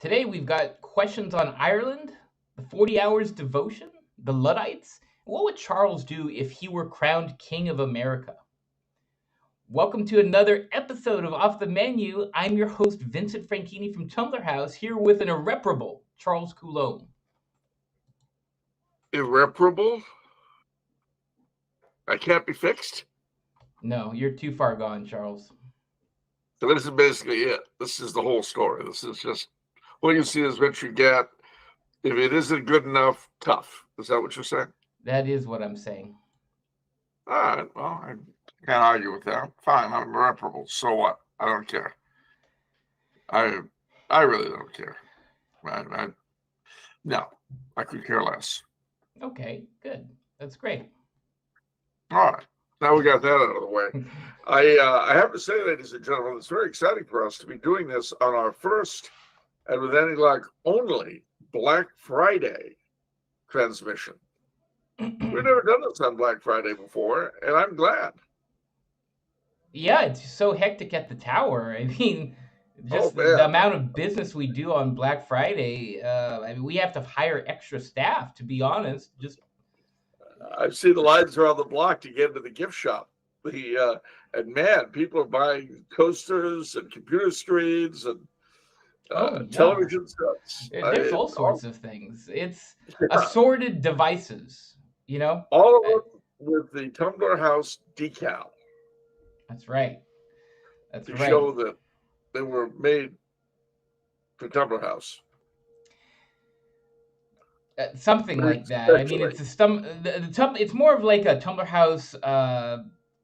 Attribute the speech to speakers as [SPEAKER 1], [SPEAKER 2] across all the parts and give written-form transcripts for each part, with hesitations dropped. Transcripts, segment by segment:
[SPEAKER 1] Today we've got questions on Ireland, the 40 Hours Devotion, the Luddites. What would Charles do if he were crowned King of America? Welcome to another episode of Off the Menu. I'm your host, Vincent Franchini from Tumblar House, here with an irreparable Charles Coulombe.
[SPEAKER 2] Irreparable? I can't be fixed?
[SPEAKER 1] No, you're too far gone, Charles.
[SPEAKER 2] So this is basically it. This is the whole story. This is just what you see is what you get. If it isn't good enough, tough. Is that what you're saying?
[SPEAKER 1] That is what I'm saying.
[SPEAKER 2] All right. Well, I can't argue with that. Fine. I'm irreparable. So what? I don't care. I really don't care. No, I could care less.
[SPEAKER 1] Okay, good. That's great.
[SPEAKER 2] All right. Now we got that out of the way. I have to say, ladies and gentlemen, it's very exciting for us to be doing this on our first, and with any luck, only Black Friday transmission. We've never done this on Black Friday before, and I'm glad.
[SPEAKER 1] Yeah, it's so hectic at the tower. I mean, just the amount of business we do on Black Friday. We have to hire extra staff, to be honest.
[SPEAKER 2] I've seen the lines around the block to get into the gift shop. And man, people are buying coasters and computer screens and television sets.
[SPEAKER 1] There's all sorts of things. It's assorted devices,
[SPEAKER 2] All of them with the Tumblar House decal.
[SPEAKER 1] That's right.
[SPEAKER 2] To show that they were made for Tumblar House.
[SPEAKER 1] Something like that. I mean, it's more of like a Tumblar House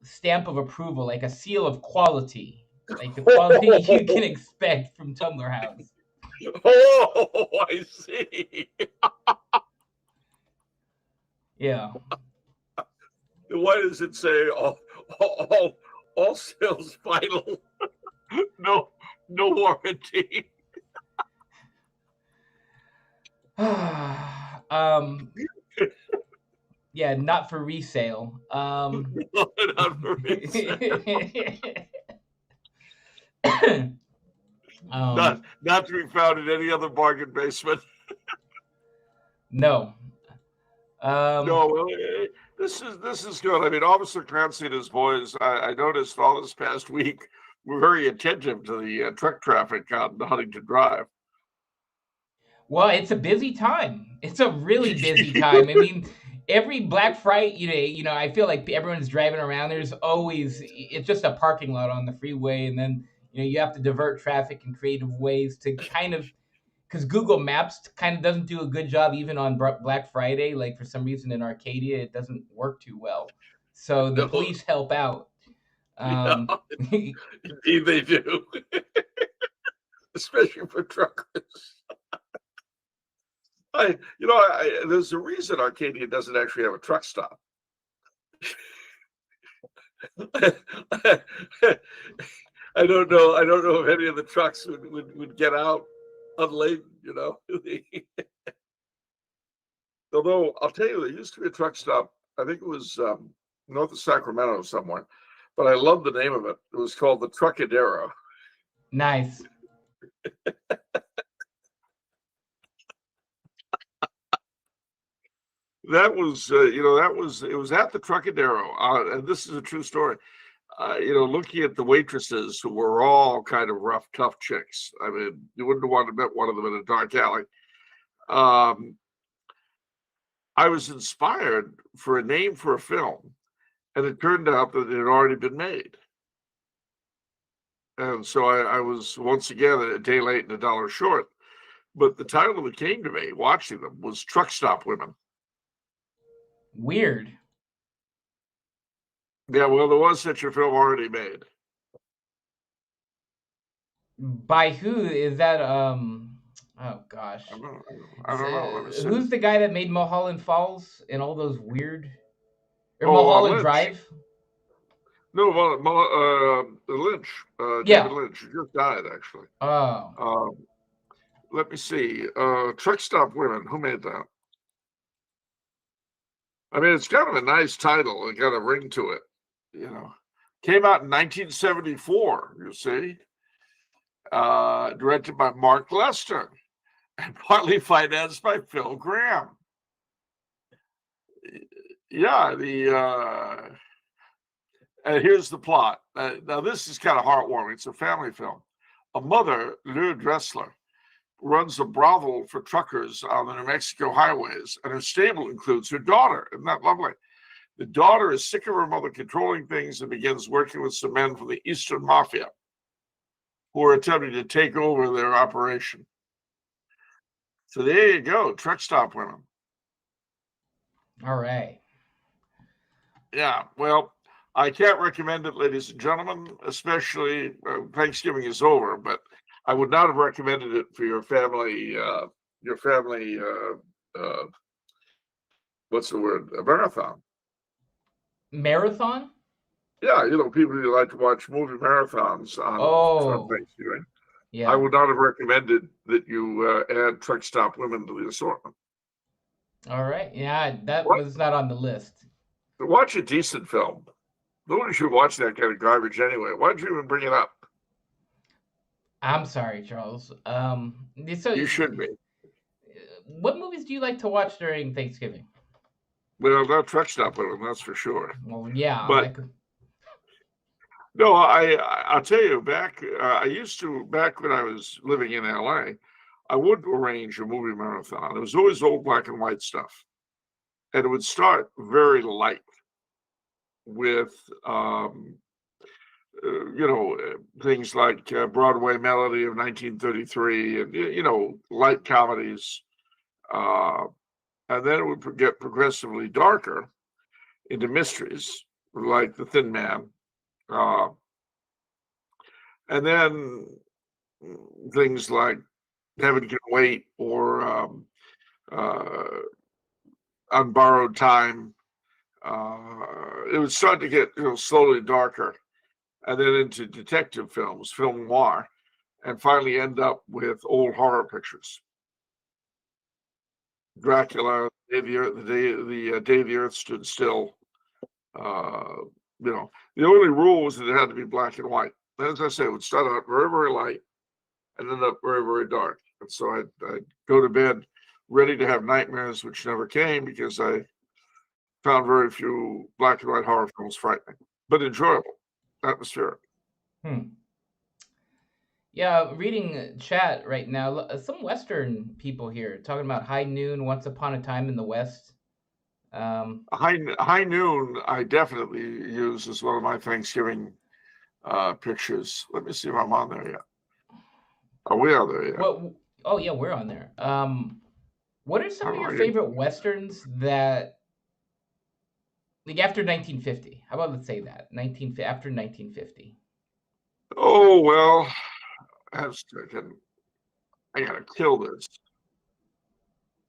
[SPEAKER 1] stamp of approval, like a seal of quality, like the quality you can expect from Tumblar House.
[SPEAKER 2] Oh, I see.
[SPEAKER 1] Yeah.
[SPEAKER 2] Why does it say all sales final? No warranty.
[SPEAKER 1] Yeah, not for resale.
[SPEAKER 2] Not for resale. Not to be found in any other bargain basement.
[SPEAKER 1] No.
[SPEAKER 2] No, this is good. I mean, Officer Clancy and his boys, I noticed all this past week, were very attentive to the truck traffic on Huntington Drive.
[SPEAKER 1] Well, it's a busy time. It's a really busy time. I mean, every Black Friday, I feel like everyone's driving around. It's just a parking lot on the freeway. And then, you have to divert traffic in creative ways to because Google Maps kind of doesn't do a good job even on Black Friday. Like for some reason in Arcadia, it doesn't work too well. So the police help out.
[SPEAKER 2] Indeed they do. Especially for truckers. There's a reason Arcadia doesn't actually have a truck stop. I don't know if any of the trucks would get out unladen, Although I'll tell you, there used to be a truck stop. I think it was north of Sacramento somewhere, but I love the name of it. It was called the Truckadero.
[SPEAKER 1] Nice.
[SPEAKER 2] That was, it was at the Truckadero, and this is a true story. Looking at the waitresses who were all kind of rough, tough chicks. I mean, you wouldn't have wanted to meet one of them in a dark alley. I was inspired for a name for a film, and it turned out that it had already been made. And so I was once again a day late and a dollar short. But the title that came to me watching them was Truck Stop Women.
[SPEAKER 1] Weird.
[SPEAKER 2] Yeah, well, there was such a film already made.
[SPEAKER 1] By who is that? Oh gosh,
[SPEAKER 2] I don't know.
[SPEAKER 1] Who's the guy that made Mulholland Falls and all those weird? Or Mulholland Drive?
[SPEAKER 2] No, Lynch. David Lynch just died actually.
[SPEAKER 1] Oh.
[SPEAKER 2] Let me see. Truck Stop Women. Who made that? I mean, it's kind of a nice title. It got a ring to it. Came out in 1974. You see. Directed by Mark Lester. and partly financed by Phil Graham. Yeah, and here's the plot. Now, this is kind of heartwarming. It's a family film. A mother, Lou Dressler, runs a brothel for truckers on the New Mexico highways, and her stable includes her daughter. Isn't that lovely? The daughter is sick of her mother controlling things and begins working with some men from the Eastern Mafia who are attempting to take over their operation. So there you go, truck stop women.
[SPEAKER 1] All right.
[SPEAKER 2] Yeah, well, I can't recommend it, ladies and gentlemen, especially Thanksgiving is over, but I would not have recommended it for your family, what's the word? A marathon.
[SPEAKER 1] Marathon?
[SPEAKER 2] Yeah, people who like to watch movie marathons on Thanksgiving.
[SPEAKER 1] Yeah.
[SPEAKER 2] I would not have recommended that you add truck stop women to the assortment.
[SPEAKER 1] All right. Yeah, that was not on the list.
[SPEAKER 2] Watch a decent film. Nobody should watch that kind of garbage anyway. Why'd you even bring it up?
[SPEAKER 1] I'm sorry, Charles. So
[SPEAKER 2] you should be.
[SPEAKER 1] What movies do you like to watch during Thanksgiving?
[SPEAKER 2] Well, not truck stop women, that's for sure.
[SPEAKER 1] Well, yeah,
[SPEAKER 2] but no, I'll tell you. Back when I was living in LA, I would arrange a movie marathon. It was always old black and white stuff, and it would start very light with things like Broadway Melody of 1933 and light comedies, and then it would get progressively darker into mysteries like The Thin Man, and then things like Heaven Can Wait or On Borrowed Time. It would start to get slowly darker, and then into detective films, film noir, and finally end up with old horror pictures. Dracula, the day the Earth stood still. The only rule was that it had to be black and white. As I say, it would start out very, very light and end up very, very dark. And so I'd go to bed ready to have nightmares, which never came because I found very few black and white horror films frightening, but enjoyable, atmospheric.
[SPEAKER 1] Yeah, reading chat right now. Some Western people here talking about High Noon, Once Upon a Time in the West.
[SPEAKER 2] High Noon, I definitely use as one of my Thanksgiving pictures. Let me see if I'm on there yet. Are we on there yet?
[SPEAKER 1] Well, oh yeah, we're on there. What are some of your favorite Westerns that, like, after 1950? How about let's say that after 1950?
[SPEAKER 2] Oh well, I gotta kill this.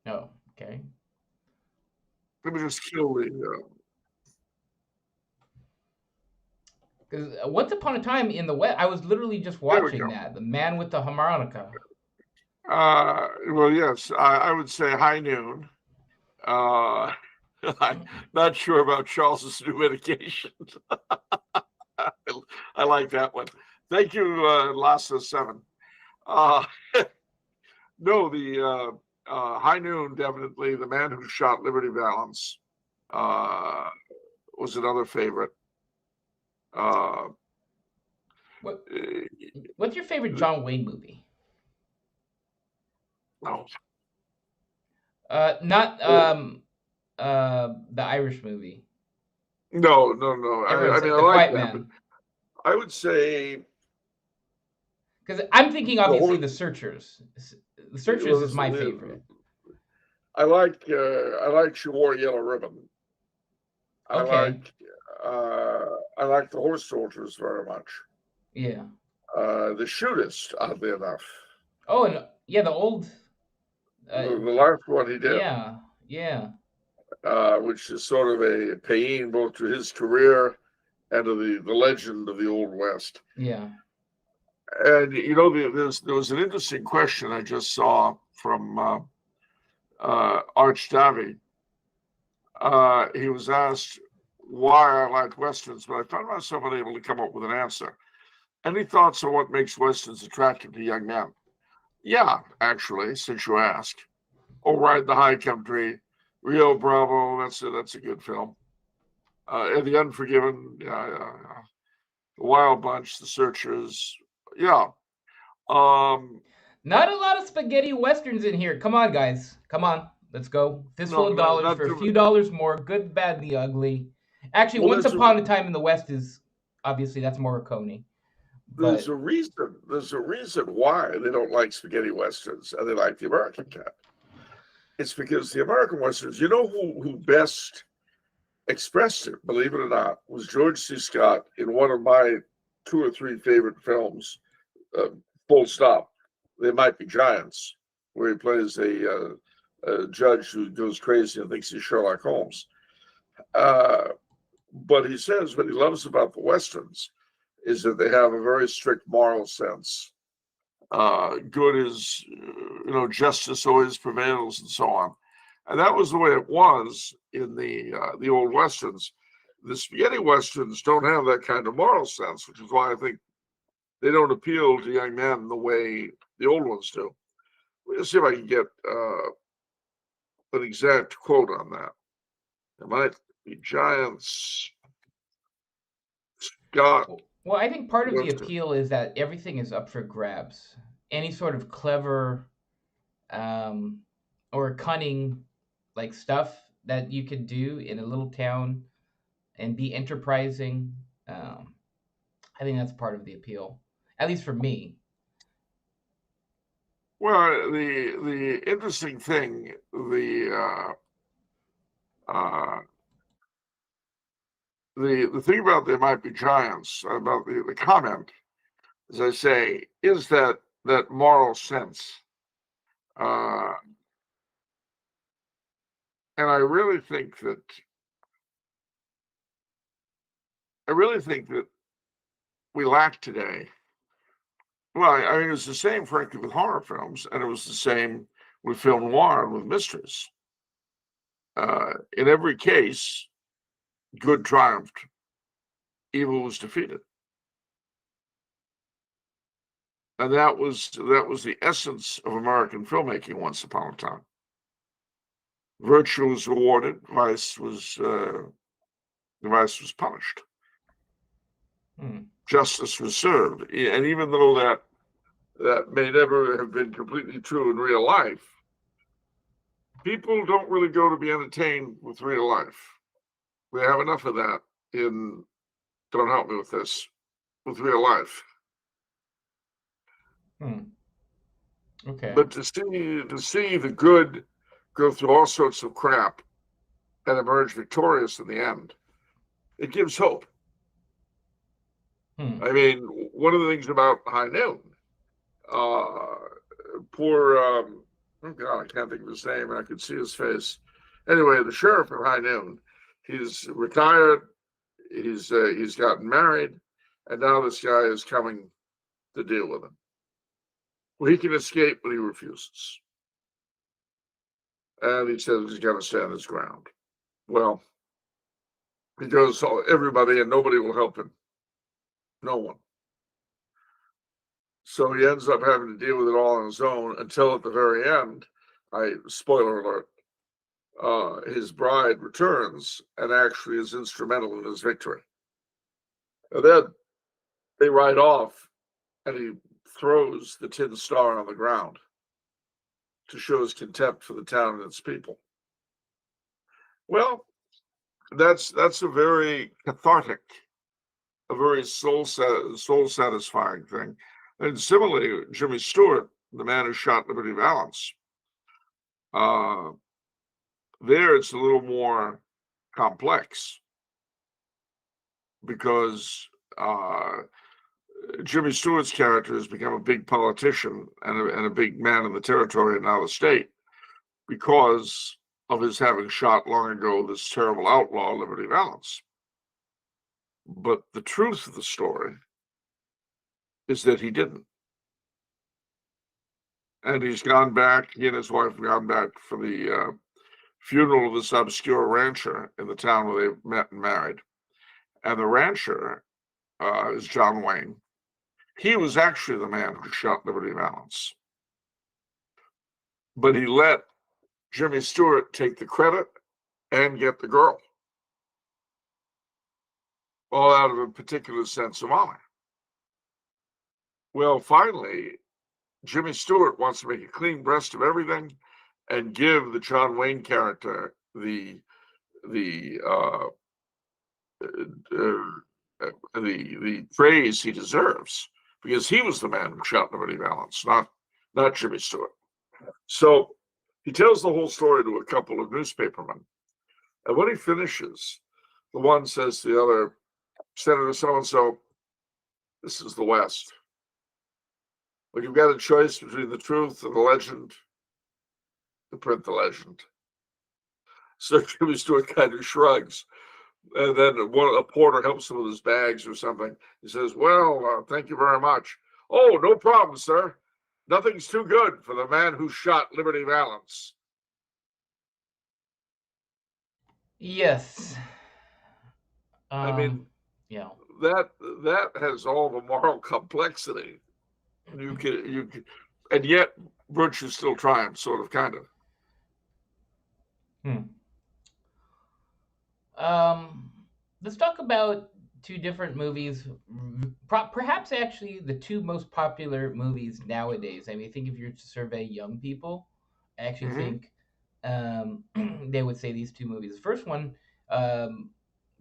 [SPEAKER 1] Oh, okay.
[SPEAKER 2] Let me just kill the.
[SPEAKER 1] Because Once Upon a Time in the West, I was literally just watching that. The Man with the Harmonica.
[SPEAKER 2] Well, yes, I would say High Noon. I'm not sure about Charles's new medication. I like that one. Thank you, Lassa 7. No, the High Noon, definitely. The Man Who Shot Liberty Valance was another favorite.
[SPEAKER 1] What's your favorite John Wayne movie?
[SPEAKER 2] No.
[SPEAKER 1] Not the Irish movie.
[SPEAKER 2] No. I mean, I like that.
[SPEAKER 1] Man.
[SPEAKER 2] I would say,
[SPEAKER 1] because I'm thinking obviously The Searchers. The Searchers is my favorite.
[SPEAKER 2] I like She Wore a Yellow Ribbon.
[SPEAKER 1] Okay.
[SPEAKER 2] I like The Horse Soldiers very much.
[SPEAKER 1] Yeah.
[SPEAKER 2] The Shootist, oddly enough.
[SPEAKER 1] Oh, and yeah, the old.
[SPEAKER 2] The last one he did.
[SPEAKER 1] Yeah.
[SPEAKER 2] Which is sort of a paean both to his career and to the legend of the Old West.
[SPEAKER 1] Yeah.
[SPEAKER 2] And there was an interesting question I just saw from Arch Davy. He was asked why I liked Westerns, but I found myself unable to come up with an answer. Any thoughts on what makes Westerns attractive to young men? Yeah, actually, since you ask. Oh, Ride the High Country, Rio Bravo. That's a good film. And The Unforgiven. Yeah. The Wild Bunch, The Searchers. Yeah. Um,
[SPEAKER 1] Not a lot of spaghetti westerns in here. Come on, guys. Come on. Let's go. Fistful
[SPEAKER 2] no,
[SPEAKER 1] of dollars
[SPEAKER 2] not
[SPEAKER 1] for a
[SPEAKER 2] too
[SPEAKER 1] few
[SPEAKER 2] many.
[SPEAKER 1] dollars more. Good, bad, the ugly. Actually,
[SPEAKER 2] Well,
[SPEAKER 1] Once Upon a Time in the West is obviously that's Morricone.
[SPEAKER 2] there's
[SPEAKER 1] But
[SPEAKER 2] a reason. There's a reason why they don't like spaghetti westerns and they like the American kind. It's because the American westerns. You know who best expressed it, believe it or not, was George C. Scott in one of my 2 or 3 favorite films, uh, full stop. They Might Be Giants, where he plays a judge who goes crazy and thinks he's Sherlock Holmes. But he says what he loves about the Westerns is that they have a very strict moral sense. Good is, justice always prevails and so on. And that was the way it was in the old Westerns. The spaghetti Westerns don't have that kind of moral sense, which is why I think they don't appeal to young men the way the old ones do. Let me see if I can get an exact quote on that. There might be giants. Scott
[SPEAKER 1] well, I think part of the
[SPEAKER 2] Western.
[SPEAKER 1] appeal is that everything is up for grabs. Any sort of clever um, or cunning like stuff that you could do in a little town and be enterprising. Um, I think that's part of the appeal, at least for me.
[SPEAKER 2] Well, the interesting thing, uh, the thing about There Might Be Giants, about the comment, as I say, is that moral sense. Uh, and I really think that we lack today. Well, I mean, it was the same, frankly, with horror films, and it was the same with film noir and with mysteries. In every case, good triumphed, evil was defeated. And that was the essence of American filmmaking once upon a time. Virtue was rewarded, the vice was punished. Justice was served, and even though that may never have been completely true in real life, people don't really go to be entertained with real life. We have enough of that in. Don't help me with this. With real life.
[SPEAKER 1] Okay.
[SPEAKER 2] But to see the good go through all sorts of crap and emerge victorious in the end, it gives hope. I mean, one of the things about High Noon, poor, oh God, I can't think of his name, and I could see his face. Anyway, the sheriff of High Noon, he's retired, he's gotten married, and now this guy is coming to deal with him. Well, he can escape, but he refuses. And he says he's got to stand his ground. Well, he goes to everybody, and nobody will help him. No one. So he ends up having to deal with it all on his own until at the very end, spoiler alert, his bride returns and actually is instrumental in his victory. And then they ride off, and he throws the tin star on the ground to show his contempt for the town and its people. Well, that's a very cathartic, a very soul satisfying thing. And similarly, Jimmy Stewart, the man who shot Liberty Valance, there it's a little more complex because Jimmy Stewart's character has become a big politician and a big man in the territory and now the state because of his having shot long ago this terrible outlaw, Liberty Valance. But the truth of the story is that he didn't. And he's gone back, he and his wife have gone back for the funeral of this obscure rancher in the town where they met and married. And the rancher is John Wayne. He was actually the man who shot Liberty Valance. but he let Jimmy Stewart take the credit and get the girl, all out of a particular sense of honor. Well, finally, Jimmy Stewart wants to make a clean breast of everything and give the John Wayne character the praise he deserves, because he was the man who shot Liberty Valance, not Jimmy Stewart. So he tells the whole story to a couple of newspapermen, and when he finishes, the one says to the other, Senator so-and-so, this is the West. When you've got a choice between the truth and the legend, to print the legend. So Jimmy Stewart kind of shrugs. And then a porter helps him with his bags or something. He says, well, thank you very much. Oh, no problem, sir. Nothing's too good for the man who shot Liberty Valance.
[SPEAKER 1] Yes.
[SPEAKER 2] I mean,
[SPEAKER 1] yeah,
[SPEAKER 2] that has all the moral complexity. You can, and yet virtue still triumphs, sort of, kind
[SPEAKER 1] of. Let's talk about two different movies. Perhaps actually the two most popular movies nowadays. I mean, I think if you're to survey young people, I actually think they would say these two movies. The first one,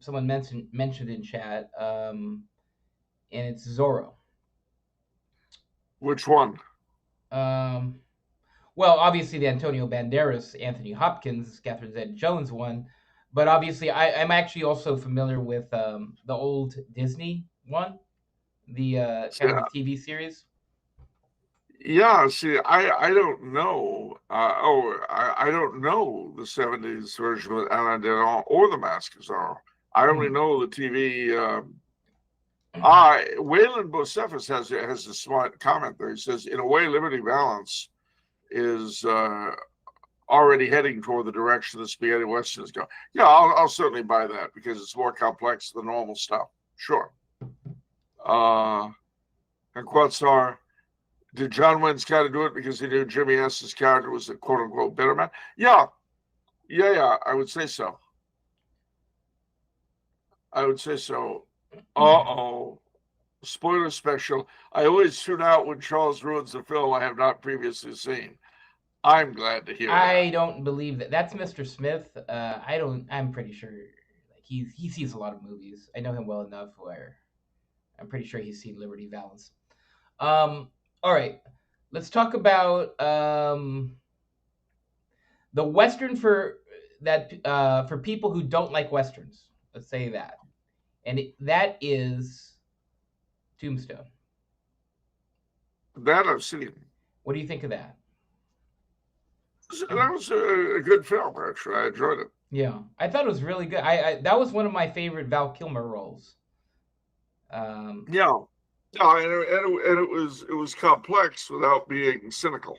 [SPEAKER 1] someone mentioned in chat, and it's Zorro.
[SPEAKER 2] Which one?
[SPEAKER 1] Well, obviously the Antonio Banderas, Anthony Hopkins, Catherine Zeta-Jones one, but obviously I'm actually also familiar with the old Disney one, the kind of the TV series.
[SPEAKER 2] Yeah, see, I don't know. I don't know the 70s version with Alain Delon or The Mask of Zorro. I only know the TV. Waylon Bocephus has a smart comment there. He says, in a way, Liberty Valance is already heading toward the direction the spaghetti western is going. Yeah, I'll certainly buy that because it's more complex than normal stuff. Sure. And Quetzar, did John Wayne's character do it because he knew Jimmy S.'s character was a quote-unquote bitter man? Yeah, I would say so. Uh-oh. Spoiler special. I always tune out when Charles ruins a film I have not previously seen. I'm glad to hear that.
[SPEAKER 1] I don't believe that. That's Mr. Smith. I'm pretty sure like he sees a lot of movies. I know him well enough where I'm pretty sure he's seen Liberty Valance. All right. Let's talk about the Western for people who don't like Westerns. Let's say that. And that is Tombstone.
[SPEAKER 2] That I've seen.
[SPEAKER 1] What do you think of that?
[SPEAKER 2] That was a good film, actually. I enjoyed it.
[SPEAKER 1] Yeah, I thought it was really good. I that was one of my favorite Val Kilmer roles.
[SPEAKER 2] And it was complex without being cynical.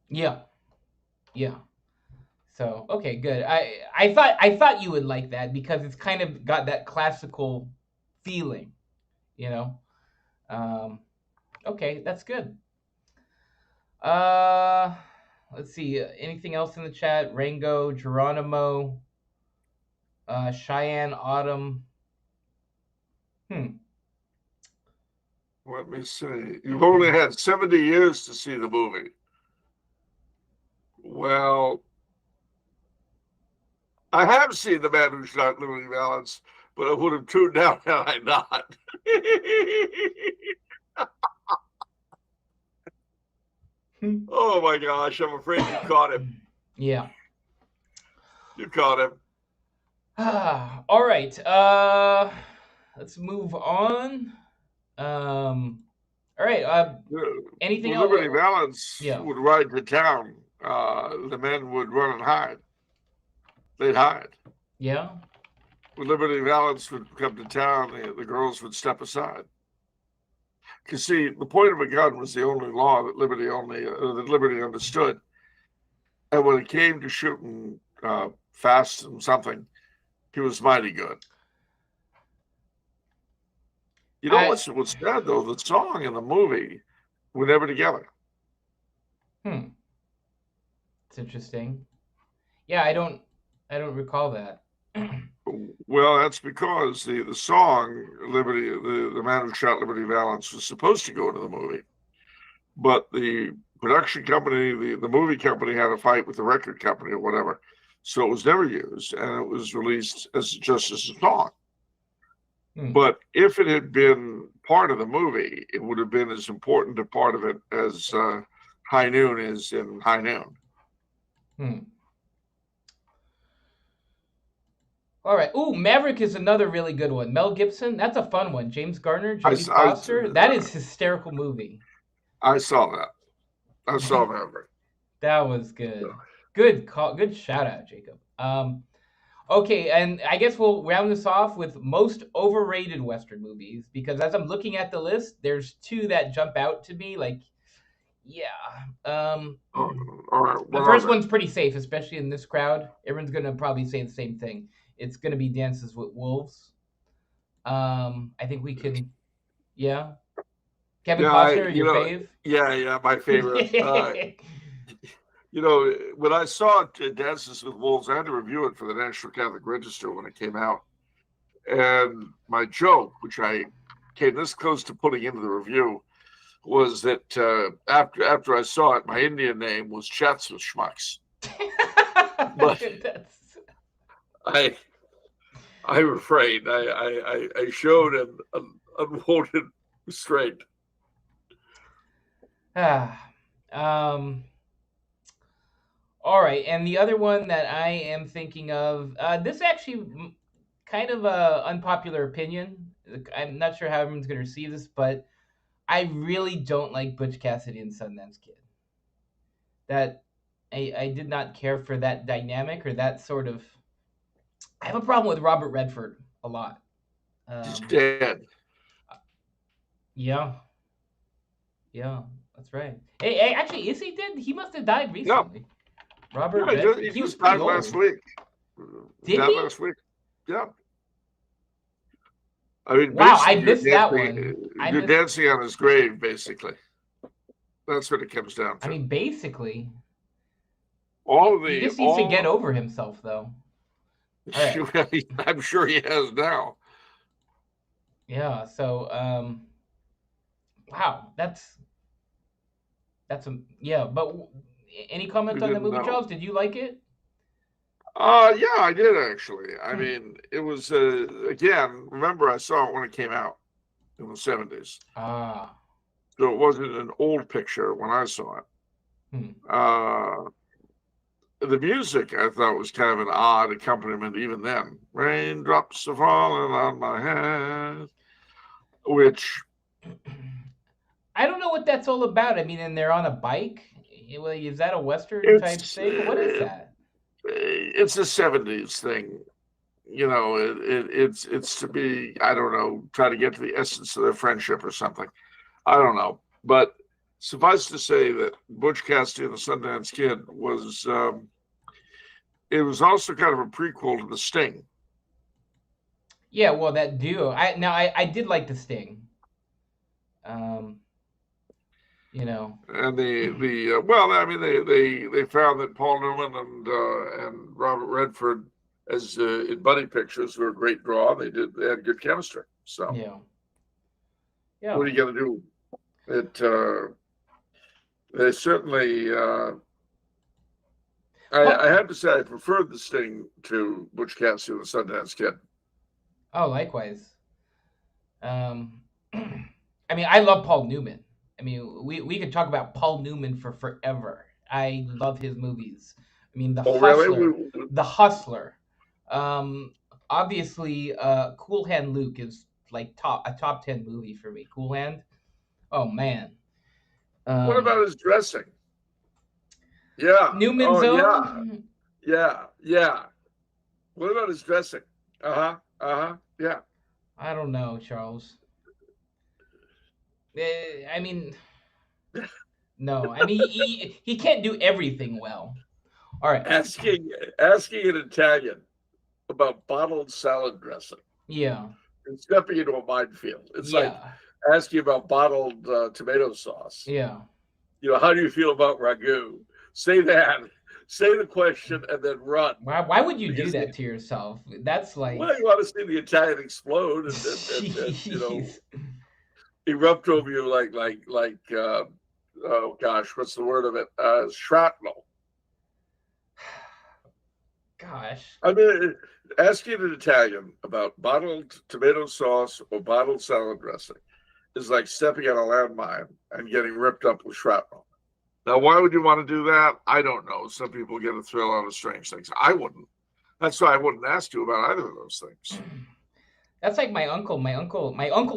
[SPEAKER 1] Yeah. So okay, good. I thought you would like that because it's kind of got that classical feeling, you know. Okay, that's good. Let's see. Anything else in the chat? Rango, Geronimo, Cheyenne, Autumn.
[SPEAKER 2] Let me see. You've only had 70 years to see the movie. Well, I have seen The Man Who Shot Liberty Valance, but I would have tuned out had I not. Oh my gosh, I'm afraid you caught him.
[SPEAKER 1] Yeah.
[SPEAKER 2] You caught him.
[SPEAKER 1] All right. Let's move on. All right. Anything else?
[SPEAKER 2] Liberty Valance would ride to town. The men would run and hide. They'd hide.
[SPEAKER 1] Yeah.
[SPEAKER 2] When Liberty Valance would come to town, the girls would step aside. Because see, the point of a gun was the only law that Liberty understood. And when it came to shooting fast and something, he was mighty good. You know what's sad though? The song and the movie were never together.
[SPEAKER 1] interesting. Yeah, I don't recall that.
[SPEAKER 2] Well, that's because the song Liberty, the man who shot Liberty Valance was supposed to go into the movie, but the production company, the movie company, had a fight with the record company or whatever, so it was never used, and it was released as just as a song. But if it had been part of the movie, it would have been as important a part of it as High Noon is in High Noon.
[SPEAKER 1] All right. Ooh, Maverick is another really good one. Mel Gibson, that's a fun one. James Garner, Jodie Foster. That is a hysterical movie.
[SPEAKER 2] I saw that. I saw Maverick.
[SPEAKER 1] That was good. Yeah. Good call. Good shout out, Jacob. Okay, and I guess we'll round this off with most overrated Western movies, because as I'm looking at the list, there's two that jump out to me. Like, yeah.
[SPEAKER 2] All right.
[SPEAKER 1] The first one's pretty safe, especially in this crowd. Everyone's gonna probably say the same thing. It's gonna be Dances with Wolves. I think we can. Yeah. Kevin Costner, your fave?
[SPEAKER 2] Yeah, my favorite. When I saw Dances with Wolves, I had to review it for the National Catholic Register when it came out. And my joke, which I came this close to putting into the review, was that after I saw it, my Indian name was Chats with Schmucks. But I refrained. I showed an unwanted restraint.
[SPEAKER 1] All right, and the other one that I am thinking of, this actually kind of a unpopular opinion. I'm not sure how everyone's going to receive this, but I really don't like Butch Cassidy and Sundance Kid. That I did not care for that dynamic or that sort of. I have a problem with Robert Redford a lot.
[SPEAKER 2] He's dead.
[SPEAKER 1] Yeah, that's right. Hey, actually, is he dead? He must have died recently.
[SPEAKER 2] No. Robert Redford. He just died last week.
[SPEAKER 1] Did he?
[SPEAKER 2] Last week. Yeah. I mean,
[SPEAKER 1] wow, I missed that one.
[SPEAKER 2] You're dancing on his grave, basically. That's what it comes down to.
[SPEAKER 1] I mean, basically.
[SPEAKER 2] He
[SPEAKER 1] just needs to get over himself, though.
[SPEAKER 2] Right. I'm sure he has now.
[SPEAKER 1] Yeah. So, wow, that's yeah. But any comment on the movie, Charles? Did you like it?
[SPEAKER 2] Yeah, I did actually. I mean, it was again. Remember, I saw it when it came out in the 70s. So it wasn't an old picture when I saw it. The music I thought was kind of an odd accompaniment even then. Raindrops are falling on my head, which
[SPEAKER 1] I don't know what that's all about. I mean, and they're on a bike. Is that a Western type thing? What is that?
[SPEAKER 2] It's a 70s thing. It's to be, I don't know, try to get to the essence of their friendship or something. I don't know. But suffice to say that Butch Cassidy and the Sundance Kid was, it was also kind of a prequel to The Sting.
[SPEAKER 1] Yeah, well, that duo. I did like The Sting.
[SPEAKER 2] And they found that Paul Newman and Robert Redford as in buddy pictures were a great draw. They had good chemistry. So
[SPEAKER 1] yeah.
[SPEAKER 2] What are you going to do? They certainly. I have to say I preferred The Sting to Butch Cassidy and the Sundance Kid.
[SPEAKER 1] Oh, likewise. I mean, I love Paul Newman. I mean, we could talk about Paul Newman for forever. I love his movies. I mean, The Hustler. Obviously, Cool Hand Luke is like a top 10 movie for me. Cool Hand. Oh man.
[SPEAKER 2] What about his dressing? Yeah.
[SPEAKER 1] Newman's own?
[SPEAKER 2] Yeah. What about his dressing? Yeah.
[SPEAKER 1] I don't know, Charles. I mean, no. I mean, he can't do everything well. All right.
[SPEAKER 2] Asking an Italian about bottled salad dressing.
[SPEAKER 1] Yeah.
[SPEAKER 2] And stepping into a minefield. It's like asking about bottled tomato sauce.
[SPEAKER 1] Yeah.
[SPEAKER 2] How do you feel about ragu? Say that. say the question, and then run.
[SPEAKER 1] Why would you do
[SPEAKER 2] Because
[SPEAKER 1] that to yourself? That's like,
[SPEAKER 2] well, you want to see the Italian explode and
[SPEAKER 1] jeez.
[SPEAKER 2] erupt over you like oh gosh, what's the word of it? Shrapnel.
[SPEAKER 1] Gosh.
[SPEAKER 2] I mean, asking an Italian about bottled tomato sauce or bottled salad dressing is like stepping on a landmine and getting ripped up with shrapnel. Now, why would you want to do that? I don't know. Some people get a thrill out of strange things. I wouldn't. That's why I wouldn't ask you about either of those things.
[SPEAKER 1] That's like my uncle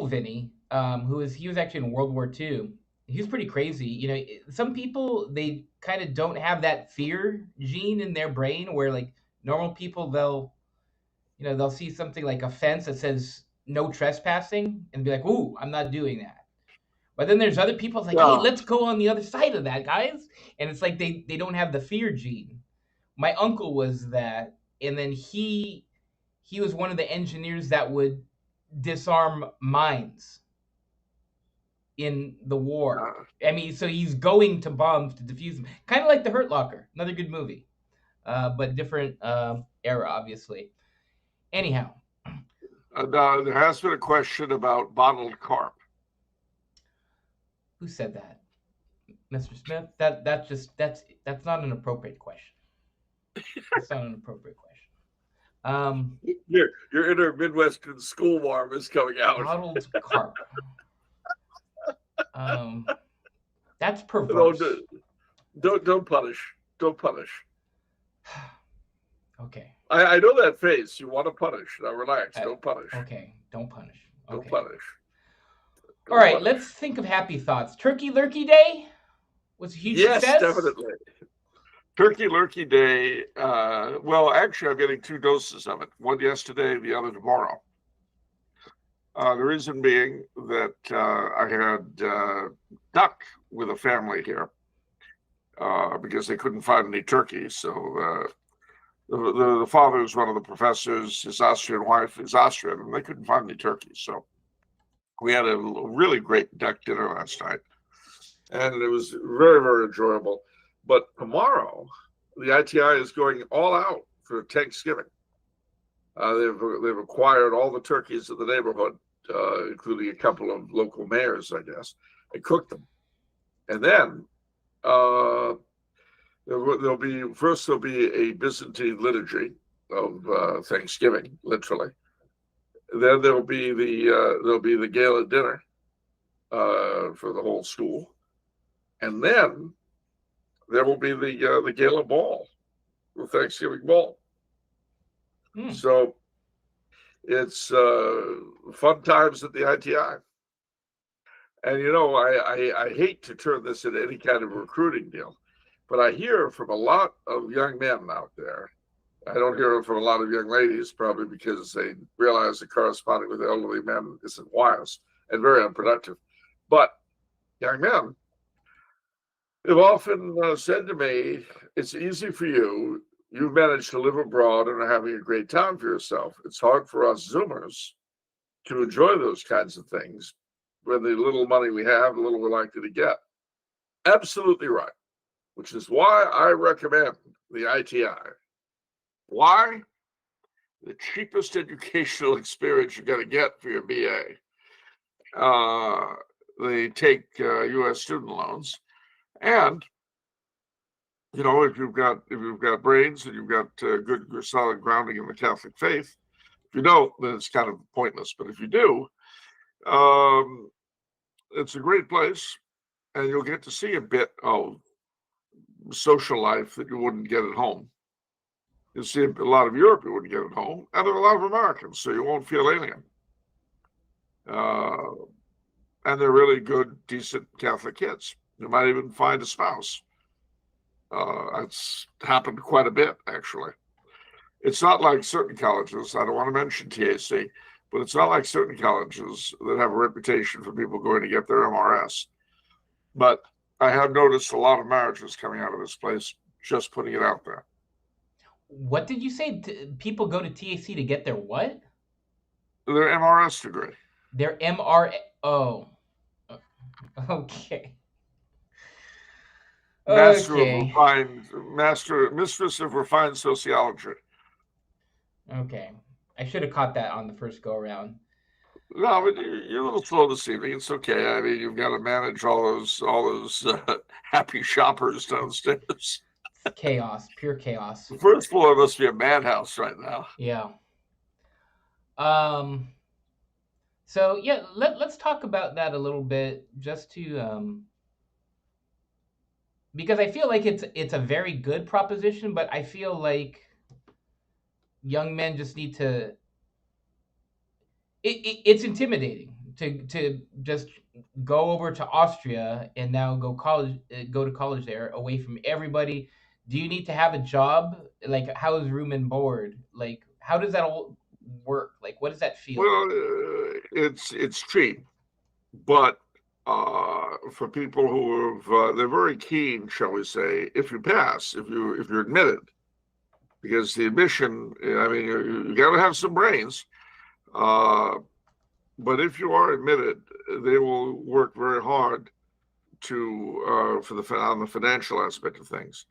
[SPEAKER 1] Vinny, he was actually in World War II. He was pretty crazy. Some people, they kind of don't have that fear gene in their brain, where like normal people, they'll see something like a fence that says no trespassing and be like, "Ooh, I'm not doing that." But then there's other people it's like, "Hey,
[SPEAKER 2] Yeah,
[SPEAKER 1] let's go on the other side of that, guys." And it's like they don't have the fear gene. My uncle was that, and then he was one of the engineers that would disarm mines in the war.
[SPEAKER 2] yeah.
[SPEAKER 1] I mean, so he's going to bombs to defuse them, kind of like The Hurt Locker, another good movie, but different era, obviously. Anyhow,
[SPEAKER 2] There has been a question about bottled carp.
[SPEAKER 1] who said that, Mr. Smith? That's not an appropriate question. That's not an appropriate question.
[SPEAKER 2] Your inner Midwestern school marm is coming out.
[SPEAKER 1] Bottled carp. Um, that's
[SPEAKER 2] Don't
[SPEAKER 1] perverse.
[SPEAKER 2] don't punish. Don't punish.
[SPEAKER 1] Okay.
[SPEAKER 2] I know that face. You want to punish. Now relax. Don't punish.
[SPEAKER 1] Okay. Don't punish.
[SPEAKER 2] Don't
[SPEAKER 1] Okay.
[SPEAKER 2] punish.
[SPEAKER 1] All
[SPEAKER 2] Don't
[SPEAKER 1] right.
[SPEAKER 2] punish.
[SPEAKER 1] Let's think of happy thoughts. Turkey Lurkey Day was a huge
[SPEAKER 2] Yes,
[SPEAKER 1] success.
[SPEAKER 2] definitely. Turkey Lurkey Day. Well, actually, I'm getting 2 doses of it. One yesterday, the other tomorrow. The reason being that I had duck with a family here because they couldn't find any turkey. So the father is one of the professors. His Austrian wife is Austrian, and they couldn't find any turkey. So we had a really great duck dinner last night, and it was very, very enjoyable. But tomorrow, the ITI is going all out for Thanksgiving. They've acquired all the turkeys in the neighborhood, including a couple of local mayors, I guess, and cooked them. And then there'll be a Byzantine liturgy of Thanksgiving, literally. Then there'll be the gala dinner for the whole school, and then there will be the gala ball, the Thanksgiving ball. So it's fun times at the ITI. And I hate to turn this into any kind of recruiting deal, but I hear from a lot of young men out there. I don't hear it from a lot of young ladies, probably because they realize that corresponding with elderly men isn't wise and very unproductive. But young men have often said to me, "It's easy for you. You've managed to live abroad and are having a great time for yourself. It's hard for us Zoomers to enjoy those kinds of things when the little money we have, the little we're likely to get." Absolutely right, which is why I recommend the ITI. Why? The cheapest educational experience you're going to get for your BA. They take U.S. student loans, and if you've got brains and you've got good solid grounding in the Catholic faith, if you don't, then it's kind of pointless. But if you do, it's a great place, and you'll get to see a bit of social life that you wouldn't get at home. You'll see a lot of Europe you wouldn't get at home, and there are a lot of Americans, so you won't feel alien. And they're really good, decent Catholic kids. You might even find a spouse. It's happened quite a bit, actually. It's not like certain colleges. I don't want to mention TAC, but it's not like certain colleges that have a reputation for people going to get their MRS. But I have noticed a lot of marriages coming out of this place, just putting it out there.
[SPEAKER 1] What did you say? People go to TAC to get their what?
[SPEAKER 2] Their MRS degree.
[SPEAKER 1] Their MR. Oh. Okay. Okay.
[SPEAKER 2] Mistress of refined sociology.
[SPEAKER 1] Okay. I should have caught that on the first go around.
[SPEAKER 2] No, but you're a little slow this evening. It's okay. I mean, you've got to manage all those happy shoppers downstairs.
[SPEAKER 1] It's chaos, pure chaos.
[SPEAKER 2] The first floor must be a madhouse right now.
[SPEAKER 1] Yeah. Um. So yeah, let's talk about that a little bit, just to because I feel like it's a very good proposition, but I feel like young men just need to. It's intimidating to just go over to Austria and now go to college there, away from everybody. Do you need to have a job? Like, how is room and board? Like, how does that all work? Like, what does that feel?
[SPEAKER 2] Well, it's cheap, but for people who have, they're very keen, shall we say, if you pass, if you're admitted, because the admission, I mean, you got to have some brains. But if you are admitted, they will work very hard to on the financial aspect of things.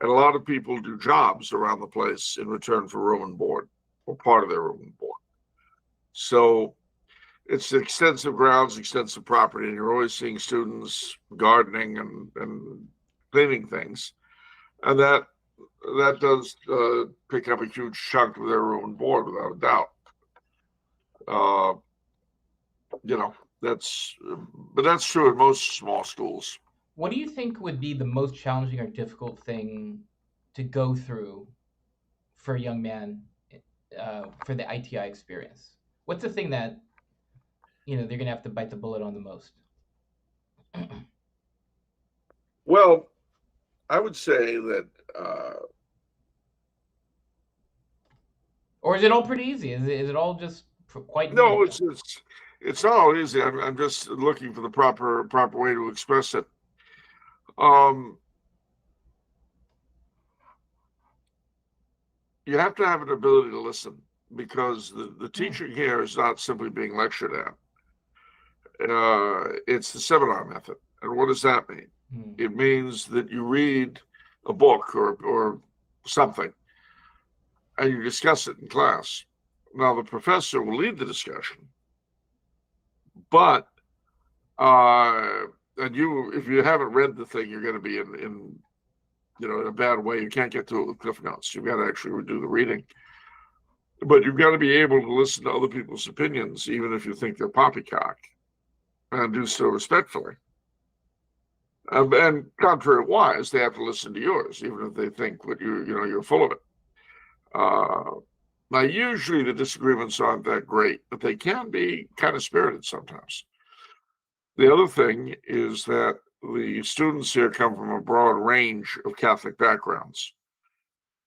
[SPEAKER 2] And a lot of people do jobs around the place in return for room and board, or part of their room and board. So it's extensive grounds, extensive property, and you're always seeing students gardening and cleaning things, and that does pick up a huge chunk of their room and board without a doubt. You know, but that's true in most small schools.
[SPEAKER 1] What do you think would be the most challenging or difficult thing to go through for a young man for the ITI experience? What's the thing that they're gonna have to bite the bullet on the most?
[SPEAKER 2] Well, I would say that.
[SPEAKER 1] Or is it all pretty easy? Is it all just quite
[SPEAKER 2] No,
[SPEAKER 1] manageable?
[SPEAKER 2] it's not all easy. I'm just looking for the proper way to express it. You have to have an ability to listen, because the teaching here is not simply being lectured at. It's the seminar method. And what does that mean? It means that you read a book or something, and you discuss it in class. Now, the professor will lead the discussion, but and if you haven't read the thing, you're going to be in a bad way. You can't get to it with Cliff Notes. You've got to actually do the reading. But you've got to be able to listen to other people's opinions, even if you think they're poppycock, and do so respectfully. And contrary-wise, they have to listen to yours, even if they think that you're full of it. Now, usually the disagreements aren't that great, but they can be kind of spirited sometimes. The other thing is that the students here come from a broad range of Catholic backgrounds.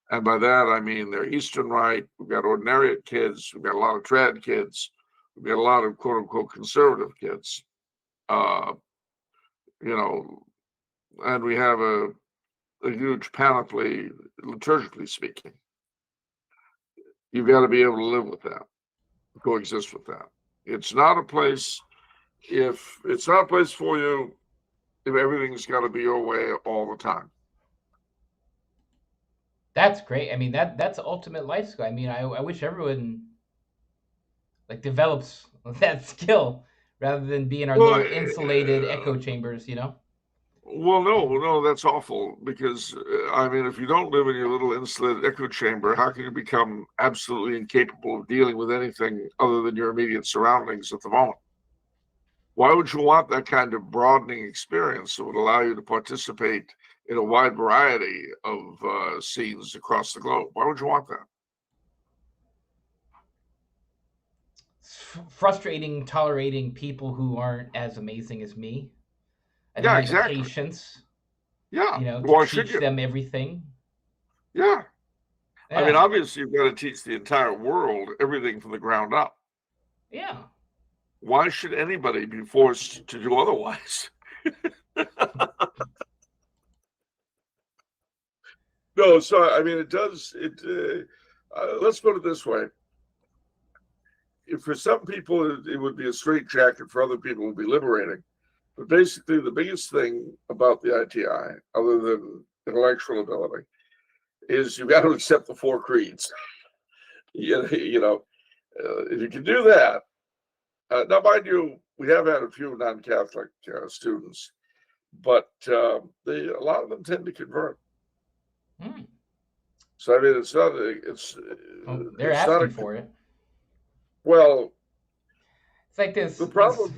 [SPEAKER 2] And by that, I mean they're Eastern Rite, we've got ordinariate kids, we've got a lot of trad kids, we've got a lot of quote unquote conservative kids. And we have a huge panoply, liturgically speaking. You've got to be able to live with that, coexist with that. It's not a place for you if everything's got to be your way all the time.
[SPEAKER 1] That's great. I mean, that's ultimate life skill. I mean, I wish everyone develops that skill rather than be in our little insulated echo chambers.
[SPEAKER 2] Well, no, that's awful, because I mean, if you don't live in your little insulated echo chamber, how can you become absolutely incapable of dealing with anything other than your immediate surroundings at the moment? Why would you want that kind of broadening experience that would allow you to participate in a wide variety of scenes across the globe? Why would you want that?
[SPEAKER 1] It's frustrating tolerating people who aren't as amazing as me. I don't
[SPEAKER 2] Yeah,
[SPEAKER 1] have
[SPEAKER 2] exactly.
[SPEAKER 1] the patience.
[SPEAKER 2] Yeah.
[SPEAKER 1] To teach them everything.
[SPEAKER 2] Yeah. I mean, obviously, you've got to teach the entire world everything from the ground up.
[SPEAKER 1] Yeah.
[SPEAKER 2] Why should anybody be forced to do otherwise? No, so I mean, it does. Let's put it this way: if for some people it would be a straitjacket, for other people it would be liberating. But basically, the biggest thing about the ITI, other than intellectual ability, is you've got to accept the 4 creeds. You know, if you can do that. Now, mind you, we have had a few non-Catholic students, but a lot of them tend to convert. So I mean, it's not.
[SPEAKER 1] They're
[SPEAKER 2] it's
[SPEAKER 1] asking
[SPEAKER 2] not
[SPEAKER 1] for it.
[SPEAKER 2] Well,
[SPEAKER 1] it's like this.
[SPEAKER 2] The problem.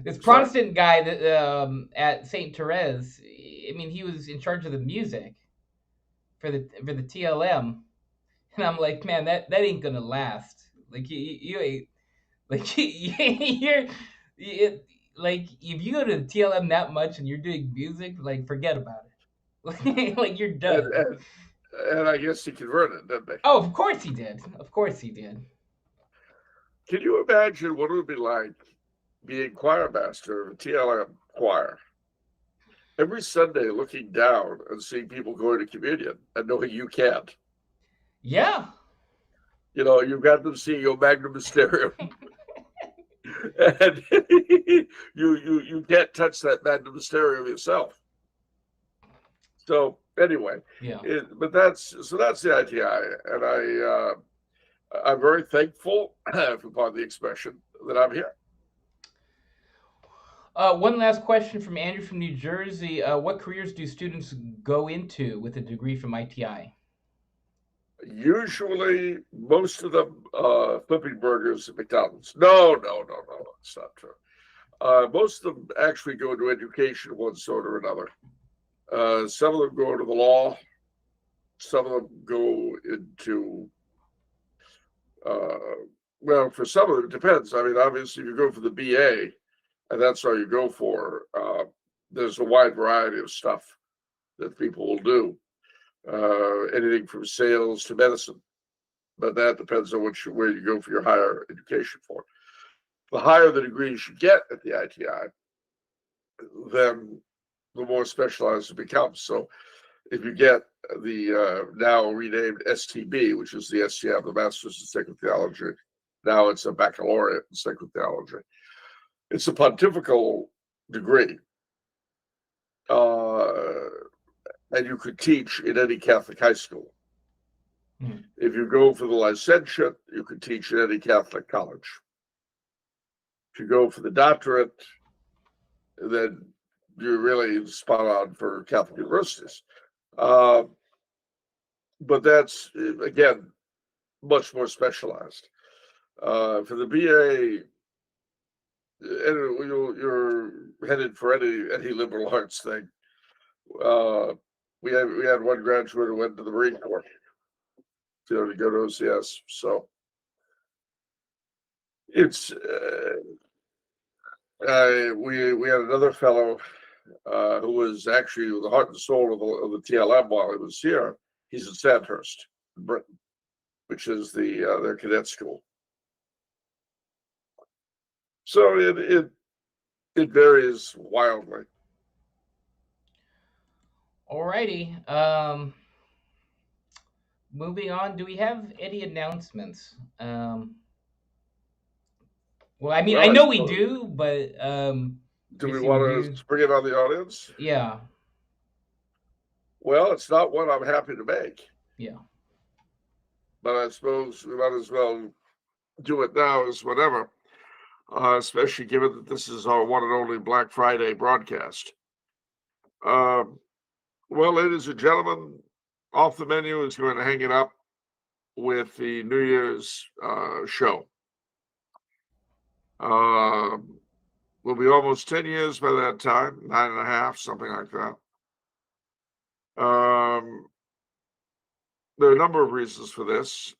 [SPEAKER 1] This Protestant guy that at Saint Therese. I mean, he was in charge of the music for the TLM, and I'm like, man, that ain't gonna last. Like you ain't. Like you're. Like if you go to the TLM that much and you're doing music, like forget about it. Like you're done.
[SPEAKER 2] And I guess he converted, didn't they?
[SPEAKER 1] Oh, of course he did. Of course he did.
[SPEAKER 2] Can you imagine what it would be like being choir master of a TLM choir? Every Sunday looking down and seeing people going to communion and knowing you can't.
[SPEAKER 1] Yeah.
[SPEAKER 2] You know, you've got them seeing your Magnum Mysterium. And you can't touch that Magnum Mysterium yourself. So anyway,
[SPEAKER 1] yeah.
[SPEAKER 2] But that's the ITI, and I'm very thankful, if you pardon the expression, that I'm here.
[SPEAKER 1] One last question from Andrew from New Jersey. What careers do students go into with a degree from ITI?
[SPEAKER 2] Usually, most of them flipping burgers at McDonald's. No, it's not true. Most of them actually go into education of one sort or another. Some of them go into the law. Some of them go into, well, for some of them, it depends. I mean, obviously, if you go for the BA, and that's all you go for, there's a wide variety of stuff that people will do. Anything from sales to medicine, but that depends on where you go for your higher education for. The higher the degrees you get at the ITI, then the more specialized it becomes. So if you get the now renamed STB, which is the STM, the Master's in Sacred Theology, now it's a baccalaureate in Sacred Theology. It's a pontifical degree. And you could teach in any Catholic high school. If you go for the licentiate, you could teach in any Catholic college. If you go for the doctorate, then you're really spot on for Catholic universities. But that's, again, much more specialized. For the BA, you're headed for any liberal arts thing. We had one graduate who went to the Marine Corps, to go to OCS. So it's we had another fellow who was actually the heart and soul of the TLM while he was here. He's at Sandhurst, in Britain, which is their cadet school. So it varies wildly.
[SPEAKER 1] Alrighty. Moving on. Do we have any announcements? Well, I mean, I know we do, but
[SPEAKER 2] do we want to bring it on the audience?
[SPEAKER 1] Yeah.
[SPEAKER 2] Well, it's not one I'm happy to make.
[SPEAKER 1] Yeah.
[SPEAKER 2] But I suppose we might as well do it now as whatever, especially given that this is our one and only Black Friday broadcast. Well, ladies and gentlemen, off the menu is going to hang it up with the New Year's show. We'll be almost 10 years by that time, 9.5, something like that. There are a number of reasons for this.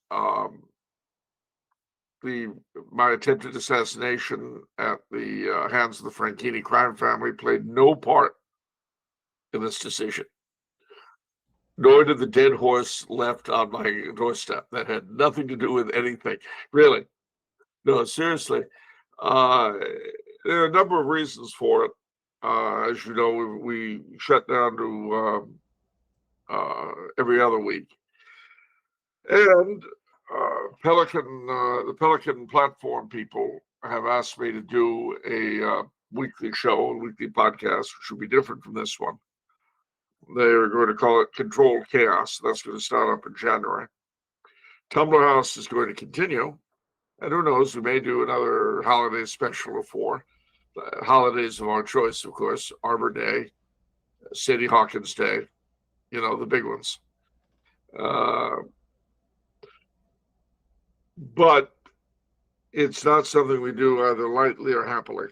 [SPEAKER 2] My attempted assassination at the hands of the Franchini crime family played no part in this decision. Nor did the dead horse left on my doorstep. That had nothing to do with anything. Really. No, seriously. There are a number of reasons for it. As you know, we shut down to every other week. And the Pelican platform people have asked me to do weekly show, a weekly podcast, which will be different from this one. They're going to call it Controlled Chaos. That's going to start up in January. Tumblar House is going to continue. And who knows, we may do another holiday special or four. Holidays of our choice, of course, Arbor Day, Sadie Hawkins Day, the big ones. But it's not something we do either lightly or happily.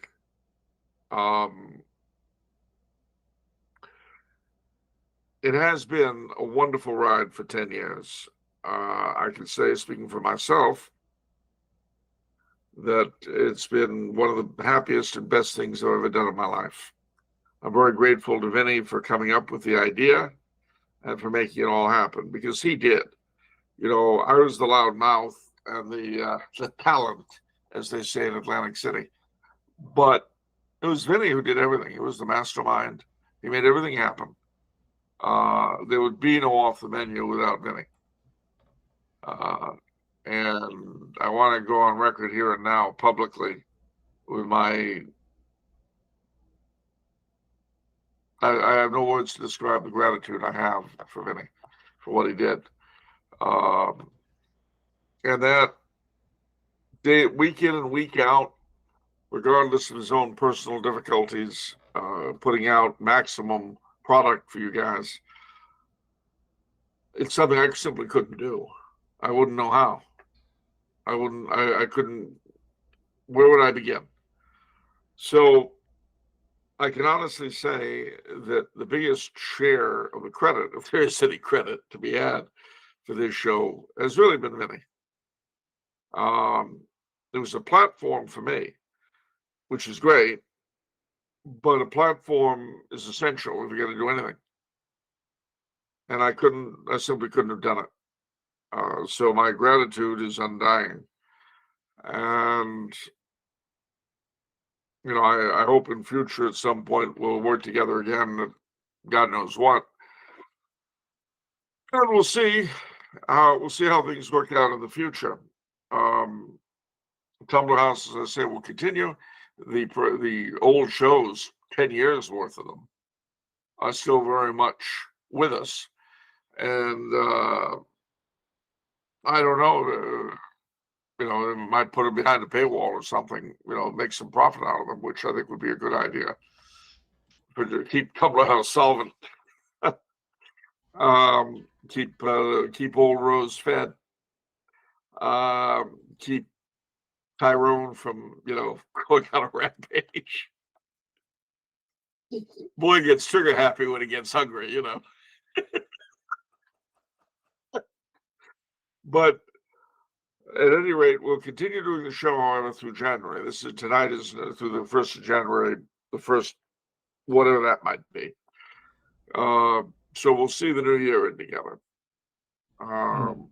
[SPEAKER 2] It has been a wonderful ride for 10 years. I can say, speaking for myself, that it's been one of the happiest and best things I've ever done in my life. I'm very grateful to Vinny for coming up with the idea and for making it all happen, because he did. I was the loud mouth and the talent, as they say in Atlantic City. But it was Vinny who did everything. He was the mastermind. He made everything happen. There would be no off the menu without Vinny. And I want to go on record here and now publicly with I have no words to describe the gratitude I have for Vinny, for what he did. And that day, week in and week out, regardless of his own personal difficulties, putting out maximum product for you guys, it's something I simply couldn't do. I wouldn't know how. I couldn't, where would I begin? So I can honestly say that the biggest share of the credit, if there is any credit to be had for this show, has really been Vinny. It was a platform for me, which is great, but a platform is essential if you're going to do anything. And I simply couldn't have done it. So my gratitude is undying. And, I hope in future at some point we'll work together again, God knows what. And we'll see how things work out in the future. Tumblar House, as I say, will continue. The old shows, 10 years worth of them, are still very much with us. And I don't know, they might put them behind a paywall or something, make some profit out of them, which I think would be a good idea to keep Tumblar House solvent. Keep old Rose fed. Keep Tyrone from, going on a rampage. Boy gets trigger happy when he gets hungry, But at any rate, we'll continue doing the show, however, through January. Tonight is through the 1st of January, the first, whatever that might be. So we'll see the new year in together. And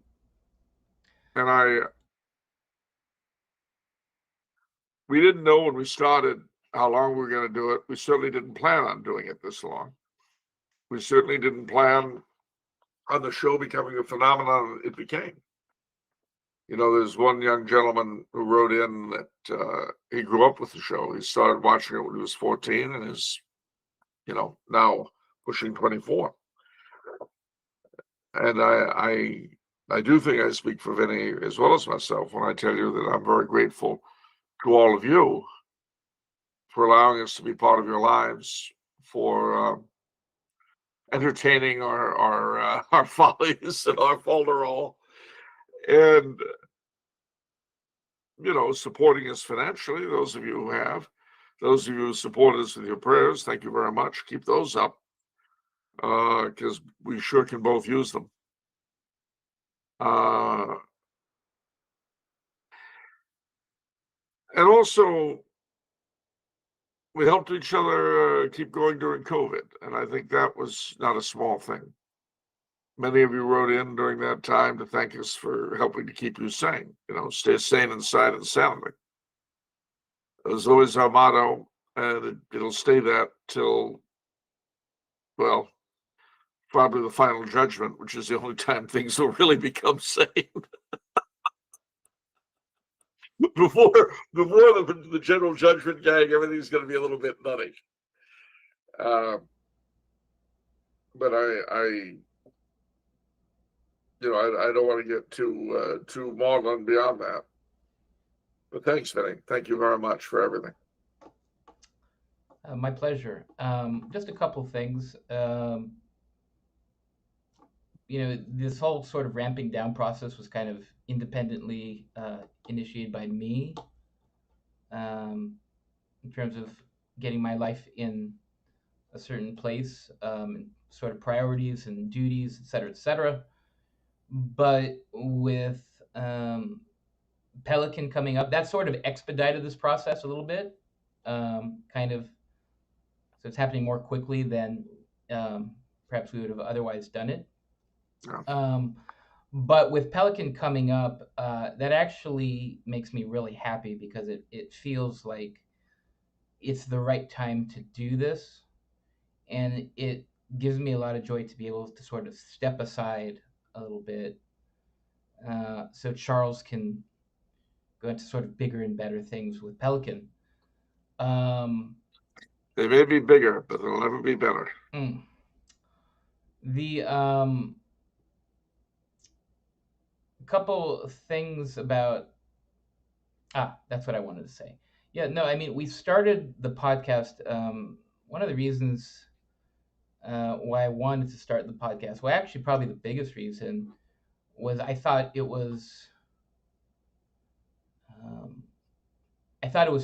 [SPEAKER 2] we didn't know when we started how long we were going to do it. We certainly didn't plan on doing it this long. We certainly didn't plan on the show becoming the phenomenon it became. There's one young gentleman who wrote in that he grew up with the show. He started watching it when he was 14 and is, now pushing 24. And I do think I speak for Vinny as well as myself when I tell you that I'm very grateful to all of you for allowing us to be part of your lives, for entertaining our follies and our folderol, and supporting us financially. Those of you who have, those of you who support us with your prayers, thank you very much. Keep those up, because we sure can both use them. And also, we helped each other keep going during COVID, and I think that was not a small thing. Many of you wrote in during that time to thank us for helping to keep you sane, stay sane inside and soundly. It was always our motto, and it'll stay that till, well, probably the final judgment, which is the only time things will really become sane. before the general judgment gang, everything's going to be a little bit nutty. But I don't want to get too maudlin beyond that. But thanks, Vinny. Thank you very much for everything.
[SPEAKER 1] My pleasure. Just a couple things. This whole sort of ramping down process was kind of independently initiated by me, in terms of getting my life in a certain place, sort of priorities and duties, et cetera, et cetera. But with Pelican coming up, that sort of expedited this process a little bit, kind of. So it's happening more quickly than perhaps we would have otherwise done it.
[SPEAKER 2] Yeah.
[SPEAKER 1] But with Pelican coming up, that actually makes me really happy because it feels like it's the right time to do this. And it gives me a lot of joy to be able to sort of step aside a little bit, so Charles can go into sort of bigger and better things with Pelican.
[SPEAKER 2] They may be bigger, but they'll never be better.
[SPEAKER 1] The couple things about that's what I wanted to say. Yeah, no, I mean, we started the podcast. One of the reasons why I wanted to start the podcast, well, actually, probably the biggest reason was I thought it was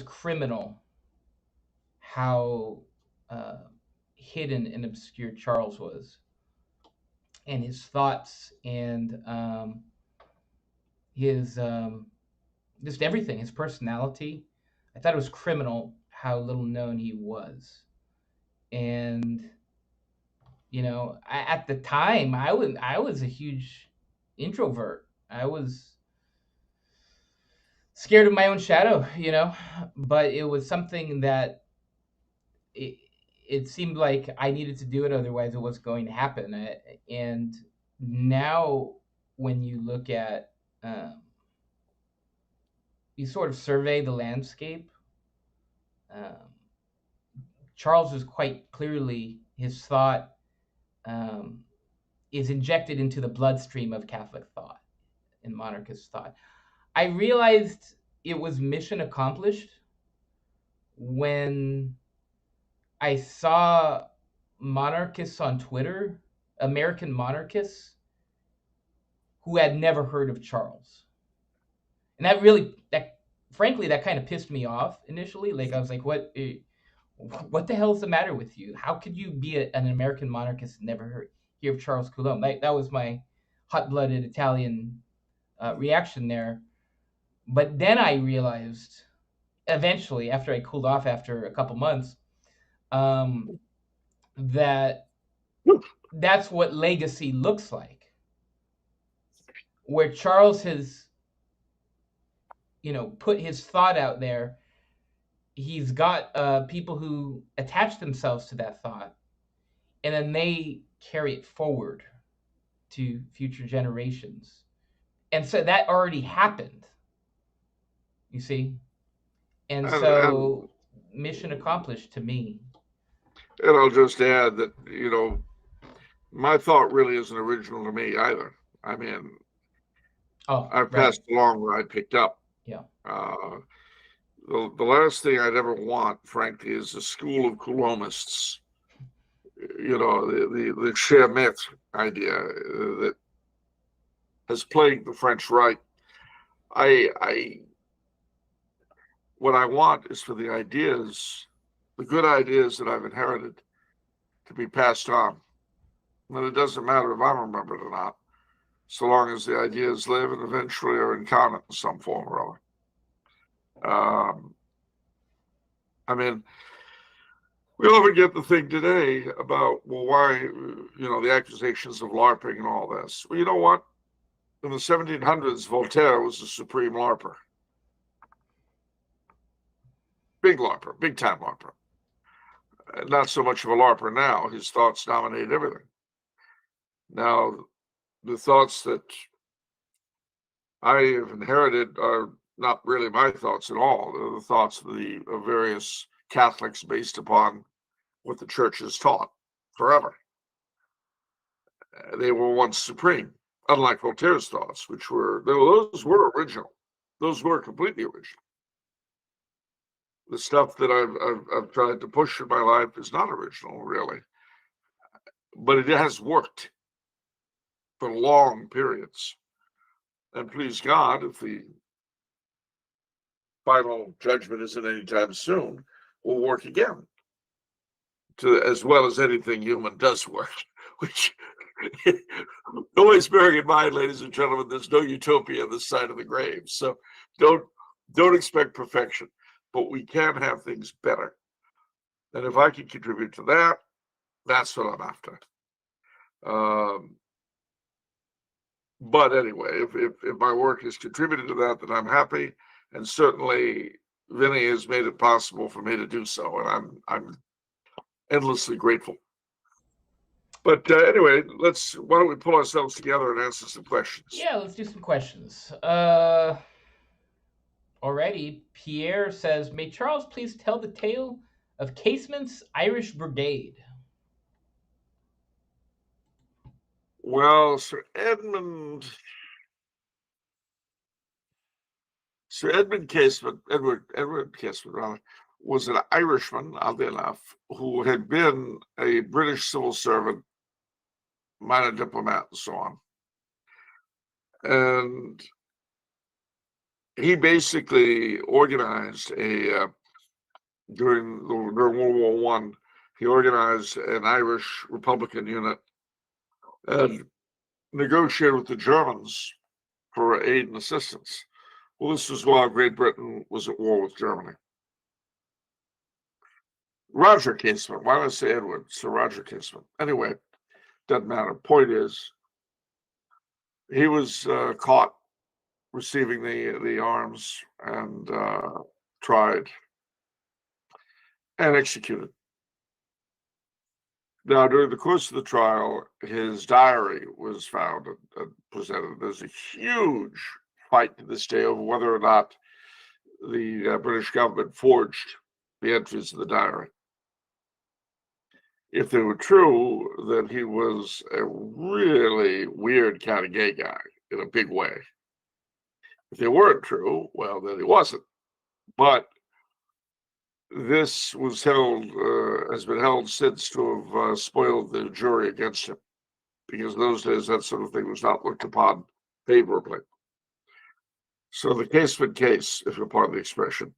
[SPEAKER 1] criminal how hidden and obscure Charles was, and his thoughts, and his just everything, his personality. I thought it was criminal how little known he was, and at the time I was a huge introvert. I was scared of my own shadow, but it was something that it seemed like I needed to do it, otherwise it was going to happen. And now, when you look at, you sort of survey the landscape, Charles is quite clearly, his thought is injected into the bloodstream of Catholic thought and monarchist thought. I realized it was mission accomplished when I saw monarchists on Twitter, American monarchists, who had never heard of Charles. And frankly, that kind of pissed me off initially. Like, I was like, what the hell is the matter with you? How could you be an American monarchist and never hear of Charles Coulombe? That was my hot-blooded Italian reaction there. But then I realized, eventually, after I cooled off after a couple months, that that's what legacy looks like, where Charles has, put his thought out there. He's got people who attach themselves to that thought, and then they carry it forward to future generations. And so that already happened, you see? And so, mission accomplished to me.
[SPEAKER 2] And I'll just add that, my thought really isn't original to me either. I mean, I've passed along what I picked up.
[SPEAKER 1] Yeah.
[SPEAKER 2] The last thing I'd ever want, frankly, is a school of Coulombists. The Casement idea that has plagued the French right. What I want is for the ideas, the good ideas that I've inherited, to be passed on. And it doesn't matter if I'm remembered or not, so long as the ideas live and eventually are incarnate in some form or other. I mean, we often get the thing today about, well, why, the accusations of LARPing and all this. Well, you know what? In the 1700s, Voltaire was the supreme LARPer. Big LARPer, big time LARPer. Not so much of a LARPer now. His thoughts dominate everything. Now, the thoughts that I have inherited are not really my thoughts at all. They're the thoughts of the various Catholics based upon what the church has taught forever. They were once supreme, unlike Voltaire's thoughts, which were, those were original. Those were completely original. The stuff that I've tried to push in my life is not original, really, but it has worked for long periods. And please God, if the final judgment isn't anytime soon, will work again. As well as anything human does work, which always bearing in mind, ladies and gentlemen, there's no utopia on this side of the grave. So don't expect perfection, but we can have things better. And if I can contribute to that, that's what I'm after. But anyway, if my work has contributed to that, then I'm happy. And certainly Vinny has made it possible for me to do so. And I'm endlessly grateful. But anyway, why don't we pull ourselves together and answer some questions?
[SPEAKER 1] Yeah, let's do some questions. Already, Pierre says, may Charles please tell the tale of Casement's Irish Brigade?
[SPEAKER 2] Well, Edward Casement, rather, was an Irishman, oddly enough, who had been a British civil servant, minor diplomat, and so on. And he basically organized during World War I, he organized an Irish Republican unit and negotiated with the Germans for aid and assistance. Well, this was while Great Britain was at war with Germany. Roger Casement, why did I say Edward? Sir Roger Casement. Anyway, doesn't matter. Point is, he was caught receiving the arms and tried and executed. Now, during the course of the trial, his diary was found and presented. There's a huge fight to this day over whether or not the British government forged the entries of the diary. If they were true, then he was a really weird kind of gay guy in a big way. If they weren't true, well, then he wasn't. But this was has been held since to have spoiled the jury against him, because in those days that sort of thing was not looked upon favorably. So the Casement case, if you'll pardon the expression,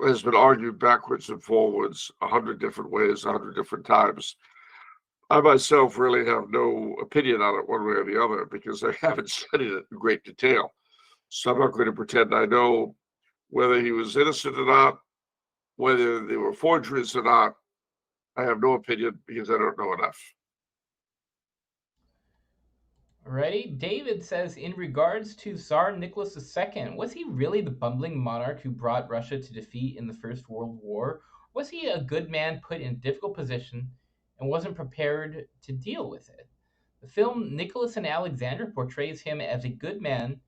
[SPEAKER 2] has been argued backwards and forwards 100 different ways, 100 different times. I myself really have no opinion on it one way or the other because I haven't studied it in great detail. So I'm not going to pretend I know whether he was innocent or not, whether they were forgeries or not. I have no opinion because I don't know enough.
[SPEAKER 1] Alrighty, David says, in regards to Tsar Nicholas II, was he really the bumbling monarch who brought Russia to defeat in the First World War? Was he a good man put in a difficult position and wasn't prepared to deal with it? The film Nicholas and Alexander portrays him as a good man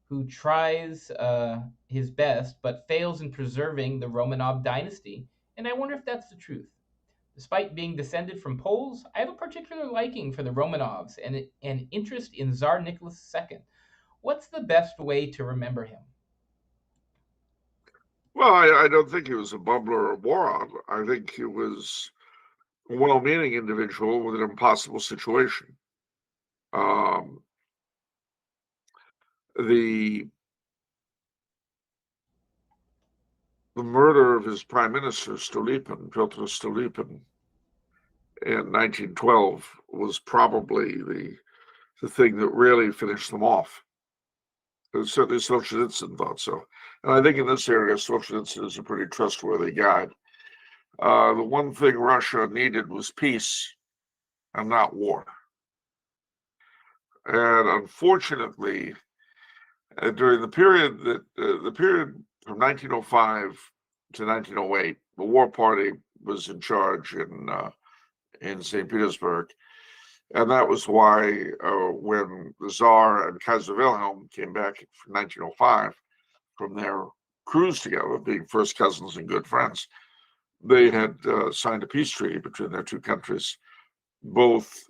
[SPEAKER 1] who tries his best but fails in preserving the Romanov dynasty, and I wonder if that's the truth. Despite being descended from Poles, I have a particular liking for the Romanovs and an interest in Tsar Nicholas II. What's the best way to remember him?
[SPEAKER 2] Well, I don't think he was a bumbler or a moron. I think he was a well-meaning individual with an impossible situation. The murder of his prime minister, Stolypin, Piotr Stolypin, in 1912 was probably the thing that really finished them off. And certainly Solzhenitsyn thought so. And I think in this area, Solzhenitsyn is a pretty trustworthy guide. The one thing Russia needed was peace and not war. And unfortunately, during the period from 1905 to 1908, the War Party was in charge in St. Petersburg, And that was why when the Tsar and Kaiser Wilhelm came back in 1905 from their cruise together, being first cousins and good friends, they had signed a peace treaty between their two countries, both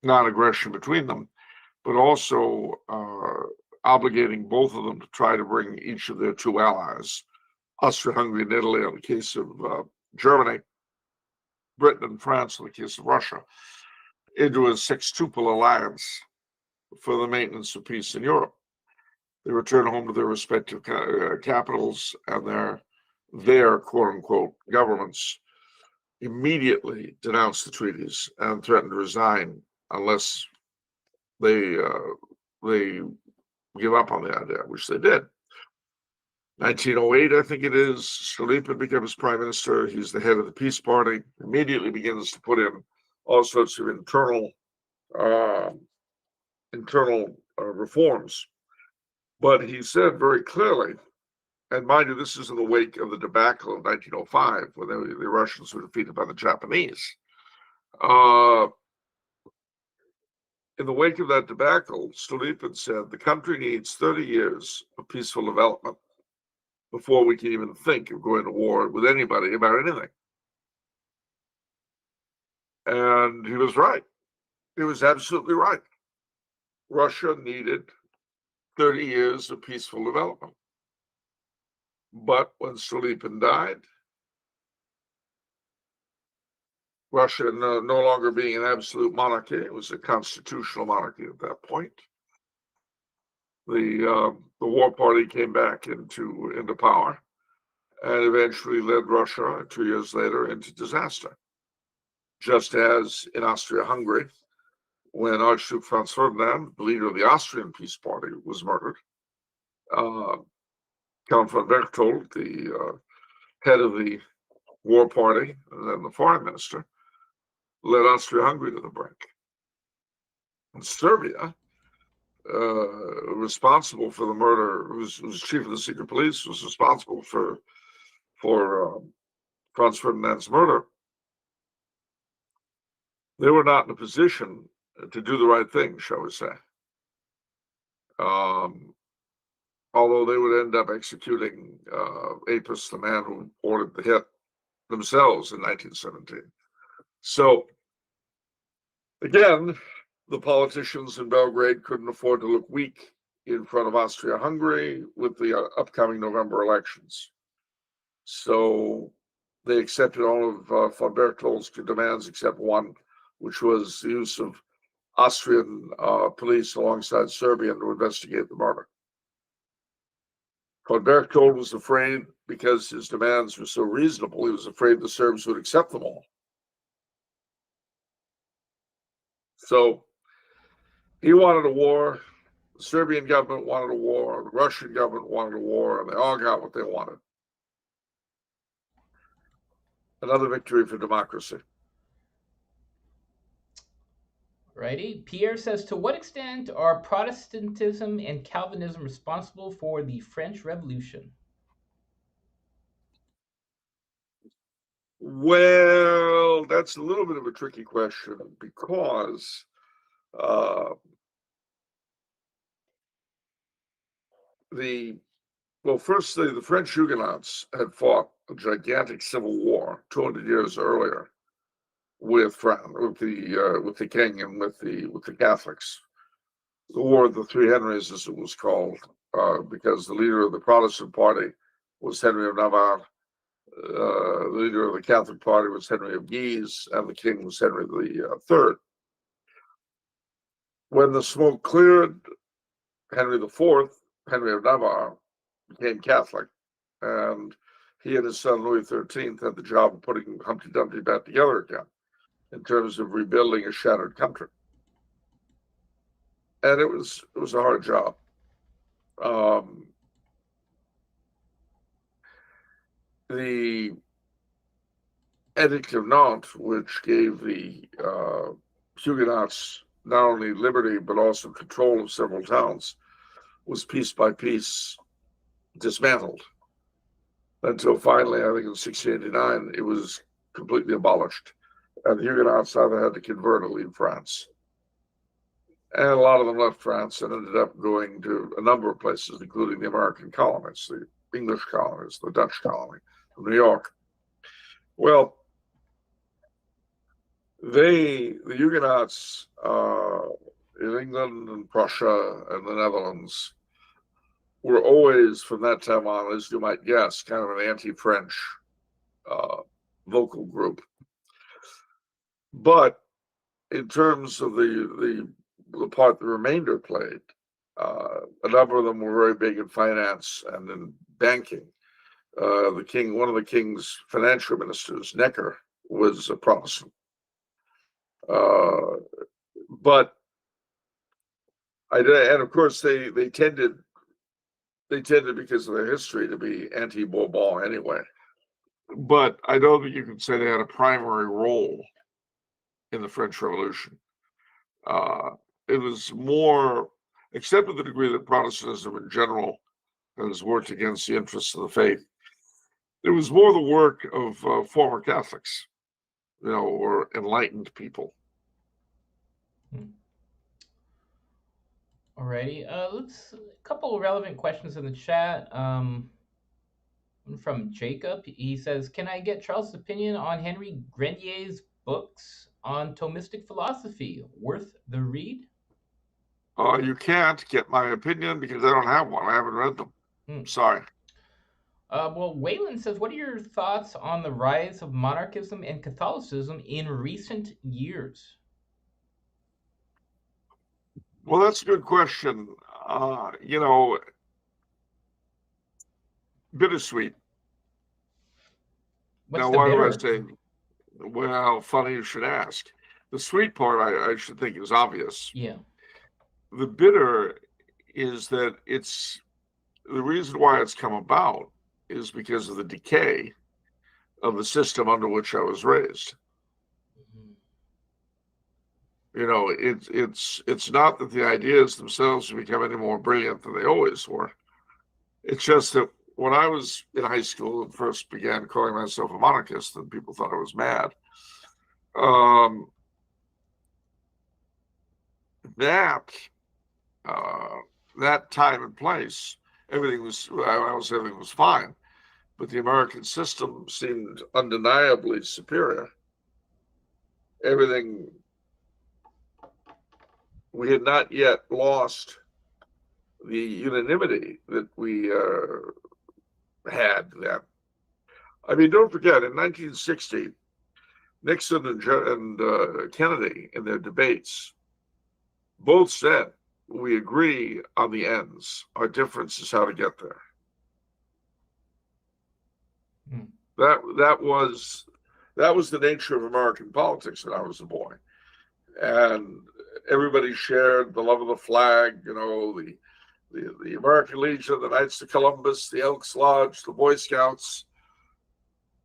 [SPEAKER 2] non-aggression between them, but also obligating both of them to try to bring each of their two allies, Austria-Hungary and Italy in the case of Germany, Britain and France in the case of Russia, into a sextuple alliance for the maintenance of peace in Europe. They returned home to their respective capitals, and their quote-unquote governments immediately denounced the treaties and threatened to resign unless they give up on the idea, which they did. 1908, I think it is, Stolypin becomes prime minister. He's the head of the Peace Party, immediately begins to put in all sorts of internal reforms. But he said very clearly, and mind you, this is in the wake of the debacle of 1905, when the Russians were defeated by the Japanese. In the wake of that debacle, Stolypin said the country needs 30 years of peaceful development before we can even think of going to war with anybody about anything. And he was right. He was absolutely right. Russia needed 30 years of peaceful development. But when Stolypin died, Russia no longer being an absolute monarchy, it was a constitutional monarchy at that point. The war party came back into power and eventually led Russia 2 years later into disaster. Just as in Austria-Hungary, when Archduke Franz Ferdinand, the leader of the Austrian Peace Party, was murdered, Count von Berchtold, the head of the war party and then the foreign minister, led Austria-Hungary to the brink. And Serbia, responsible for the murder, who's chief of the secret police, was responsible for Franz Ferdinand's murder. They were not in a position to do the right thing, shall we say. Although they would end up executing Apis, the man who ordered the hit, themselves in 1917. So, again, the politicians in Belgrade couldn't afford to look weak in front of Austria-Hungary with the upcoming November elections. So they accepted all of von Berchthold's demands except one, which was the use of Austrian police alongside Serbian to investigate the murder. Von Berchtold was afraid, because his demands were so reasonable, he was afraid the Serbs would accept them all. So he wanted a war, the Serbian government wanted a war, the Russian government wanted a war, and they all got what they wanted. Another victory for democracy.
[SPEAKER 1] Righty. Pierre says, to what extent are Protestantism and Calvinism responsible for the French Revolution?
[SPEAKER 2] Well, that's a little bit of a tricky question because firstly, the French Huguenots had fought a gigantic civil war 200 years earlier with the king and with the Catholics. The War of the Three Henries, as it was called, because the leader of the Protestant party was Henry of Navarre, the leader of the Catholic party was Henry of Guise, and the king was Henry III. When the smoke cleared, Henry IV, Henry of Navarre, became Catholic, and he and his son Louis XIII had the job of putting Humpty Dumpty back together again in terms of rebuilding a shattered country. And it was a hard job. The Edict of Nantes, which gave the Huguenots not only liberty but also control of several towns, was piece by piece dismantled until finally, I think in 1689, it was completely abolished. and the Huguenots either had to convert or leave France. And a lot of them left France and ended up going to a number of places, including the American colonies, the English colonies, the Dutch colony of New York. Well, the Huguenots in England and Prussia and the Netherlands were always, from that time on, as you might guess, kind of an anti-French vocal group. But in terms of the part the remainder played, a number of them were very big in finance and in banking. One of the king's financial ministers, Necker, was a Protestant. But and of course they tended because of their history to be anti-Bourbon anyway. But I don't think you can say they had a primary role in the French Revolution. It was more, except to the degree that Protestantism in general has worked against the interests of the faith, it was more the work of former Catholics, or enlightened people.
[SPEAKER 1] Alrighty, let's a couple of relevant questions in the chat. From Jacob, he says, "Can I get Charles' opinion on Henry Grenier's books on Thomistic philosophy? Worth the read?"
[SPEAKER 2] You can't get my opinion because I don't have one. I haven't read them. Sorry.
[SPEAKER 1] Well, Wayland says, "What are your thoughts on the rise of monarchism and Catholicism in recent years?"
[SPEAKER 2] Well, that's a good question. Bittersweet.
[SPEAKER 1] What's
[SPEAKER 2] now,
[SPEAKER 1] the
[SPEAKER 2] why
[SPEAKER 1] bitter?
[SPEAKER 2] do I say? Well, funny you should ask. The sweet part, I should think, is obvious.
[SPEAKER 1] Yeah.
[SPEAKER 2] The bitter is that it's the reason why it's come about is because of the decay of the system under which I was raised. It's not that the ideas themselves have become any more brilliant than they always were. It's just that when I was in high school and first began calling myself a monarchist, and people thought I was mad. That time and place, everything was fine, but the American system seemed undeniably superior. We had not yet lost the unanimity that we had then. I mean, don't forget, in 1960, Nixon and Kennedy, in their debates, both said, we agree on the ends. Our difference is how to get there. That was the nature of American politics when I was a boy. And everybody shared the love of the flag, the American Legion, the Knights of Columbus, the Elks Lodge, the Boy Scouts,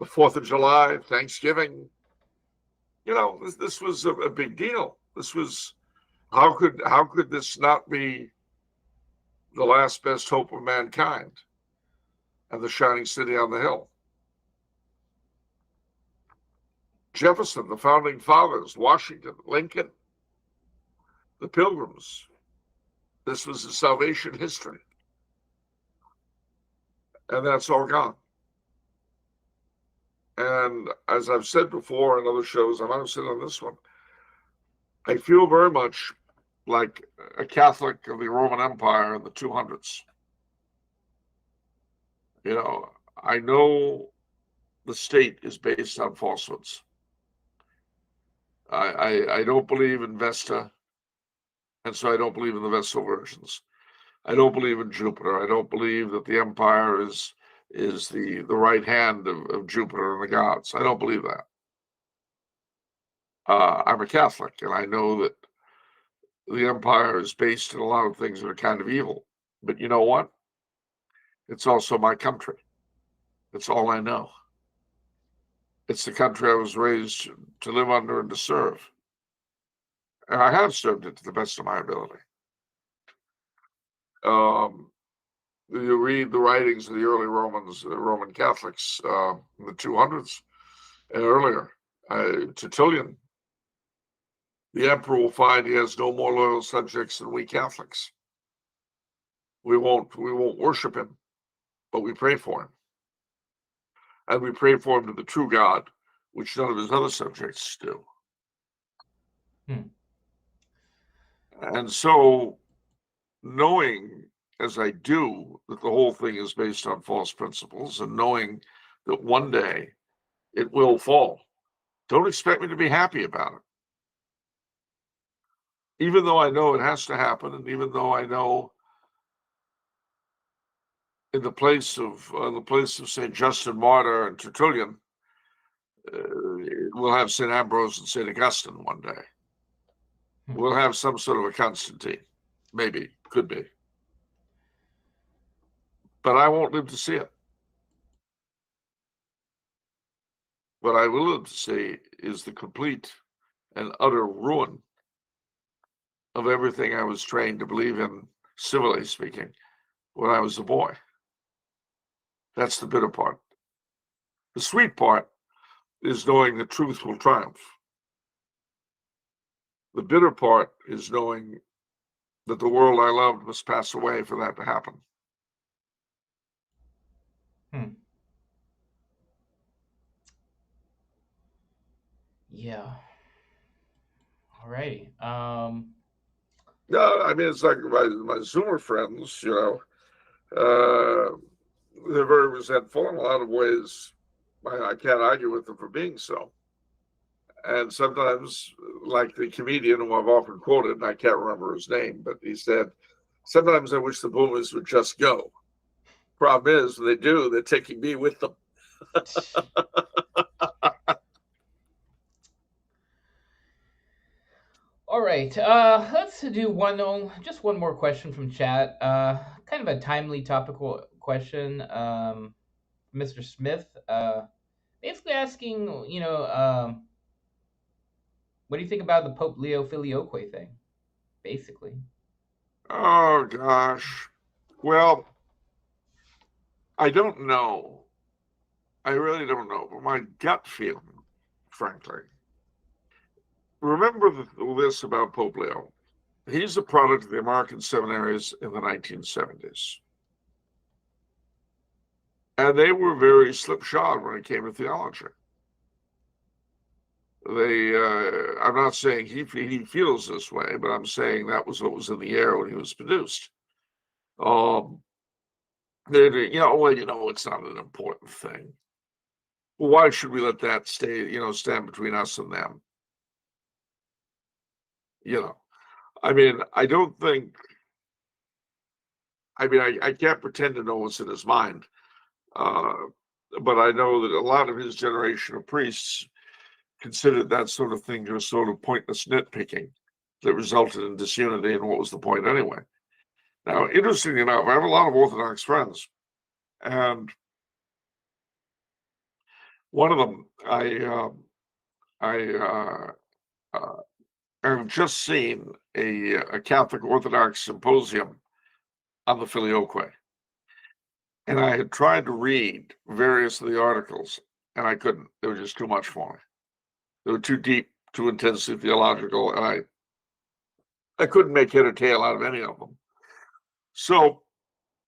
[SPEAKER 2] the 4th of July, Thanksgiving. This was a big deal. This was, how could this not be the last best hope of mankind and the shining city on the hill? Jefferson, the founding fathers, Washington, Lincoln, the Pilgrims. This was the salvation history. And that's all gone. And as I've said before in other shows, I might have said on this one, I feel very much like a Catholic of the Roman Empire in the 200s. I know the state is based on falsehoods. I don't believe in Vesta, and so I don't believe in the Vestal versions. I don't believe in Jupiter. I don't believe that the empire is the right hand of Jupiter and the gods. I don't believe that. I'm a Catholic, and I know that the empire is based in a lot of things that are kind of evil. But you know what? It's also my country. It's all I know. It's the country I was raised to live under and to serve. And I have served it to the best of my ability. You read the writings of the early Roman Catholics in the 200s and earlier, Tertullian, the emperor will find he has no more loyal subjects than we Catholics. We won't worship him, but we pray for him. And we pray for him to the true God, which none of his other subjects do. And so, knowing as I do that the whole thing is based on false principles, and knowing that one day it will fall, don't expect me to be happy about it. Even though I know it has to happen, and even though I know in the place of St. Justin Martyr and Tertullian, we'll have St. Ambrose and St. Augustine one day. We'll have some sort of a Constantine, maybe, could be. But I won't live to see it. What I will live to see is the complete and utter ruin of everything I was trained to believe in, civilly speaking, when I was a boy. That's the bitter part. The sweet part is knowing the truth will triumph. The bitter part is knowing that the world I loved must pass away for that to happen.
[SPEAKER 1] Yeah. All righty.
[SPEAKER 2] No, I mean, it's like my Zoomer friends, they're very resentful in a lot of ways. I can't argue with them for being so. And sometimes, like the comedian who I've often quoted, and I can't remember his name, but he said, sometimes I wish the boomers would just go. Problem is, when they do, they're taking me with them.
[SPEAKER 1] All right. Let's do just one more question from chat. Kind of a timely, topical question. Mr. Smith, basically asking, what do you think about the Pope Leo Filioque thing? Basically.
[SPEAKER 2] Oh gosh. Well, I don't know. I really don't know. But my gut feeling, frankly, remember this about Pope Leo. He's a product of the American seminaries in the 1970s. And they were very slipshod when it came to theology. I'm not saying he feels this way, but I'm saying that was what was in the air when he was produced. It's not an important thing. Well, why should we let that stand between us and them? I mean, I can't pretend to know what's in his mind. But I know that a lot of his generation of priests considered that sort of thing just sort of pointless nitpicking that resulted in disunity, and what was the point anyway? Now, interestingly enough, I have a lot of Orthodox friends, and one of them, I've just seen a Catholic Orthodox symposium on the Filioque, and I had tried to read various of the articles, and I couldn't. They were just too much for me. They were too deep, too intensely theological, and I couldn't make head or tail out of any of them. So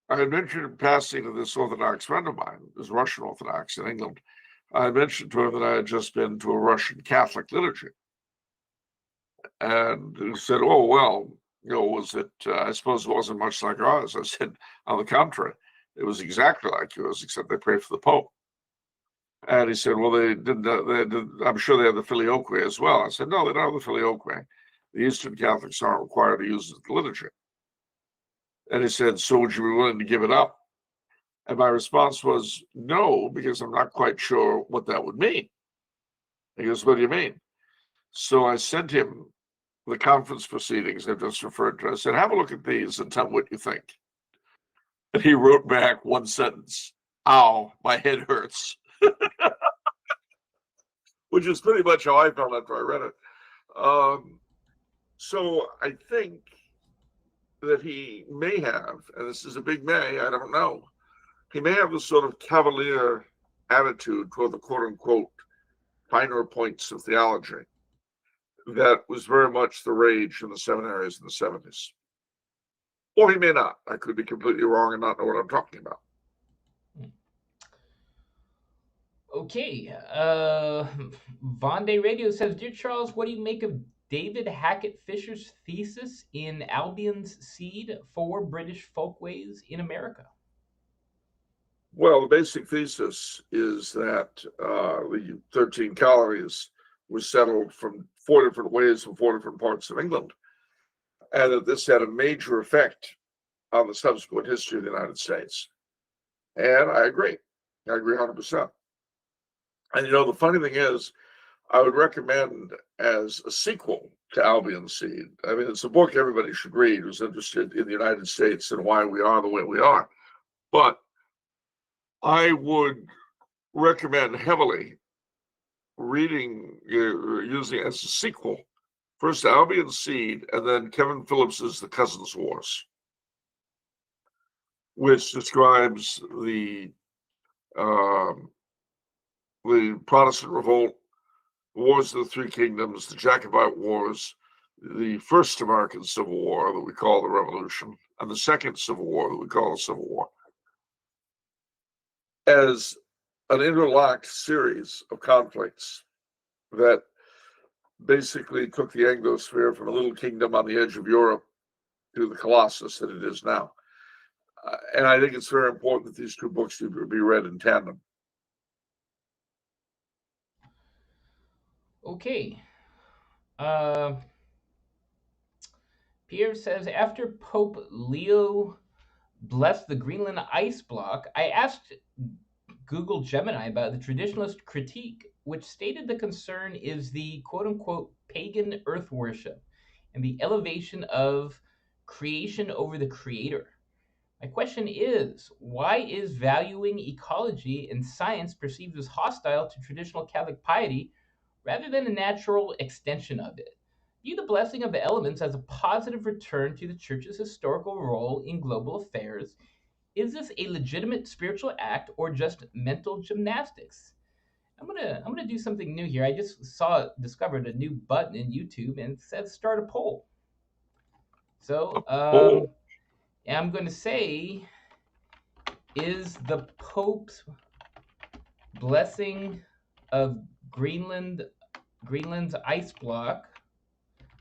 [SPEAKER 2] I had mentioned in passing to this Orthodox friend of mine, this Russian Orthodox in England, I mentioned to him that I had just been to a Russian Catholic liturgy. And he said, oh, well, was it, I suppose it wasn't much like ours. I said, on the contrary, it was exactly like yours, except they prayed for the Pope. And he said, well, they did, I'm sure they have the Filioque as well. I said, no, they don't have the Filioque. The Eastern Catholics aren't required to use the liturgy. And he said, so would you be willing to give it up? And my response was, no, because I'm not quite sure what that would mean. He goes, what do you mean? So I sent him the conference proceedings I've just referred to. I said, have a look at these and tell me what you think. And he wrote back one sentence, ow, my head hurts. Which is pretty much how I felt after I read it. So I think that he may have, and this is a big may, I don't know, he may have this sort of cavalier attitude toward the quote-unquote finer points of theology that was very much the rage in the seminaries in the 70s. Or he may not. I could be completely wrong and not know what I'm talking about.
[SPEAKER 1] Okay. Vonday Radio says, Dear Charles, what do you make of David Hackett Fisher's thesis in Albion's Seed, 4 British Folkways in America?
[SPEAKER 2] Well, the basic thesis is that the 13 colonies were settled from 4 different ways from 4 different parts of England, and that this had a major effect on the subsequent history of the United States. And I agree. I agree 100%. And the funny thing is, I would recommend as a sequel to Albion Seed. I mean, it's a book everybody should read who's interested in the United States and why we are the way we are. But I would recommend heavily reading, using it as a sequel, first Albion Seed and then Kevin Phillips's The Cousins' Wars, which describes the Protestant Revolt, Wars of the Three Kingdoms, the Jacobite Wars, the first American Civil War that we call the Revolution, and the second Civil War that we call the Civil War, as an interlocked series of conflicts that basically took the Anglosphere from a little kingdom on the edge of Europe to the colossus that it is now. And I think it's very important that these 2 books be read in tandem.
[SPEAKER 1] Okay. Pierre says, after Pope Leo blessed the Greenland ice block, I asked Google Gemini about the traditionalist critique, which stated the concern is the quote-unquote pagan earth worship and the elevation of creation over the creator. My question is, why is valuing ecology and science perceived as hostile to traditional Catholic piety rather than a natural extension of it? View the blessing of the elements as a positive return to the church's historical role in global affairs. Is this a legitimate spiritual act or just mental gymnastics? I'm gonna do something new here. I just discovered a new button in YouTube and it says start a poll. So I'm going to say, is the Pope's blessing of Greenland's ice block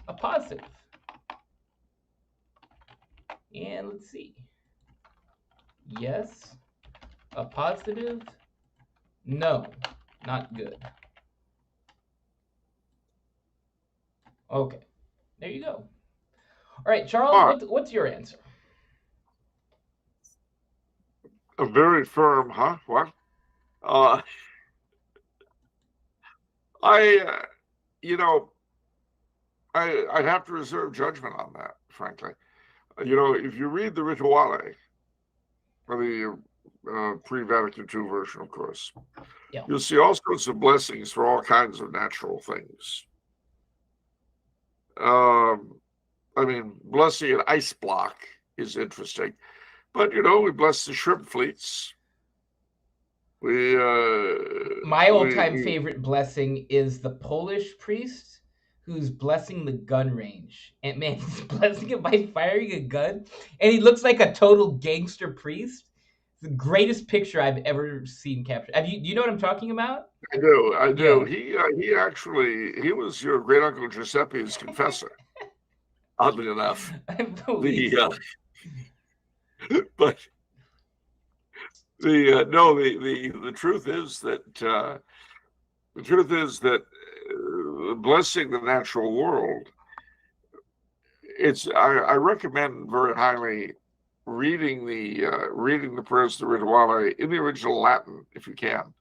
[SPEAKER 1] a positive? And let's see. Yes, a positive. No, not good. Okay, there you go. All right, Charles, what's your answer?
[SPEAKER 2] A very firm, huh? What? I'd have to reserve judgment on that, frankly. If you read the Rituale, or the pre-Vatican II version, of course, you'll see all sorts of blessings for all kinds of natural things. Blessing an ice block is interesting. But, we bless the shrimp fleets.
[SPEAKER 1] My all-time favorite blessing is the Polish priest who's blessing the gun range. And man, he's blessing it by firing a gun. And he looks like a total gangster priest. It's the greatest picture I've ever seen captured. Do you know what I'm talking about?
[SPEAKER 2] I do. Yeah. He was your great uncle Giuseppe's confessor. Oddly enough. But the truth is that blessing the natural world. I recommend very highly reading the prayers of the Rituale in the original Latin if you can,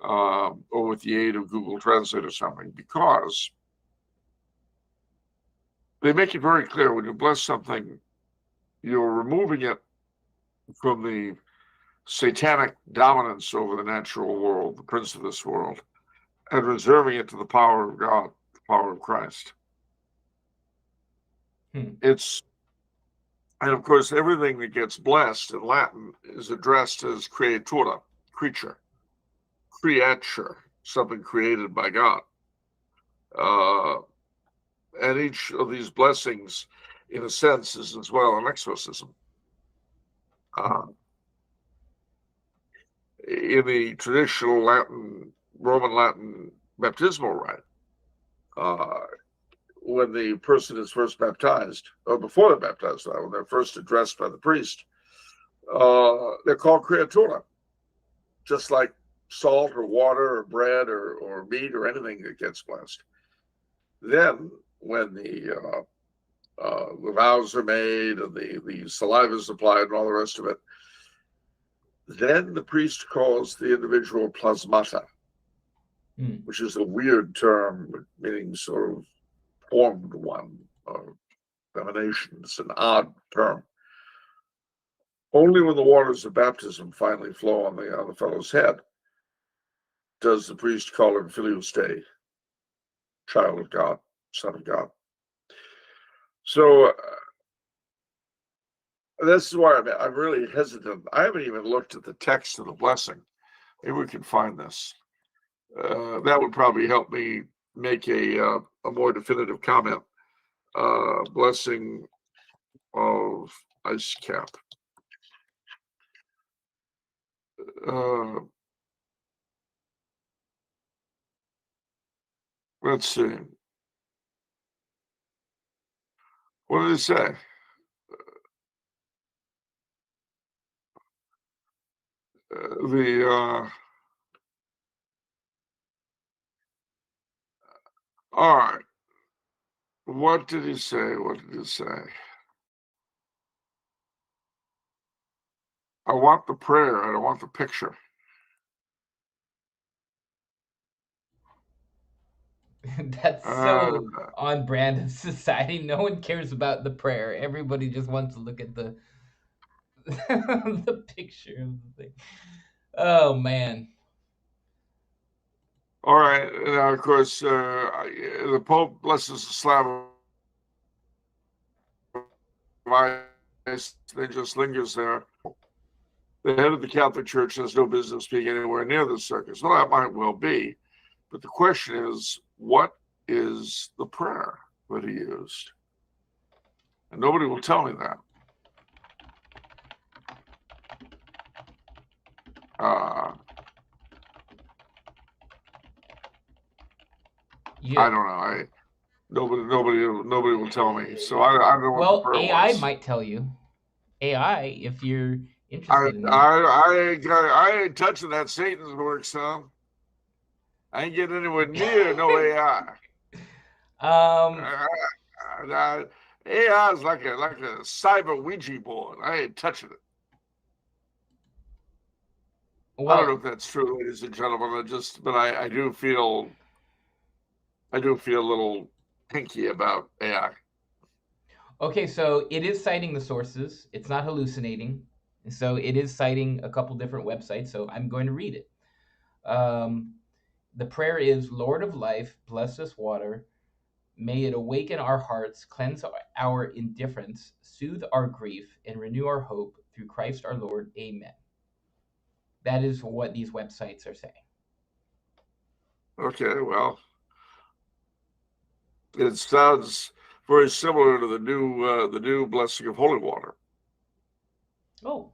[SPEAKER 2] or with the aid of Google Translate or something, because they make it very clear when you bless something, you're removing it from the satanic dominance over the natural world, the prince of this world, and reserving it to the power of God, the power of Christ. And of course, everything that gets blessed in Latin is addressed as creatura, creature. something created by God. And each of these blessings, in a sense, is as well an exorcism. In the traditional Roman Latin baptismal rite, when the person is first baptized, or before they're baptized, when they're first addressed by the priest, they're called creatura, just like salt or water or bread or meat or anything that gets blessed. Then, when the vows are made and the saliva is applied and all the rest of it, then the priest calls the individual plasmata, which is a weird term meaning sort of formed one, or emanation. It's an odd term. Only when the waters of baptism finally flow on the fellow's head does the priest call him Filioque, child of God, son of God. So this is why I'm really hesitant. I haven't even looked at the text of the blessing. Maybe we can find this. That would probably help me make a more definitive comment. Blessing of ice cap. Let's see. What did it say? All right. What did he say? What did he say? I want the prayer. I don't want the picture.
[SPEAKER 1] That's so on brand of society. No one cares about the prayer. Everybody just wants to look at the the picture of the thing. Oh man.
[SPEAKER 2] All right. Now, of course, the Pope blesses the slab of ice. It just lingers there. The head of the Catholic Church has no business being anywhere near the circus. Well, that might well be. But the question is, what is the prayer that he used? And nobody will tell me that. I don't know. Nobody will tell me. So I don't know what the prayer
[SPEAKER 1] AI
[SPEAKER 2] was.
[SPEAKER 1] might tell you. AI, if you're interested in that.
[SPEAKER 2] I ain't touching that Satan's work, son. I ain't getting anywhere near no AI. AI is like a cyber Ouija board. I ain't touching it. Well, I don't know if that's true, ladies and gentlemen. But I do feel a little pinky about AI.
[SPEAKER 1] Okay, so it is citing the sources. It's not hallucinating. So it is citing a couple different websites. So I'm going to read it. The prayer is, Lord of life, bless this water. May it awaken our hearts, cleanse our indifference, soothe our grief, and renew our hope through Christ our Lord. Amen. That is what these websites are saying.
[SPEAKER 2] Okay, well, it sounds very similar to the new blessing of holy water.
[SPEAKER 1] Oh,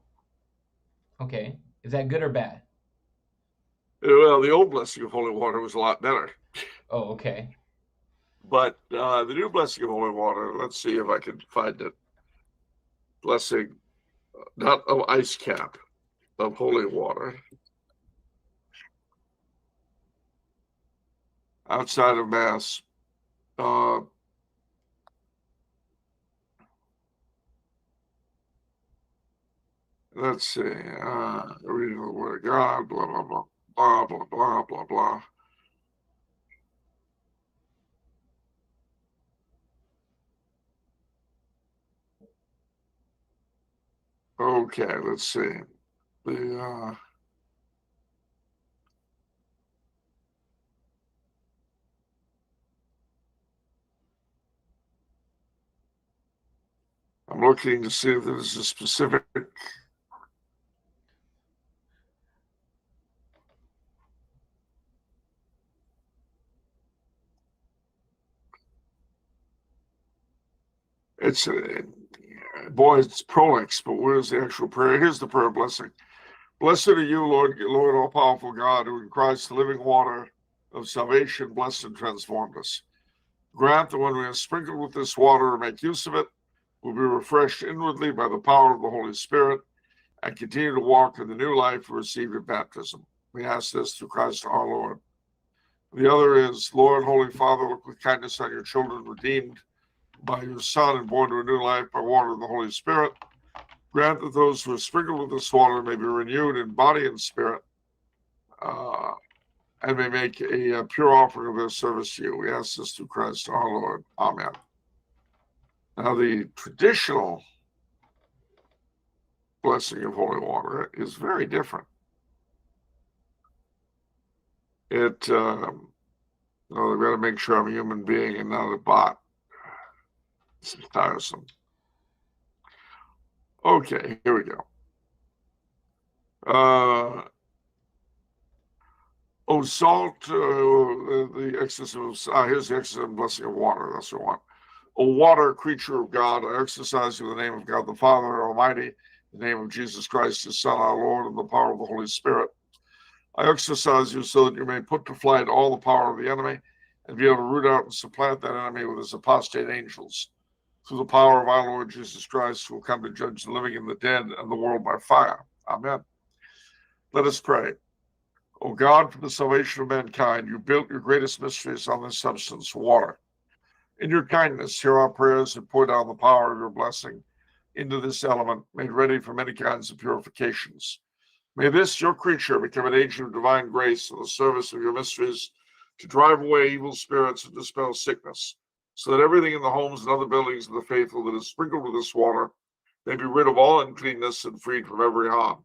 [SPEAKER 1] okay. Is that good or bad?
[SPEAKER 2] Well, the old blessing of holy water was a lot better.
[SPEAKER 1] Oh, okay.
[SPEAKER 2] But the new blessing of holy water, let's see if I can find it. Blessing, not of ice cap, of holy water. Outside of Mass. Let's see. Reading the word of God, blah, blah, blah, blah, blah, blah, blah, blah. Okay, let's see. I'm looking to see if there's a specific. it's boy, it's prolix, but where's the actual prayer? Here's the prayer blessing. Blessed are you, Lord, all-powerful God, who in Christ, the living water of salvation, blessed and transformed us. Grant that when we are sprinkled with this water and make use of it, we'll be refreshed inwardly by the power of the Holy Spirit and continue to walk in the new life we receive in baptism. We ask this through Christ our Lord. The other is, Lord, Holy Father, look with kindness on your children redeemed by your Son and born to a new life by water of the Holy Spirit. Grant that those who are sprinkled with this water may be renewed in body and spirit, and may make a pure offering of their service to you. We ask this through Christ our Lord. Amen. Now, the traditional blessing of holy water is very different. They've got to make sure I'm a human being and not a bot. This is tiresome. Okay, here we go. Oh, salt, the exorcism, here's the exorcism blessing of water. That's what I want. O water, creature of God, I exercise you in the name of God the Father Almighty, in the name of Jesus Christ, his Son, our Lord, and the power of the Holy Spirit. I exercise you so that you may put to flight all the power of the enemy and be able to root out and supplant that enemy with his apostate angels, through the power of our Lord Jesus Christ, who will come to judge the living and the dead and the world by fire. Amen. Let us pray. O God, for the salvation of mankind, you built your greatest mysteries on this substance, water. In your kindness, hear our prayers and pour down the power of your blessing into this element, made ready for many kinds of purifications. May this, your creature, become an agent of divine grace in the service of your mysteries to drive away evil spirits and dispel sickness, so that everything in the homes and other buildings of the faithful that is sprinkled with this water may be rid of all uncleanness and freed from every harm.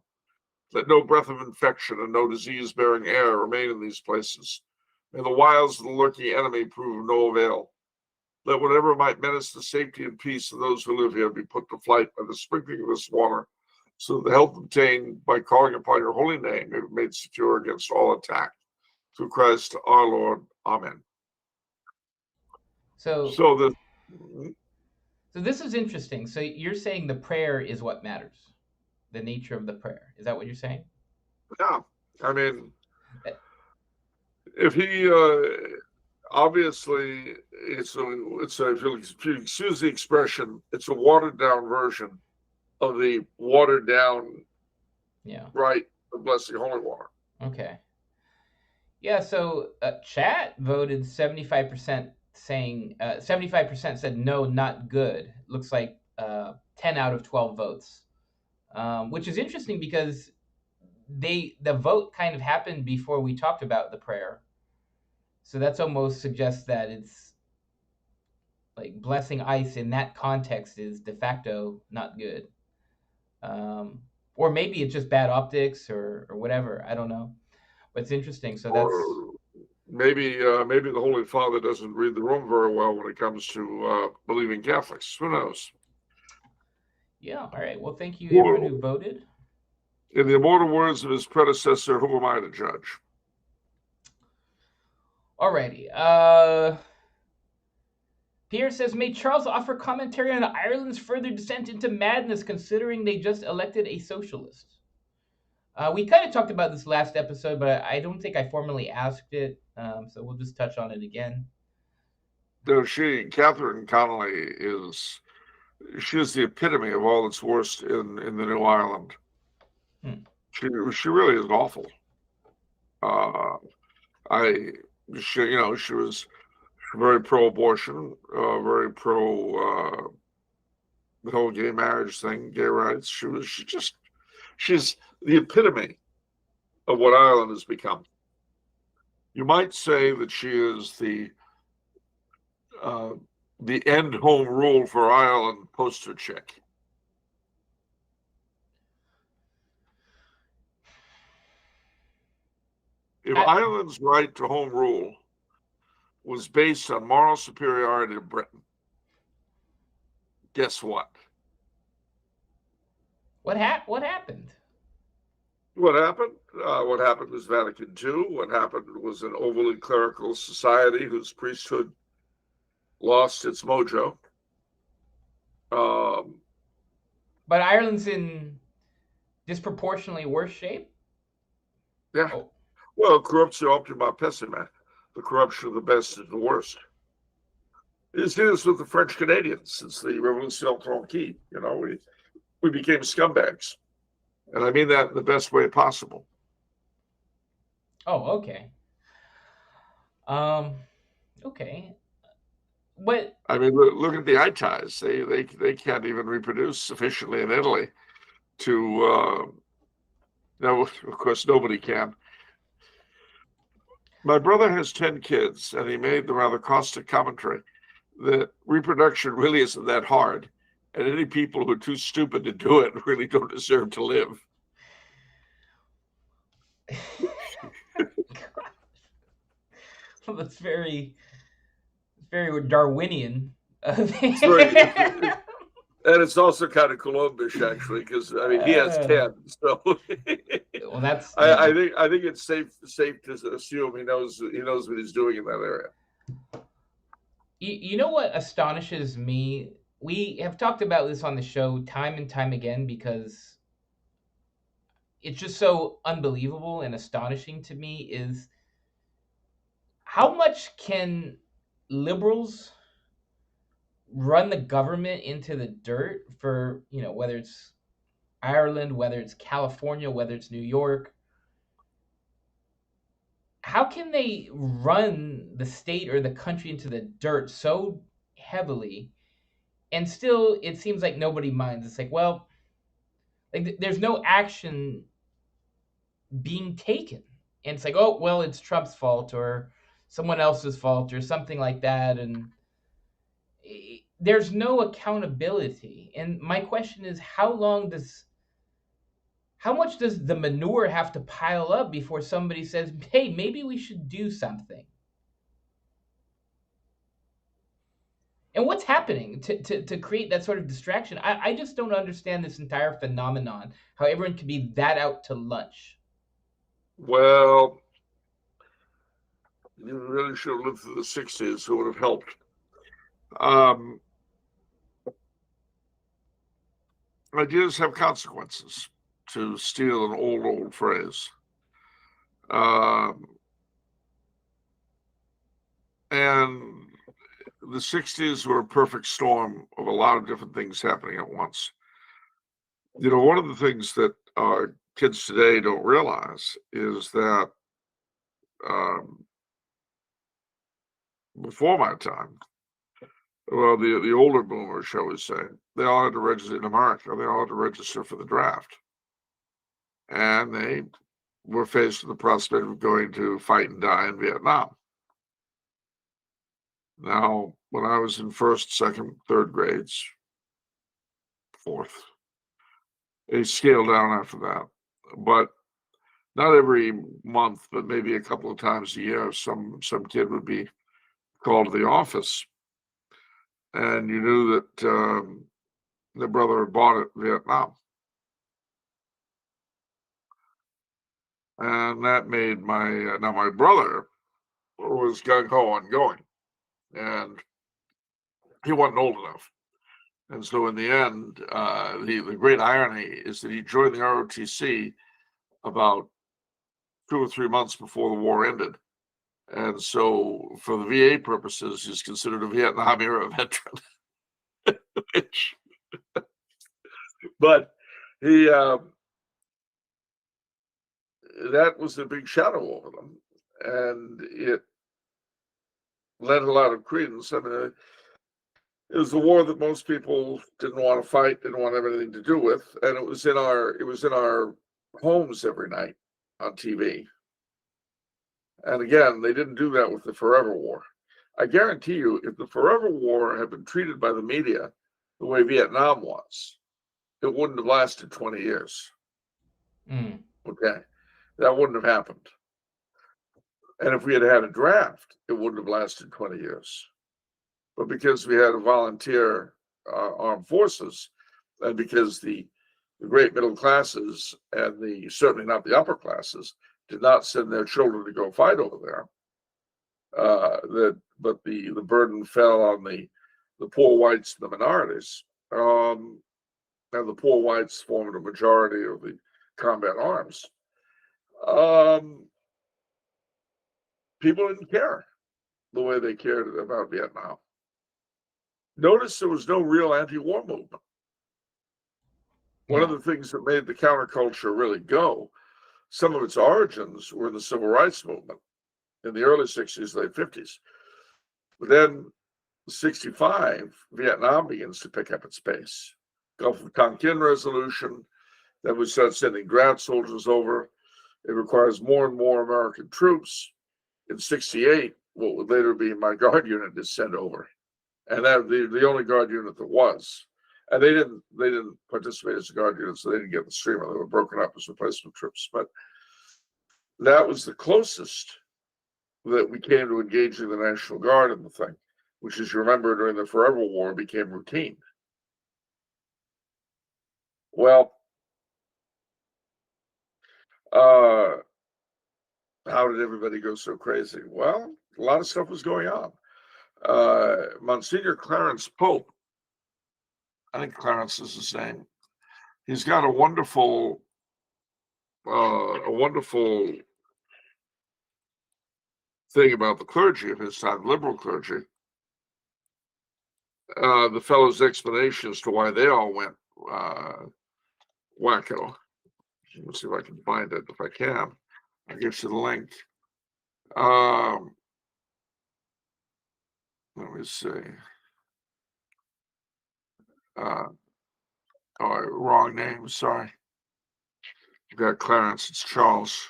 [SPEAKER 2] Let no breath of infection and no disease-bearing air remain in these places. May the wiles of the lurking enemy prove of no avail. Let whatever might menace the safety and peace of those who live here be put to flight by the sprinkling of this water, so that the health obtained by calling upon your holy name may be made secure against all attack. Through Christ our Lord. Amen.
[SPEAKER 1] So
[SPEAKER 2] So
[SPEAKER 1] this is interesting. So you're saying the prayer is what matters, the nature of the prayer. Is that what you're saying?
[SPEAKER 2] yeah, I mean, if he obviously it's if you excuse the expression, it's a watered down version of the watered down, right, the blessing holy water.
[SPEAKER 1] Okay. Yeah, so chat voted 75% saying 75% said no, not good. Looks like 10 out of 12 votes, which is interesting because the vote kind of happened before we talked about the prayer. So that's almost suggests that it's like blessing ice in that context is de facto not good. Or maybe it's just bad optics or whatever. I don't know. But it's interesting. So that's
[SPEAKER 2] maybe the Holy Father doesn't read the room very well when it comes to believing Catholics. Who knows?
[SPEAKER 1] Yeah. All right. Well, thank you, everyone who voted.
[SPEAKER 2] In the immortal words of his predecessor, who am I to judge?
[SPEAKER 1] Alrighty. Pierre says, may Charles offer commentary on Ireland's further descent into madness, considering they just elected a socialist? We kind of talked about this last episode, but I don't think I formally asked it, so we'll just touch on it again.
[SPEAKER 2] Catherine Connolly she is the epitome of all that's worst in the New Ireland. She really is awful. She was very pro-abortion, very pro the whole gay marriage thing, gay rights. She's the epitome of what Ireland has become. You might say that she is the end home rule for Ireland poster chick. If Ireland's right to home rule was based on moral superiority to Britain, guess what?
[SPEAKER 1] What happened?
[SPEAKER 2] What happened? What happened was Vatican II. What happened was an overly clerical society whose priesthood lost its mojo. Um,
[SPEAKER 1] But Ireland's in disproportionately worse shape.
[SPEAKER 2] yeah.
[SPEAKER 1] Oh,
[SPEAKER 2] Well, corruption optima pessima. The corruption of the best is the worst. You see this with the French Canadians since the Revolution Tranquille. We became scumbags. And I mean that in the best way possible.
[SPEAKER 1] oh, okay. Um, okay. What?
[SPEAKER 2] I mean, look at the Itais. They can't even reproduce sufficiently in Italy to. No, of course, nobody can. My brother has 10 kids, and he made the rather caustic commentary that reproduction really isn't that hard, and any people who are too stupid to do it really don't deserve to live.
[SPEAKER 1] That's very Darwinian.
[SPEAKER 2] It's very, and it's also kind of Coulombish, actually, because I mean he has 10, so
[SPEAKER 1] well, that's
[SPEAKER 2] I think it's safe to assume he knows what he's doing in that area.
[SPEAKER 1] You know what astonishes me? We have talked about this on the show time and time again because it's just so unbelievable and astonishing to me is how much can liberals run the government into the dirt for, whether it's Ireland, whether it's California, whether it's New York. How can they run the state or the country into the dirt so heavily and still it seems like nobody minds? It's like, well, like there's no action being taken. And it's like, oh, well, it's Trump's fault or someone else's fault or something like that. And there's no accountability. And my question is, how much does the manure have to pile up before somebody says, hey, maybe we should do something? And what's happening to create that sort of distraction? I just don't understand this entire phenomenon, how everyone can be that out to lunch.
[SPEAKER 2] Well, you really should have lived through the 60s, who would have helped. Ideas have consequences, to steal an old phrase. And the 60s were a perfect storm of a lot of different things happening at once. One of the things that kids today don't realize is that before my time, well, the older boomers, shall we say, they all had to register in America. They all had to register for the draft. And they were faced with the prospect of going to fight and die in Vietnam. Now, when I was in first, second, third grades, fourth, they scaled down after that. But not every month, but maybe a couple of times a year, some kid would be called to the office, and you knew that the brother had bought it in Vietnam. And that made my brother was gung-ho on going, and he wasn't old enough. And so in the end, the great irony is that he joined the ROTC about 2 or 3 months before the war ended. And so for the VA purposes, he's considered a Vietnam era veteran. But he that was a big shadow over them, and it lent a lot of credence. I mean, it was a war that most people didn't want to fight, didn't want to have anything to do with, and it was in our homes every night on TV. And again, they didn't do that with the Forever War. I guarantee you, if the Forever War had been treated by the media the way Vietnam was, it wouldn't have lasted 20 years.
[SPEAKER 1] Mm.
[SPEAKER 2] Okay, that wouldn't have happened. And if we had had a draft, it wouldn't have lasted 20 years. But because we had a volunteer armed forces, and because the great middle classes and certainly not the upper classes did not send their children to go fight over there, but the burden fell on the poor whites and the minorities. and the poor whites formed a majority of the combat arms, people didn't care the way they cared about Vietnam. Notice there was no real anti-war movement. One of the things that made the counterculture really go, some of its origins were in the civil rights movement in the early 60s, late 50s. But then 65, Vietnam begins to pick up its pace. Gulf of Tonkin resolution, then we start sending grad soldiers over. It requires more and more American troops. In 68, what would later be my guard unit is sent over. And that the only guard unit that was. And they didn't participate as a guard unit, so they didn't get the streamer. They were broken up as replacement troops. But that was the closest that we came to engaging the National Guard in the thing, which, as you remember, during the Forever War became routine. Well, how did everybody go so crazy? Well, a lot of stuff was going on. Monsignor Clarence Pope, I think Clarence is his name. He's got a wonderful thing about the clergy of his time, liberal clergy. The fellow's explanation as to why they all went wacko. Let's see if I can find it. If I can, I'll give you the link. Let me see. Wrong name. Sorry. You've got Clarence. It's Charles.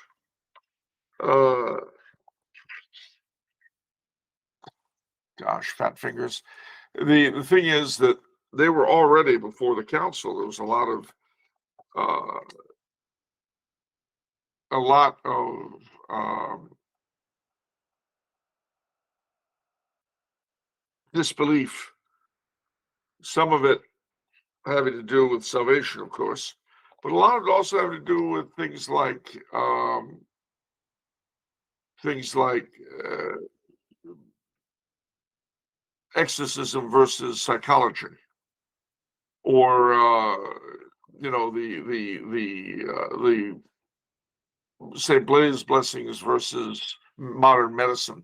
[SPEAKER 2] Gosh, fat fingers. The thing is that they were already before the council. There was a lot of disbelief. Some of it having to do with salvation, of course, but a lot of it also having to do with things like exorcism versus psychology, or the say Blaise blessings versus modern medicine.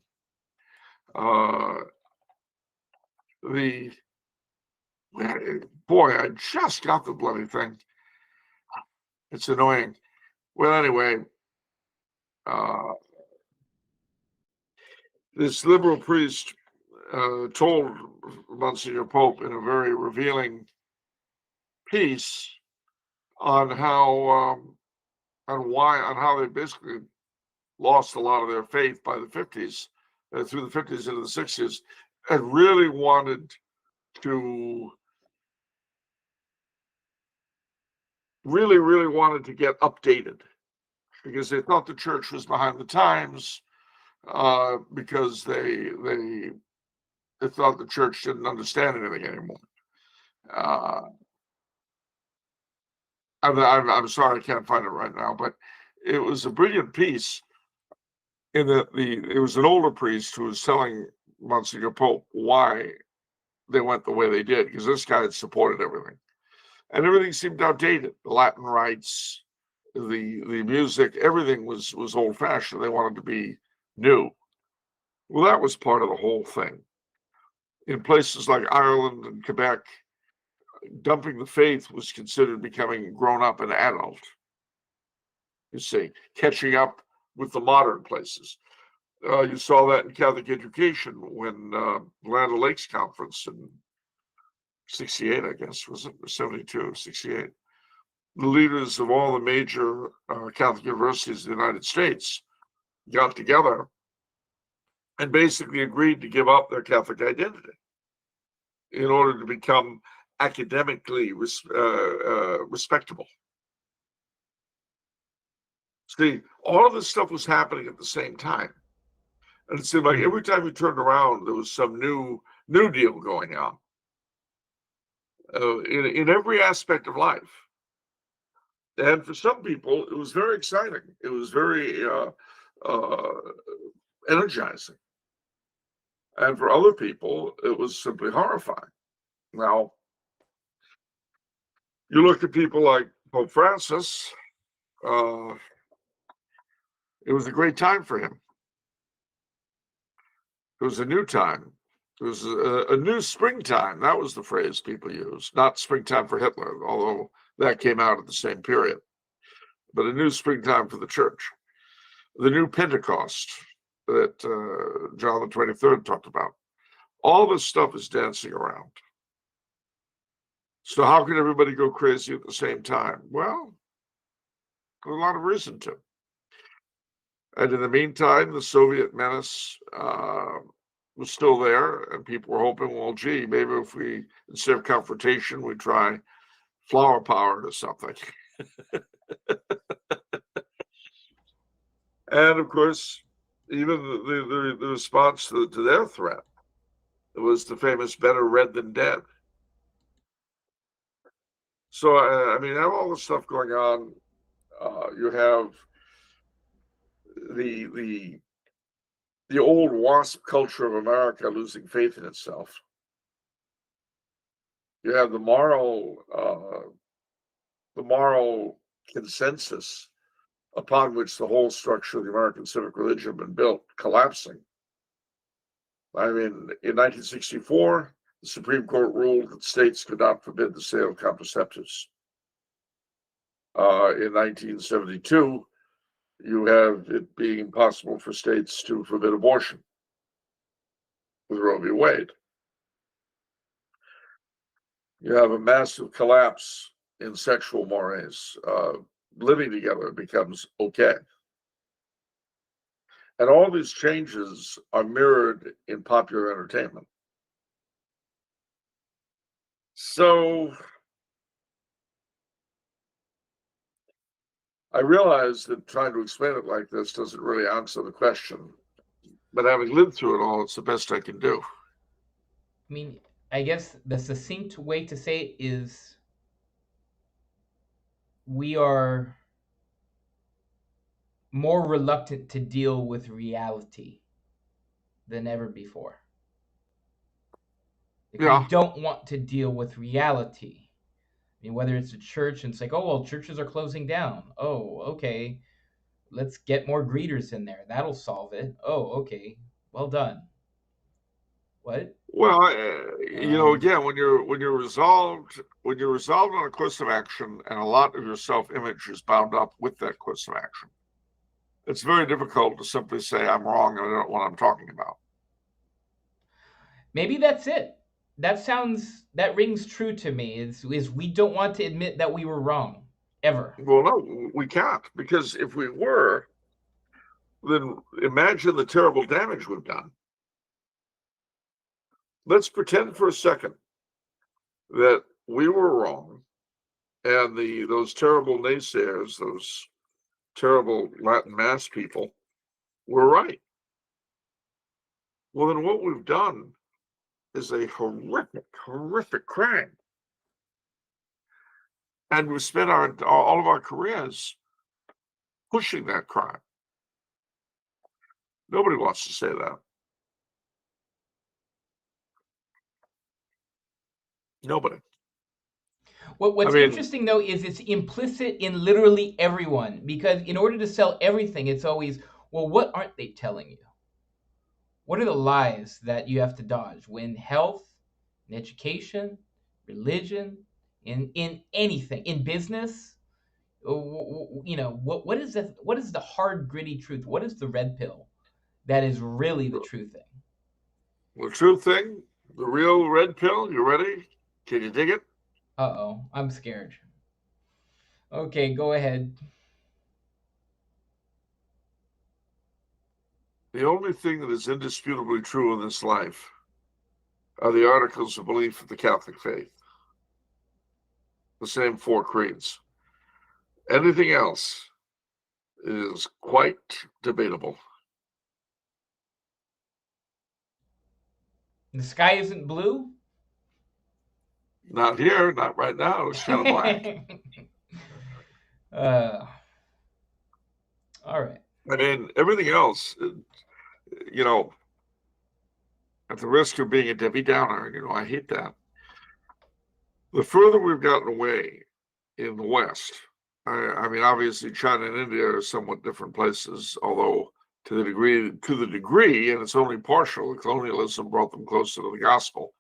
[SPEAKER 2] Boy, I just got the bloody thing. It's annoying. Well, anyway, this liberal priest told Monsignor Pope in a very revealing piece on how they basically lost a lot of their faith by the 50s, through the 50s into the 60s, and really wanted to get updated because they thought the church was behind the times, because they thought the church didn't understand anything anymore. I'm sorry, I can't find it right now, but it was a brilliant piece in that it was an older priest who was telling Monsignor Pope why they went the way they did, because this guy had supported everything. And everything seemed outdated. The Latin rites, the music, everything was old-fashioned. They wanted to be new. Well, that was part of the whole thing. In places like Ireland and Quebec, dumping the faith was considered becoming grown up and adult. You see, catching up with the modern places. You saw that in Catholic education when Land O'Lakes Conference in 68, I guess, was it? 72, 68. The leaders of all the major Catholic universities in the United States got together and basically agreed to give up their Catholic identity in order to become academically respectable. See, all of this stuff was happening at the same time. And it seemed like every time you turned around, there was some new deal going on in every aspect of life. And for some people, it was very exciting. It was very energizing. And for other people, it was simply horrifying. Now, You look at people like Pope Francis, it was a great time for him. It was a new time. It was a new springtime. That was the phrase people used, not springtime for Hitler, although that came out at the same period, but a new springtime for the church. The new Pentecost that John the 23rd talked about. All this stuff is dancing around. So how can everybody go crazy at the same time? Well, there's a lot of reason to. And in the meantime, the Soviet menace was still there, and people were hoping, well, gee, maybe if we, instead of confrontation, we try flower power or something. And of course, even the response to their threat, it was the famous "better red than dead." So I mean, you have all this stuff going on. You have the old WASP culture of America losing faith in itself. You have the moral consensus upon which the whole structure of the American civic religion had been built collapsing. I mean, in 1964, the Supreme Court ruled that states could not forbid the sale of contraceptives. In 1972, you have it being impossible for states to forbid abortion with Roe v. Wade. You have a massive collapse in sexual mores. Living together becomes okay. And all these changes are mirrored in popular entertainment. So I realize that trying to explain it like this doesn't really answer the question, but having lived through it all, it's the best I can do.
[SPEAKER 1] I mean, I guess the succinct way to say it is we are more reluctant to deal with reality than ever before. Like,
[SPEAKER 2] Yeah.
[SPEAKER 1] we don't want to deal with reality. I mean, whether it's a church and it's like, oh, well, churches are closing down. Oh, okay. Let's get more greeters in there. That'll solve it. Oh, okay. Well done. What?
[SPEAKER 2] Well, again, when you're resolved on a course of action, and a lot of your self-image is bound up with that course of action, it's very difficult to simply say I'm wrong and I don't know what I'm talking about.
[SPEAKER 1] Maybe that's it. That rings true to me. Is we don't want to admit that we were wrong ever.
[SPEAKER 2] Well, no, we can't, because if we were, then imagine the terrible damage we've done. Let's pretend for a second that we were wrong, and those terrible naysayers, those terrible Latin Mass people, were right. Well, then what we've done is a horrific crime. And we've spent all of our careers pushing that crime. Nobody wants to say that. Nobody.
[SPEAKER 1] What's interesting, though, is it's implicit in literally everyone, because in order to sell everything, it's always, well, what aren't they telling you? What are the lies that you have to dodge when health, in education, religion, in anything, in business? What is that? What is the hard, gritty truth? What is the red pill that is really the true thing?
[SPEAKER 2] The true thing, the real red pill. You ready? Can you dig it?
[SPEAKER 1] Uh-oh, I'm scared. Okay, go ahead.
[SPEAKER 2] The only thing that is indisputably true in this life are the articles of belief of the Catholic faith. The same 4 creeds. Anything else is quite debatable.
[SPEAKER 1] The sky isn't blue?
[SPEAKER 2] Not here, not right now. It's kind of black.
[SPEAKER 1] All right.
[SPEAKER 2] I mean, everything else, at the risk of being a Debbie Downer, I hate that. The further we've gotten away in the West. I mean, obviously, China and India are somewhat different places, although to the degree, and it's only partial, colonialism brought them closer to the gospel.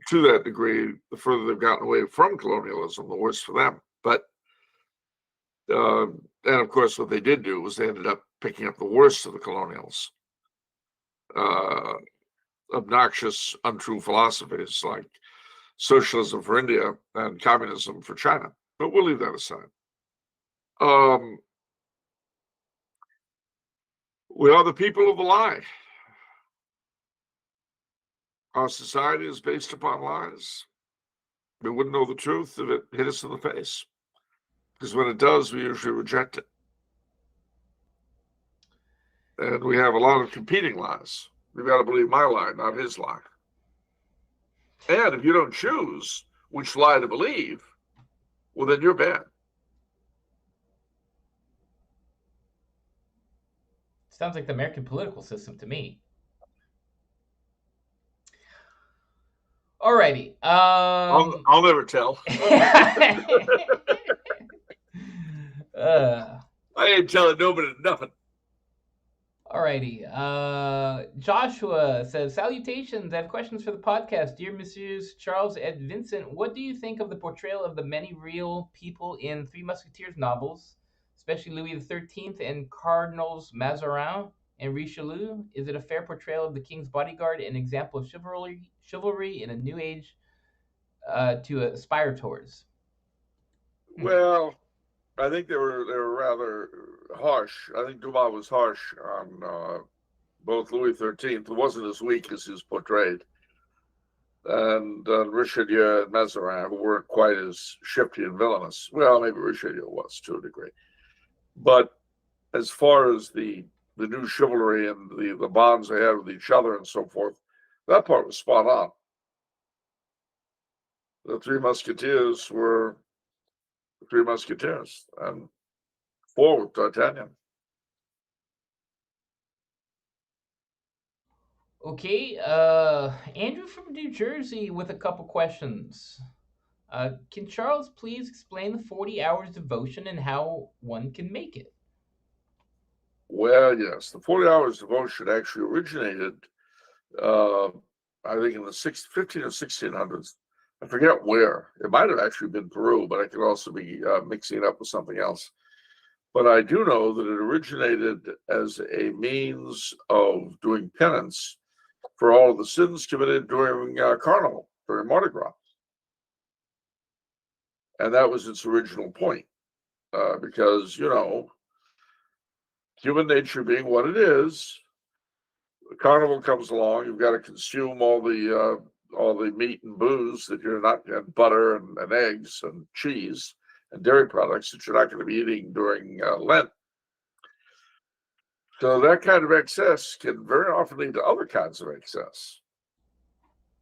[SPEAKER 2] To that degree, the further they've gotten away from colonialism, the worse for them. But and of course, what they did do was they ended up picking up the worst of the colonials. Obnoxious, untrue philosophies like socialism for India and communism for China. But we'll leave that aside. We are the people of the lie. Our society is based upon lies. We wouldn't know the truth if it hit us in the face, because when it does, we usually reject it. And we have a lot of competing lies. You've got to believe my lie, not his lie. And if you don't choose which lie to believe, well, then you're bad.
[SPEAKER 1] Sounds like the American political system to me. Alrighty.
[SPEAKER 2] I'll never tell. I ain't telling nobody nothing.
[SPEAKER 1] Alrighty. Joshua says, salutations. I have questions for the podcast. Dear Messieurs Charles and Vincent, what do you think of the portrayal of the many real people in Three Musketeers novels, especially Louis XIII and Cardinals Mazarin and Richelieu? Is it a fair portrayal of the king's bodyguard, an example of chivalry in a new age to aspire towards?
[SPEAKER 2] Well, I think they were rather harsh. I think Dumas was harsh on both Louis XIII. It wasn't as weak as he's portrayed, and Richelieu and Mazarin, who weren't quite as shifty and villainous. Well, maybe Richelieu was to a degree, but as far as the new chivalry and the bonds they had with each other and so forth, that part was spot on. The Three Musketeers were the Three Musketeers, and four with D'Artagnan.
[SPEAKER 1] Okay, Andrew from New Jersey with a couple questions. Can Charles please explain the 40 hours devotion and how one can make it?
[SPEAKER 2] Well, yes, the 40 hours devotion actually originated, I think, in the 15 or 1600s. I forget where. It might have actually been Peru, but I could also be mixing it up with something else. But I do know that it originated as a means of doing penance for all of the sins committed during Carnival, during Mardi Gras. And that was its original point, because, human nature being what it is, the Carnival comes along, you've got to consume all the meat and booze that you're not, and butter and eggs and cheese and dairy products that you're not going to be eating during Lent. So that kind of excess can very often lead to other kinds of excess.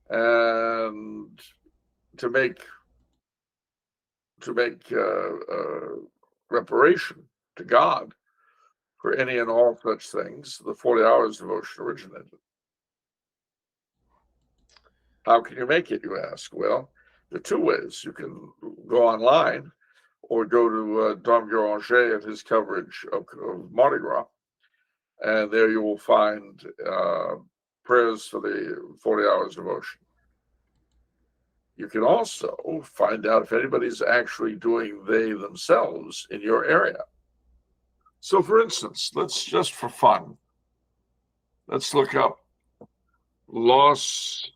[SPEAKER 2] And to make reparation to God for any and all such things, the 40 hours devotion originated. How can you make it, you ask? Well, there are two ways. You can go online or go to Dom Guéranger and his coverage of Mardi Gras, and there you will find prayers for the 40 hours devotion. You can also find out if anybody's actually doing they themselves in your area. So, for instance, let's just for fun, let's look up Los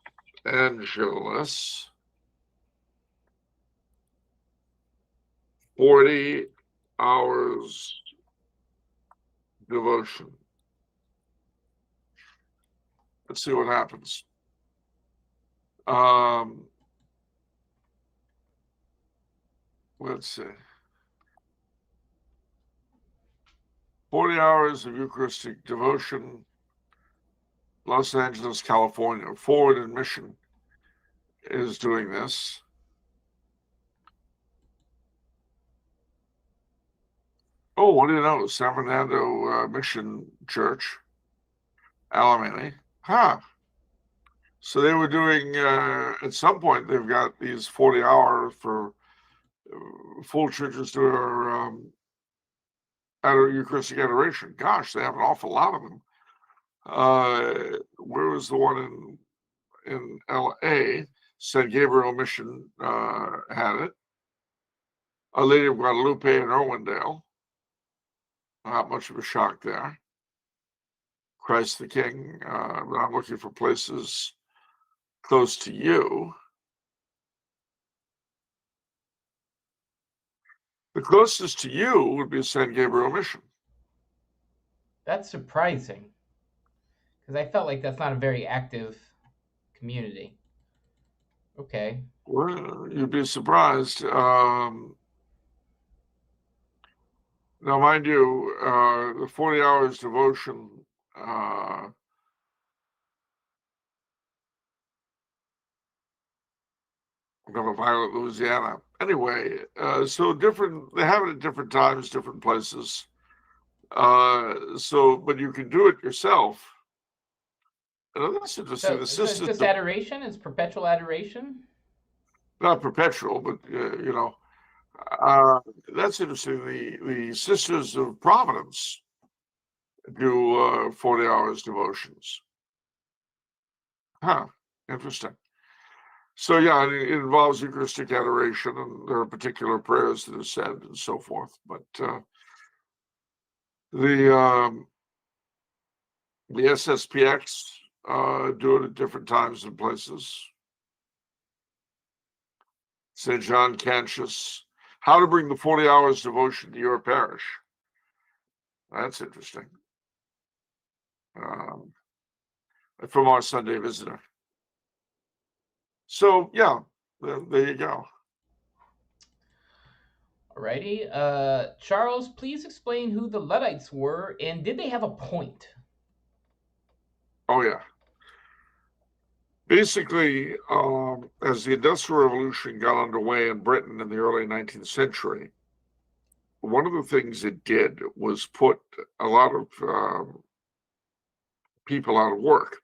[SPEAKER 2] Angeles 40 hours devotion. Let's see what happens. Let's see. 40 hours of Eucharistic devotion, Los Angeles, California. Forward and Mission is doing this. Oh, what do you know? San Fernando Mission Church, Alamany. Huh. So they were doing, at some point, they've got these 40 hours for full churches are Eucharistic adoration. Gosh, they have an awful lot of them. Where was the one in L.A.? St. Gabriel Mission had it. Our Lady of Guadalupe in Irwindale. Not much of a shock there. Christ the King. But I'm looking for places close to you. The closest to you would be St. Gabriel Mission.
[SPEAKER 1] That's surprising, because I felt like that's not a very active community. Okay.
[SPEAKER 2] Well, you'd be surprised. Now, mind you, the 40 hours devotion I'm going to Violet, Louisiana. Anyway, so different. They have it at different times, different places. But you can do it yourself. That's interesting.
[SPEAKER 1] So, so it's just adoration? It's perpetual adoration?
[SPEAKER 2] Not perpetual, but that's interesting. The Sisters of Providence do 40 hours devotions. Huh, interesting. So yeah, it involves Eucharistic adoration, and there are particular prayers that are said and so forth. But the SSPX do it at different times and places. St. John Cantius, how to bring the 40 hours devotion to your parish. That's interesting. From our Sunday Visitor. So yeah, there you go.
[SPEAKER 1] Alrighty. Charles, please explain who the Luddites were and did they have a point?
[SPEAKER 2] Oh yeah. Basically, as the Industrial Revolution got underway in Britain in the early 19th century, one of the things it did was put a lot of people out of work.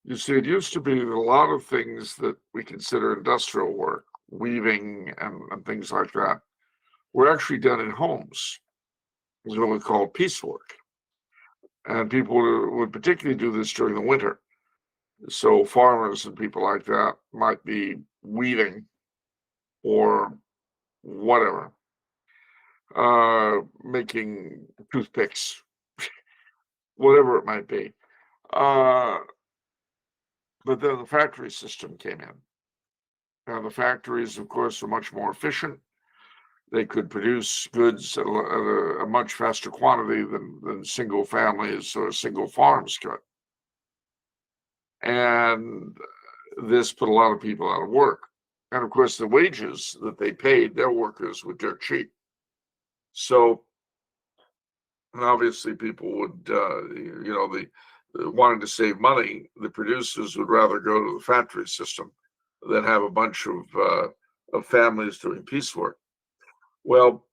[SPEAKER 2] You see, it used to be that a lot of things that we consider industrial work, weaving and things like that, were actually done in homes. It was what we call piecework. And people would particularly do this during the winter. So farmers and people like that might be weaving or whatever, making toothpicks, whatever it might be. But then the factory system came in. And the factories, of course, are much more efficient. They could produce goods at a much faster quantity than single families or single farms could. And this put a lot of people out of work. And of course, the wages that they paid their workers were dirt cheap. So, and obviously, people would, wanting to save money, the producers would rather go to the factory system than have a bunch of families doing piecework. Well,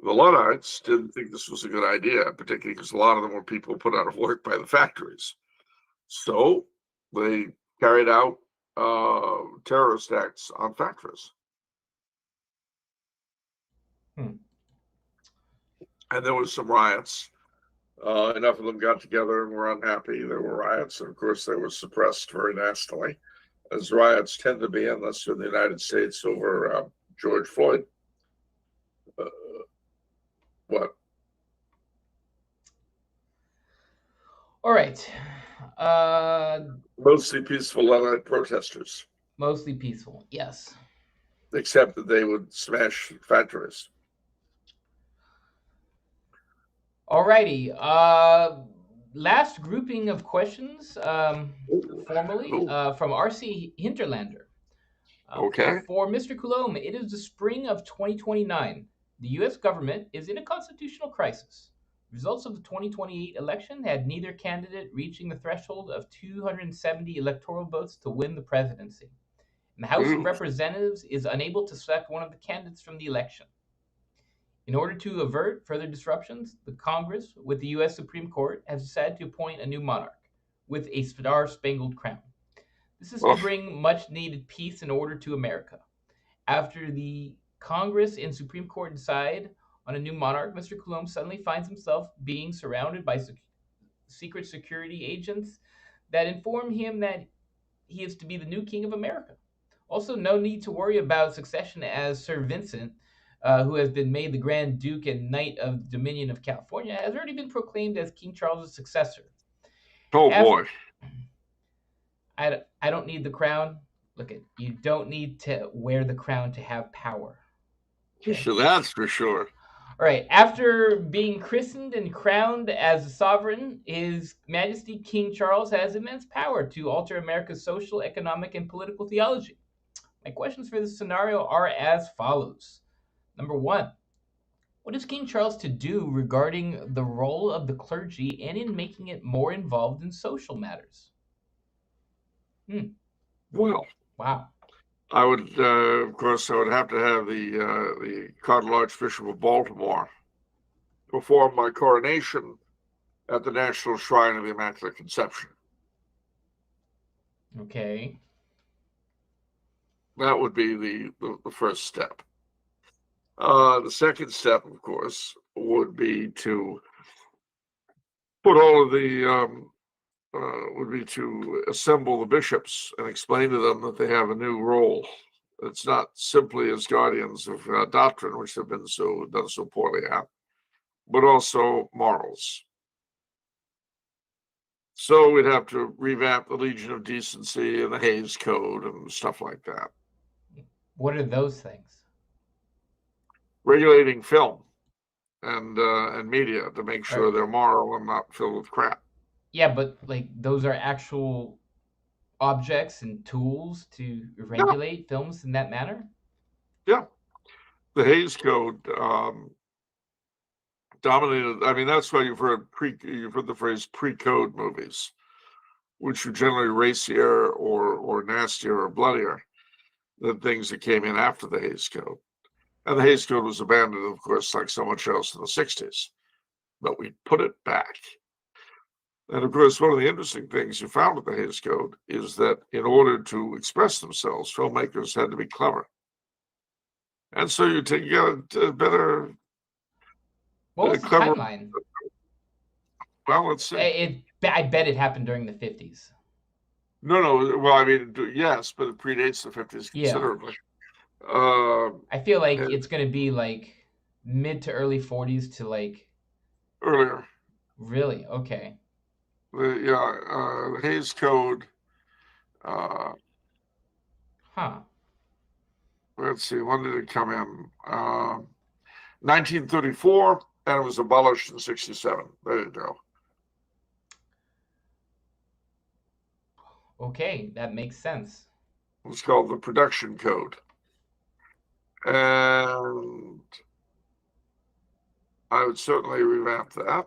[SPEAKER 2] the Luddites didn't think this was a good idea, particularly because a lot of them were people put out of work by the factories. So they carried out terrorist acts on factories. And there was some riots. Enough of them got together and were unhappy. There were riots, and of course they were suppressed very nastily, as riots tend to be, unless you're in the United States over George Floyd. What?
[SPEAKER 1] All right.
[SPEAKER 2] Mostly peaceful Luddite protesters.
[SPEAKER 1] Mostly peaceful, yes.
[SPEAKER 2] Except that they would smash factories.
[SPEAKER 1] Alrighty. Last grouping of questions, formally, from R.C. Hinterlander.
[SPEAKER 2] Okay.
[SPEAKER 1] For Mr. Coulombe, it is the spring of 2029. The U.S. government is in a constitutional crisis. Results of the 2028 election had neither candidate reaching the threshold of 270 electoral votes to win the presidency. And the House of Representatives is unable to select one of the candidates from the election. In order to avert further disruptions, the Congress, with the U.S. Supreme Court, has decided to appoint a new monarch with a star-spangled crown. This is to bring much-needed peace and order to America. After the Congress and Supreme Court decide on a new monarch, Mr. Coulombe suddenly finds himself being surrounded by secret security agents that inform him that he is to be the new king of America. Also, no need to worry about succession, as Sir Vincent, who has been made the Grand Duke and Knight of the Dominion of California, has already been proclaimed as King Charles's successor.
[SPEAKER 2] Oh boy.
[SPEAKER 1] I don't need the crown. Look, you don't need to wear the crown to have power.
[SPEAKER 2] Okay? So that's for sure.
[SPEAKER 1] All right. After being christened and crowned as a sovereign, His Majesty King Charles has immense power to alter America's social, economic, and political theology. My questions for this scenario are as follows. Number one, what is King Charles to do regarding the role of the clergy and in making it more involved in social matters?
[SPEAKER 2] Well,
[SPEAKER 1] wow.
[SPEAKER 2] I would, of course, I would have to have the Cardinal Archbishop of Baltimore perform my coronation at the National Shrine of the Immaculate Conception.
[SPEAKER 1] Okay.
[SPEAKER 2] That would be the first step. The second step, of course, would be to put all of the would be to assemble the bishops and explain to them that they have a new role. It's not simply as guardians of doctrine, which have been done so poorly at, but also morals. So we'd have to revamp the Legion of Decency and the Hays Code and stuff like that.
[SPEAKER 1] What are those things?
[SPEAKER 2] Regulating film and media to make sure they're moral and not filled with crap.
[SPEAKER 1] Yeah, but like those are actual objects and tools to regulate films in that manner?
[SPEAKER 2] Yeah. The Hays Code dominated. I mean, that's why you've heard the phrase pre-code movies, which are generally racier or nastier or bloodier than things that came in after the Hays Code. And the Hays Code was abandoned, of course, like so much else in the 60s. But we put it back. And of course, one of the interesting things you found with the Hays Code is that in order to express themselves, filmmakers had to be clever. And so you get a better.
[SPEAKER 1] What was the timeline?
[SPEAKER 2] Well, let's see.
[SPEAKER 1] I bet it happened during the 50s.
[SPEAKER 2] No. Well, I mean, yes, but it predates the 50s considerably.
[SPEAKER 1] I feel like it's going to be like mid to early 40s to like
[SPEAKER 2] earlier.
[SPEAKER 1] Really? Okay.
[SPEAKER 2] The Hays Code. Let's see, when did it come in? 1934, and it was abolished in 67. There you go.
[SPEAKER 1] Okay, that makes sense.
[SPEAKER 2] It's called the Production Code. And I would certainly revamp that.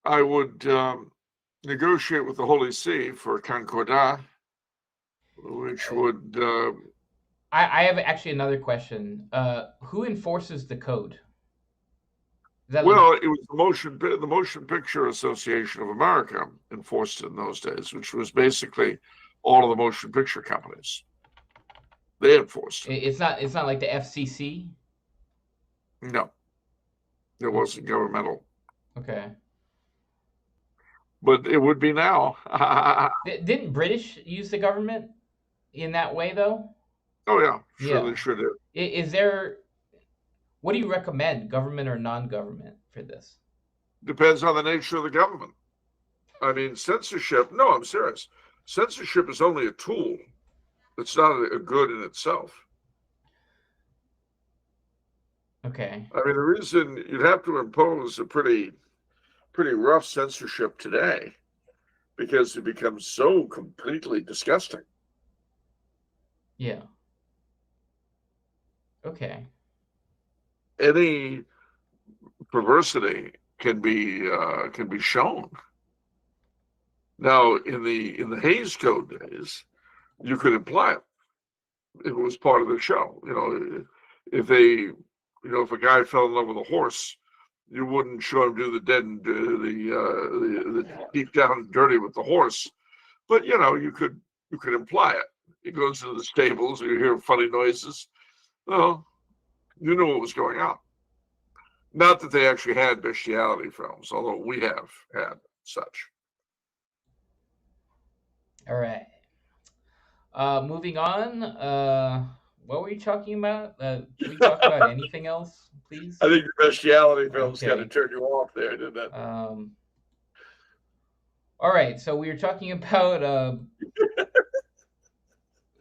[SPEAKER 2] I would negotiate with the Holy See for Concordat, which would.
[SPEAKER 1] I have actually another question. Who enforces the code?
[SPEAKER 2] It was the Motion Picture Association of America enforced it in those days, which was basically all of the motion picture companies. They enforced it.
[SPEAKER 1] It's not like the FCC?
[SPEAKER 2] No. It wasn't governmental.
[SPEAKER 1] Okay.
[SPEAKER 2] But it would be now.
[SPEAKER 1] Didn't British use the government in that way, though?
[SPEAKER 2] Oh, yeah. Sure, they sure did.
[SPEAKER 1] Is there... What do you recommend, government or non-government, for this?
[SPEAKER 2] Depends on the nature of the government. I mean, censorship... No, I'm serious. Censorship is only a tool. It's not a good in itself.
[SPEAKER 1] Okay.
[SPEAKER 2] I mean, the reason you'd have to impose a pretty rough censorship today, because it becomes so completely disgusting.
[SPEAKER 1] Yeah. Okay.
[SPEAKER 2] Any perversity can be shown. Now, in the Hays Code days, you could imply it. It was part of the show. If a guy fell in love with a horse, you wouldn't show him do the dead and the deep down and dirty with the horse, but you could imply it. He goes to the stables, you hear funny noises. Well, you knew what was going on. Not that they actually had bestiality films, although we have had such.
[SPEAKER 1] All right. Moving on. What were you talking about? Can we talk about anything else, please?
[SPEAKER 2] I think the bestiality films kind of
[SPEAKER 1] Okay.
[SPEAKER 2] turned you off there, didn't it?
[SPEAKER 1] All right. So we were talking about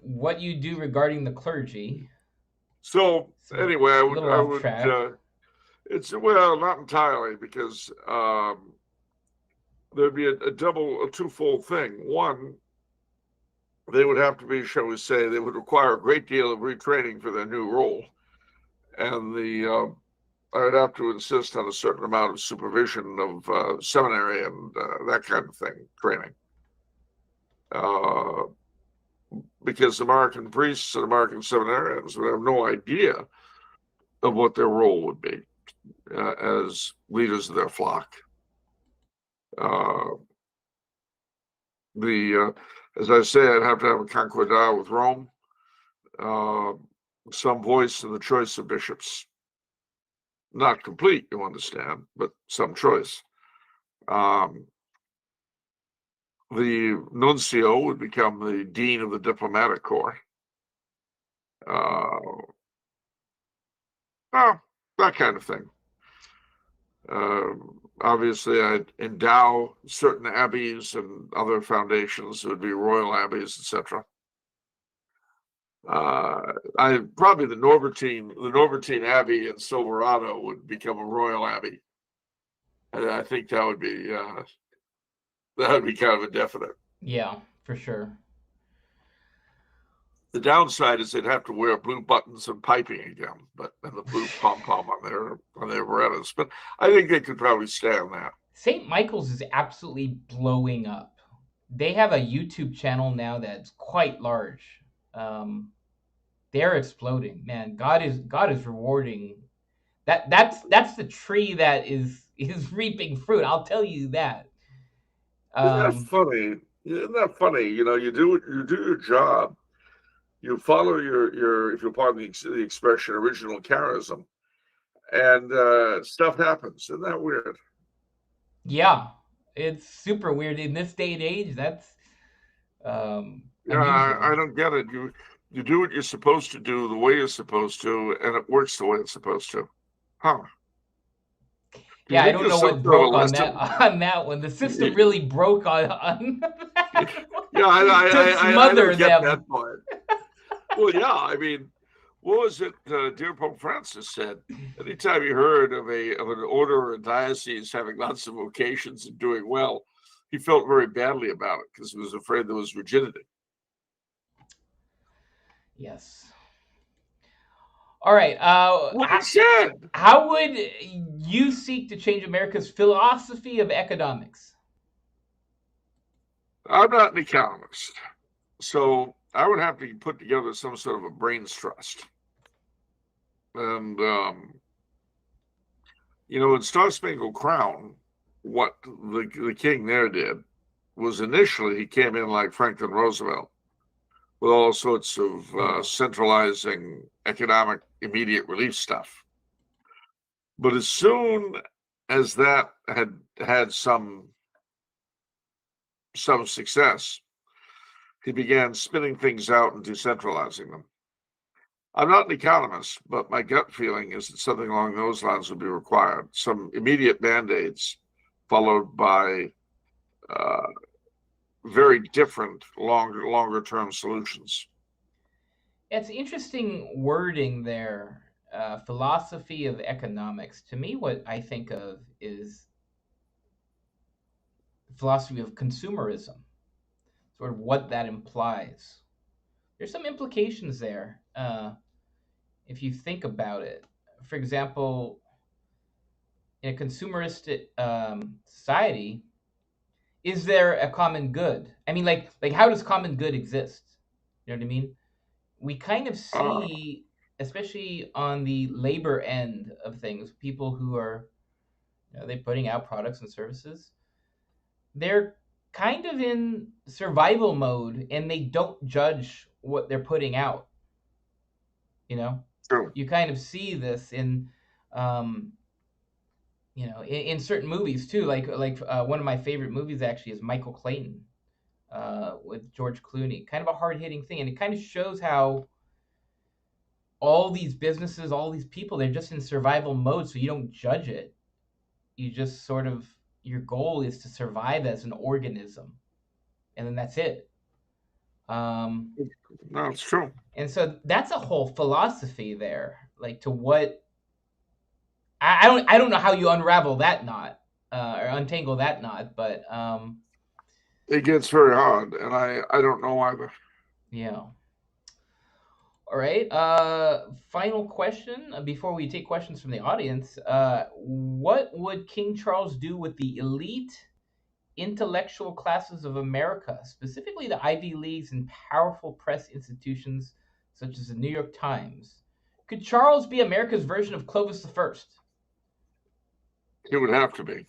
[SPEAKER 1] what you do regarding the clergy.
[SPEAKER 2] So anyway,
[SPEAKER 1] A little
[SPEAKER 2] I
[SPEAKER 1] off
[SPEAKER 2] would.
[SPEAKER 1] track.
[SPEAKER 2] It's well, not entirely, because there'd be a twofold thing. One, they would have to be, shall we say, they would require a great deal of retraining for their new role, and I would have to insist on a certain amount of supervision of seminary and that kind of thing, training. Because American priests and American seminarians would have no idea of what their role would be as leaders of their flock. As I say, I'd have to have a concordat with Rome, some voice in the choice of bishops. Not complete, you understand, but some choice. The nuncio would become the dean of the diplomatic corps. Well, that kind of thing. Obviously, I'd endow certain abbeys and other foundations. It would be royal abbeys, etc. I probably the Norbertine Abbey in Silverado would become a royal abbey, and I think that would be kind of a definite.
[SPEAKER 1] Yeah, for sure.
[SPEAKER 2] The downside is they'd have to wear blue buttons and piping again, and the blue pom pom on their berettas. But I think they could probably stand that.
[SPEAKER 1] St. Michael's is absolutely blowing up. They have a YouTube channel now that's quite large. They're exploding, man. God is rewarding. That's the tree that is reaping fruit. I'll tell you that.
[SPEAKER 2] Isn't that funny? Isn't that funny? You do your job. You follow your if you'll pardon the expression, original charism, and stuff happens. Isn't that weird?
[SPEAKER 1] Yeah, it's super weird in this day and age. That's
[SPEAKER 2] Yeah,
[SPEAKER 1] unusual.
[SPEAKER 2] I don't get it. You do what you're supposed to do the way you're supposed to, and it works the way it's supposed to. Huh.
[SPEAKER 1] Yeah, I don't know what broke on that one. The system really broke on that.
[SPEAKER 2] Yeah, I don't get
[SPEAKER 1] them.
[SPEAKER 2] that part. Well, yeah, I mean, what was it? Dear Pope Francis said, anytime he heard of an order or a diocese having lots of vocations and doing well, he felt very badly about it because he was afraid there was rigidity.
[SPEAKER 1] Yes. All right. How would you seek to change America's philosophy of economics?
[SPEAKER 2] I'm not an economist, so I would have to put together some sort of a brains trust. And, in Star Spangled Crown, what the king there did was initially he came in like Franklin Roosevelt with all sorts of centralizing economic immediate relief stuff. But as soon as that had some success, he began spinning things out and decentralizing them. I'm not an economist, but my gut feeling is that something along those lines would be required. Some immediate band-aids followed by very different, longer-term solutions.
[SPEAKER 1] It's interesting wording there. Philosophy of economics. To me, what I think of is philosophy of consumerism, sort of what that implies. There's some implications there if you think about it. For example, in a consumeristic society, is there a common good? I mean, like how does common good exist? You know what I mean? We kind of see, especially on the labor end of things, people who are, they putting out products and services. They're kind of in survival mode, and they don't judge what they're putting out.
[SPEAKER 2] True.
[SPEAKER 1] You kind of see this in in certain movies too. Like one of my favorite movies actually is Michael Clayton with George Clooney. Kind of a hard hitting thing, and it kind of shows how all these businesses, all these people, they're just in survival mode. So you don't judge it. You just sort of, your goal is to survive as an organism, and then that's it.
[SPEAKER 2] No, it's true.
[SPEAKER 1] And so that's a whole philosophy there, like to what I don't know how you unravel that knot or untangle that knot, but
[SPEAKER 2] it gets very hard, and I don't know either.
[SPEAKER 1] Yeah. All right. Final question before we take questions from the audience. What would King Charles do with the elite intellectual classes of America, specifically the Ivy Leagues and powerful press institutions such as the New York Times? Could Charles be America's version of Clovis the First?
[SPEAKER 2] It would have to be.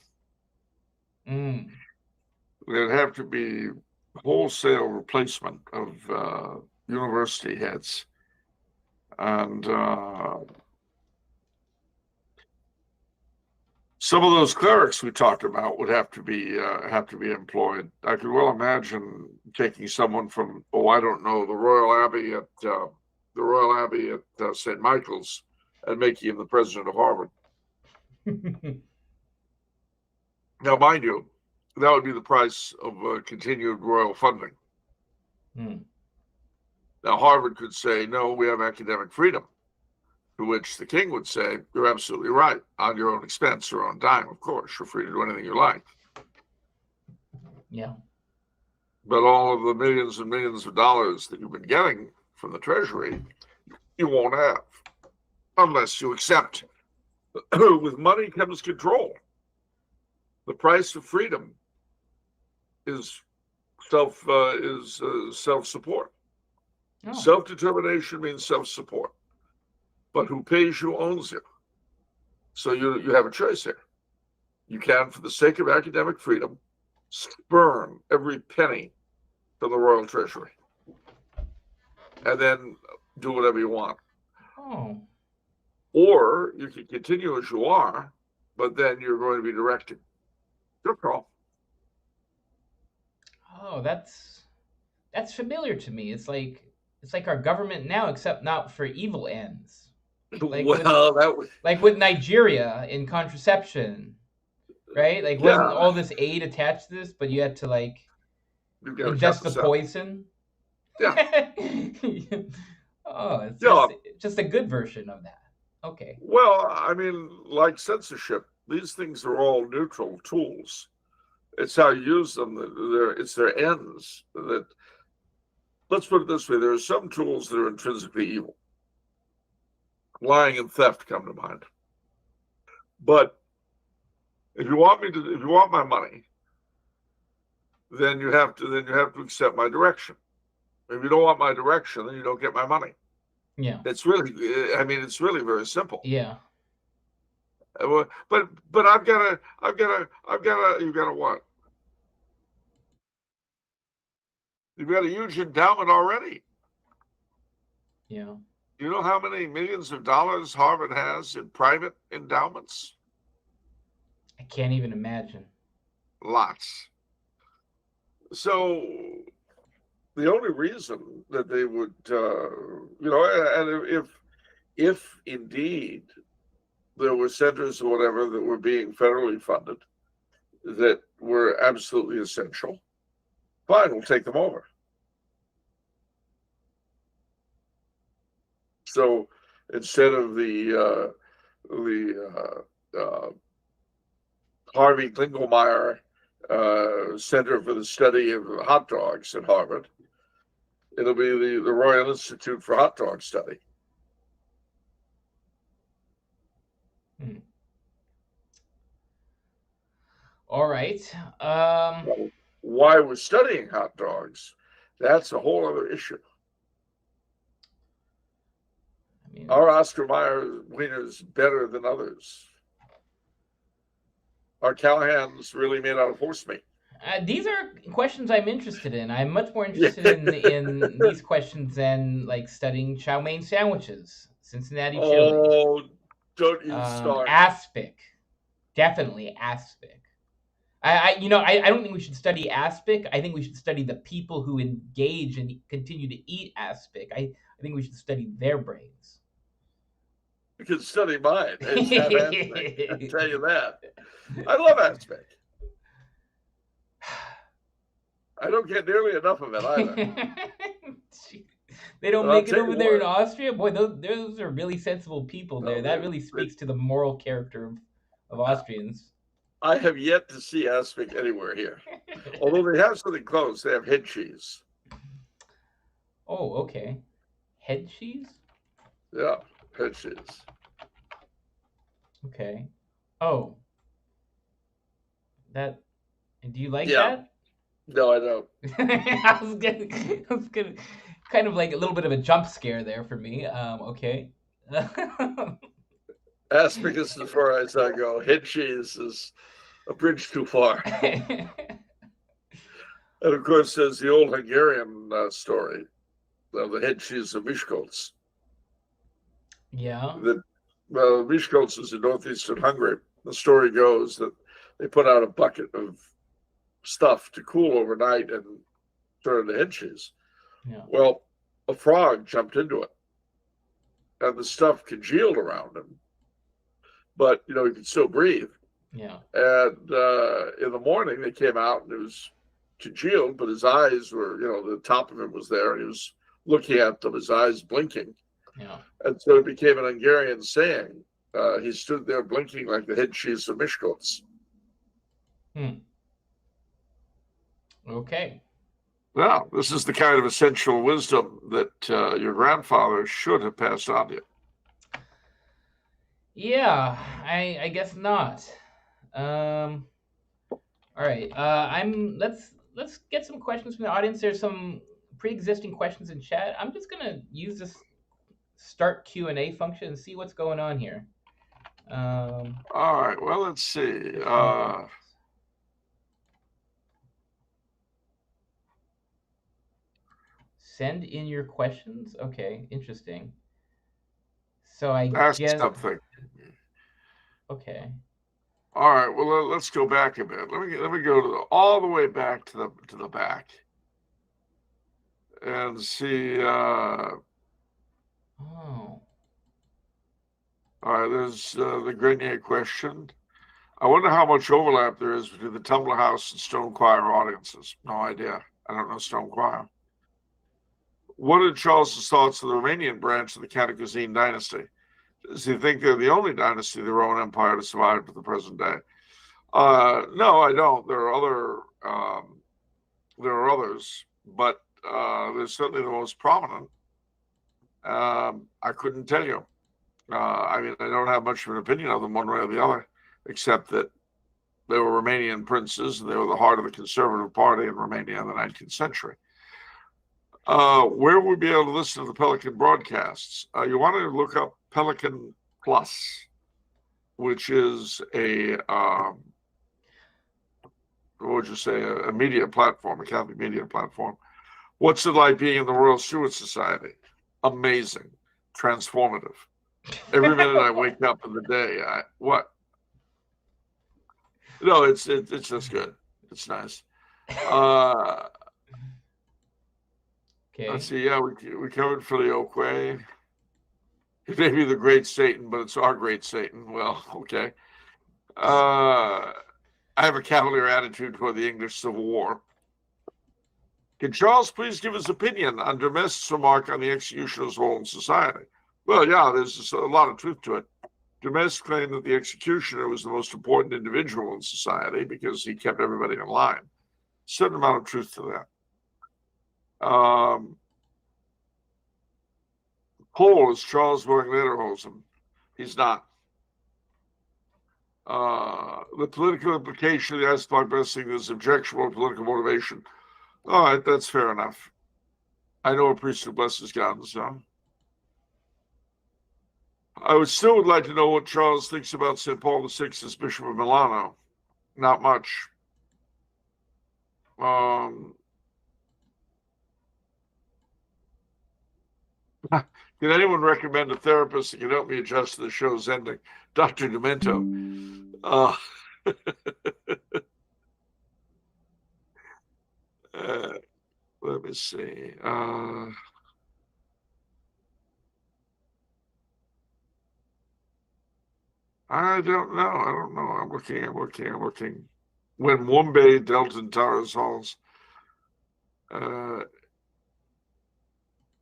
[SPEAKER 2] There'd have to be wholesale replacement of university heads, and some of those clerics we talked about would have to be employed. I could well imagine taking someone from, I don't know, the Royal Abbey at St. Michael's and making him the president of Harvard. Now, mind you, that would be the price of continued royal funding. Now, Harvard could say, no, we have academic freedom, to which the king would say, you're absolutely right, on your own expense, your own dime, of course, you're free to do anything you like.
[SPEAKER 1] Yeah.
[SPEAKER 2] But all of the millions and millions of dollars that you've been getting from the Treasury, you won't have, unless you accept with money comes control. The price of freedom is self-support. Oh. Self-determination means self-support. But who pays you owns you. So you have a choice here. You can, for the sake of academic freedom, spurn every penny from the royal treasury. And then do whatever you want.
[SPEAKER 1] Oh.
[SPEAKER 2] Or you can continue as you are, but then you're going to be directed. Your call.
[SPEAKER 1] Oh, that's familiar to me. It's like our government now, except not for evil ends. Like with Nigeria in contraception, right? Like wasn't all this aid attached to this, but you had to like ingest the poison.
[SPEAKER 2] Yeah.
[SPEAKER 1] Oh, it's just a good version of that. Okay.
[SPEAKER 2] Well, I mean, like censorship, these things are all neutral tools. It's how you use them. It's their ends. That, let's put it this way: there are some tools that are intrinsically evil. Lying and theft come to mind. But if you want my money, then you have to accept my direction. If you don't want my direction, then you don't get my money.
[SPEAKER 1] Yeah.
[SPEAKER 2] It's really very simple.
[SPEAKER 1] Yeah.
[SPEAKER 2] But I've got what? You've got a huge endowment already.
[SPEAKER 1] Yeah.
[SPEAKER 2] You know how many millions of dollars Harvard has in private endowments?
[SPEAKER 1] I can't even imagine.
[SPEAKER 2] Lots. So the only reason that they would, and if indeed there were centers or whatever that were being federally funded that were absolutely essential, fine, we'll take them over. So instead of the Harvey Klingelmeyer Center for the Study of Hot Dogs at Harvard, it'll be the Royal Institute for Hot Dog Study.
[SPEAKER 1] All right.
[SPEAKER 2] Why we're studying hot dogs, that's a whole other issue. I mean, our Oscar Mayer wiener's better than others. Our Callahan's really made out of horse meat.
[SPEAKER 1] These are questions I'm interested in. I'm much more
[SPEAKER 2] Yeah.
[SPEAKER 1] interested in these questions than like studying chow mein sandwiches, Cincinnati chili,
[SPEAKER 2] Oh, don't you start.
[SPEAKER 1] aspic, definitely aspic. I don't think we should study aspic. I think we should study the people who engage and continue to eat aspic. I think we should study their brains.
[SPEAKER 2] You can study mine. It's half aspect. I'll tell you that. I love aspect. I don't get nearly enough of it either.
[SPEAKER 1] They don't
[SPEAKER 2] But I'll
[SPEAKER 1] make it
[SPEAKER 2] tell you
[SPEAKER 1] over there in
[SPEAKER 2] what.
[SPEAKER 1] Austria. Boy, those are really sensible people there. That really speaks to the moral character of Austrians.
[SPEAKER 2] I have yet to see aspic anywhere here. Although they have something close. They have head cheese.
[SPEAKER 1] Oh, okay. Head cheese?
[SPEAKER 2] Yeah, head cheese.
[SPEAKER 1] Okay. Oh. That do you like
[SPEAKER 2] Yeah.
[SPEAKER 1] that?
[SPEAKER 2] No, I don't.
[SPEAKER 1] I was gonna kind of like a little bit of a jump scare there for me. Okay.
[SPEAKER 2] Aspic is as far as I go. Head cheese is a bridge too far. And of course, there's the old Hungarian story of the head cheese of Miskolc.
[SPEAKER 1] Yeah.
[SPEAKER 2] Miskolc is in northeastern Hungary. The story goes that they put out a bucket of stuff to cool overnight and turn into head cheese.
[SPEAKER 1] Yeah.
[SPEAKER 2] Well, a frog jumped into it, and the stuff congealed around him, but he could still breathe.
[SPEAKER 1] Yeah.
[SPEAKER 2] And in the morning, they came out, and it was congealed, but his eyes were, the top of him was there, and he was looking at them, his eyes blinking.
[SPEAKER 1] Yeah.
[SPEAKER 2] And so it became an Hungarian saying. He stood there blinking like the head cheese of Miskolc.
[SPEAKER 1] Okay.
[SPEAKER 2] Well, this is the kind of essential wisdom that your grandfather should have passed on to you.
[SPEAKER 1] Yeah, I guess not. All right. Let's get some questions from the audience. There's some pre-existing questions in chat. I'm just gonna use this start Q&A function and see what's going on here.
[SPEAKER 2] All right. Well, let's see.
[SPEAKER 1] Send in your questions. Okay, interesting. So I
[SPEAKER 2] ask
[SPEAKER 1] guess
[SPEAKER 2] something.
[SPEAKER 1] Okay.
[SPEAKER 2] All right. Well, let's go back a bit. Let me go all the way back to the back and see.
[SPEAKER 1] Oh.
[SPEAKER 2] All right. There's the Grenier question. I wonder how much overlap there is between the Tumblar House and Stone Choir audiences. No idea. I don't know Stone Choir. What are Charles's thoughts of the Romanian branch of the Cantacuzene dynasty? Does he think they're the only dynasty of the Roman Empire to survive to the present day? No, I don't. There are others, but they're certainly the most prominent. I couldn't tell you. I mean, I don't have much of an opinion of them one way or the other, except that they were Romanian princes and they were the heart of the conservative party in Romania in the 19th century. Where would we be able to listen to the Pelican broadcasts? You want to look up Pelican Plus, which is a a media platform, a Catholic media platform. What's it like being in the Royal Stewart Society? Amazing, transformative. Every minute I wake up in the day, what? No, it's just good. It's nice.
[SPEAKER 1] Okay.
[SPEAKER 2] Let's see. Yeah, we covered Filioque. It may be the great Satan, but it's our great Satan. Well, okay. I have a cavalier attitude toward the English Civil War. Can Charles please give his opinion on de Maistre's remark on the executioner's role in society? Well, yeah, there's a lot of truth to it. De Maistre claimed that the executioner was the most important individual in society because he kept everybody in line. Certain amount of truth to that. Paul is Charles wearing lederhosen. He's not. The political implication of the Aspark blessing is objectionable political motivation. All right, that's fair enough. I know a priest who blesses guns, so. I would like to know what Charles thinks about St. Paul VI as Bishop of Milano. Not much. Um, can anyone recommend a therapist that can help me adjust to the show's ending? Dr. Demento. Uh, uh, let me see. I don't know. I don't know. I'm looking. When Mumbai dealt in Tara's halls.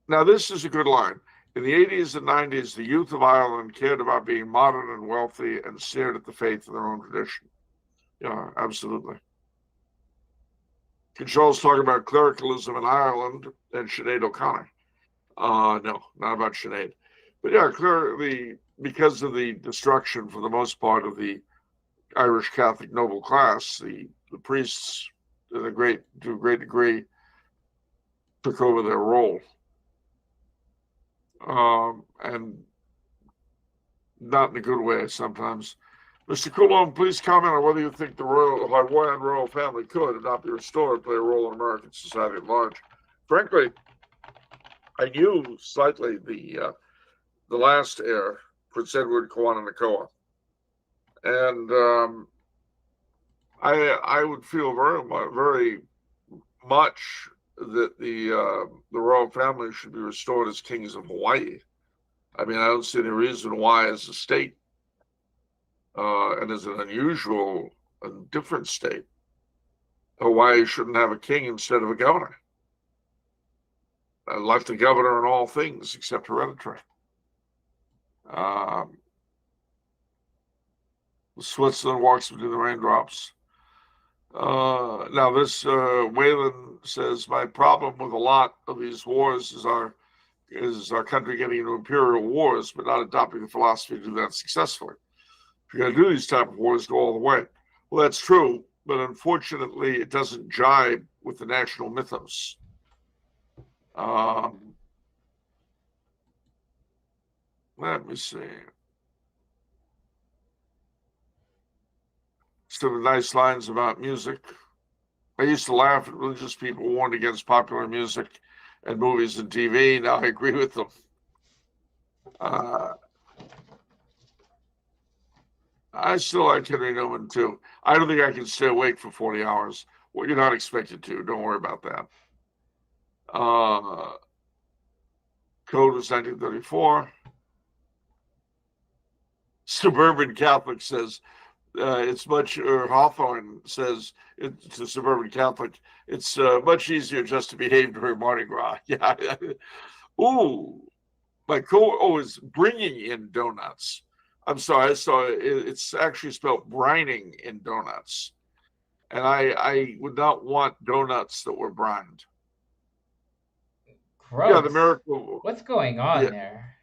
[SPEAKER 2] Now, this is a good line. In the 80s and 90s, the youth of Ireland cared about being modern and wealthy and stared at the faith in their own tradition. Yeah, absolutely. Control's talking about clericalism in Ireland and Sinead O'Connor. No, not about Sinead. But yeah, clearly, because of the destruction, for the most part, of the Irish Catholic noble class, the priests, to a great degree, took over their role. And not in a good way sometimes. Mr. Coulombe, please comment on whether you think the Hawaiian royal family could, if not be restored, play a role in American society at large. Frankly, I knew slightly the last heir, Prince Edward Kawana, and I would feel very much that the royal family should be restored as kings of Hawaii. I mean, I don't see any reason why, as a state, and as an unusual and different state, Hawaii shouldn't have a king instead of a governor. I like the governor in all things except hereditary. Switzerland walks between the raindrops. Now, this Whalen says, my problem with a lot of these wars is our country getting into imperial wars, but not adopting the philosophy to do that successfully. If you're going to do these type of wars, go all the way. Well, that's true, but unfortunately, it doesn't jibe with the national mythos. Let me see. Some nice lines about music. I used to laugh at religious people warned against popular music and movies and TV. Now I agree with them. I still like Henry Newman too. I don't think I can stay awake for 40 hours. Well, you're not expected to. Don't worry about that. Code was 1934. Suburban Catholic says it's much, or Hawthorne says it's a suburban Catholic, it's much easier just to behave during Mardi Gras. Yeah. Ooh, is bringing in donuts. I'm sorry, I saw it's actually spelled brining in donuts. And I would not want donuts that were brined.
[SPEAKER 1] Gross.
[SPEAKER 2] Yeah, the miracle.
[SPEAKER 1] What's going on there?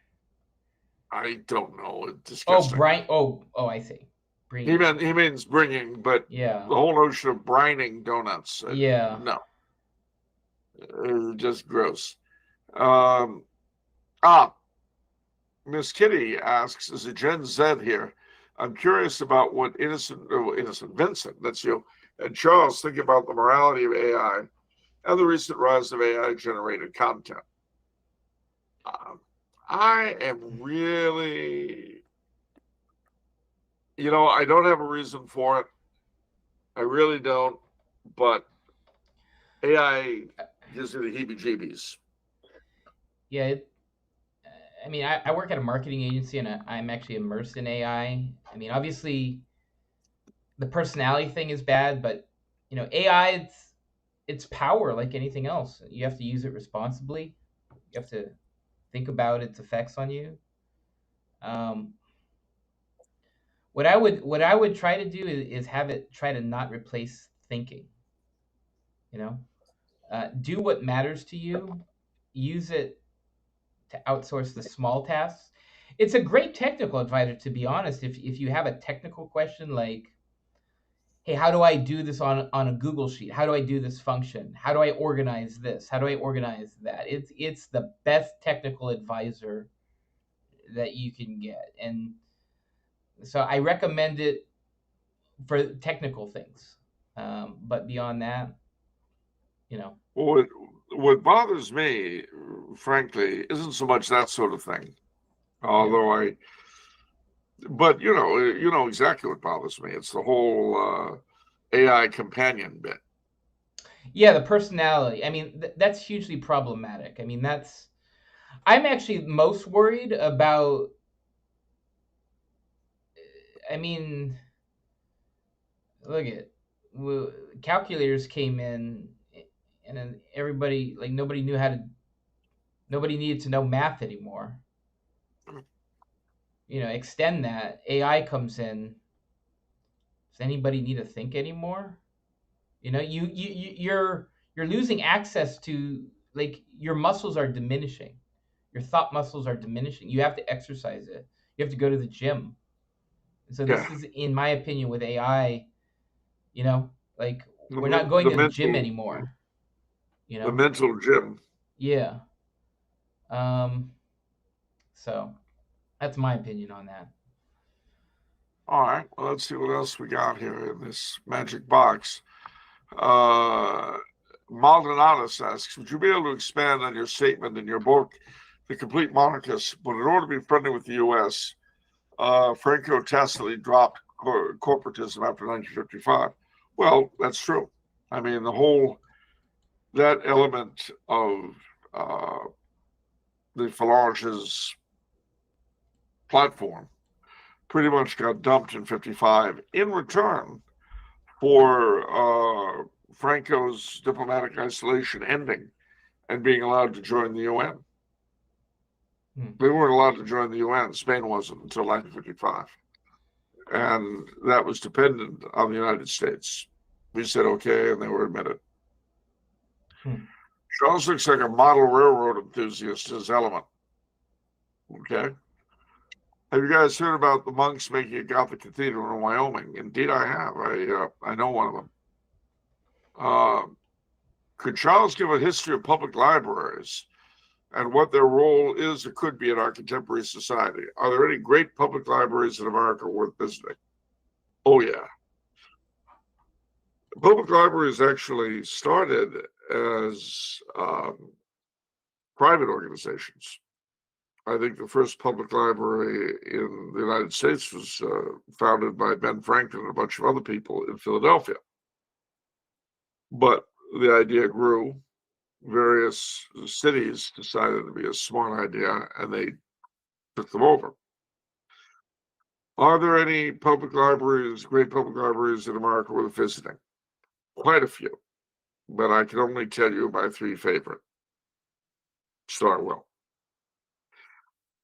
[SPEAKER 2] I don't know. It's disgusting.
[SPEAKER 1] I see.
[SPEAKER 2] Bringing. He means bringing, but
[SPEAKER 1] yeah,
[SPEAKER 2] the whole notion of brining donuts.
[SPEAKER 1] Yeah.
[SPEAKER 2] No. Just gross. Miss Kitty asks, as a Gen Z here, I'm curious about what innocent Vincent, that's you, and Charles think about the morality of AI and the recent rise of AI-generated content. I am really, I don't have a reason for it. I really don't, but AI gives me the heebie-jeebies.
[SPEAKER 1] Yeah, I mean, I work at a marketing agency, and I'm actually immersed in AI. I mean, obviously, the personality thing is bad, but AI, it's power like anything else. You have to use it responsibly. You have to think about its effects on you. What I would try to do is have it try to not replace thinking. Do what matters to you. Use it to outsource the small tasks. It's a great technical advisor, to be honest. If you have a technical question like, hey, how do I do this on a Google sheet? How do I do this function? How do I organize this? How do I organize that? It's the best technical advisor that you can get. And so I recommend it for technical things. But beyond that,
[SPEAKER 2] Well, what bothers me, frankly, isn't so much that sort of thing. Although but you know exactly what bothers me. It's the whole AI companion bit.
[SPEAKER 1] Yeah, the personality. I mean, that's hugely problematic. I mean, I'm actually most worried about. I mean, look at calculators came in, and then everybody like nobody needed to know math anymore. Extend that. AI comes in. Does anybody need to think anymore? You're losing access to, like, your muscles are diminishing. Your thought muscles are diminishing. You have to exercise it. You have to go to the gym. So
[SPEAKER 2] Yeah,
[SPEAKER 1] this is, in my opinion, with AI, like, we're not
[SPEAKER 2] the,
[SPEAKER 1] going
[SPEAKER 2] the
[SPEAKER 1] to the gym
[SPEAKER 2] mental
[SPEAKER 1] anymore.
[SPEAKER 2] the mental gym.
[SPEAKER 1] Yeah. Um. So that's my opinion on that.
[SPEAKER 2] All right, well, let's see what else we got here in this magic box. Uh, Maldonatus asks, would you be able to expand on your statement in your book, The Complete Monarchist? But in order to be friendly with the U.S., Franco tacitly dropped corporatism after 1955. Well, that's true. I mean, that element of the Falange's platform pretty much got dumped in 55 in return for Franco's diplomatic isolation ending and being allowed to join the UN. They weren't allowed to join the UN. Spain wasn't until 1955. And that was dependent on the United States. We said okay, and they were admitted. Charles looks like a model railroad enthusiast in his element. Okay. Have you guys heard about the monks making a Gothic cathedral in Wyoming? Indeed, I have. I know one of them. Could Charles give a history of public libraries and what their role is or could be in our contemporary society? Are there any great public libraries in America worth visiting? Oh, yeah. Public libraries actually started as private organizations. I think the first public library in the United States was founded by Ben Franklin and a bunch of other people in Philadelphia. But the idea grew. Various cities decided to be a smart idea, and they took them over. Are there any public libraries, great public libraries in America worth visiting? Quite a few, but I can only tell you my three favorite. Start well.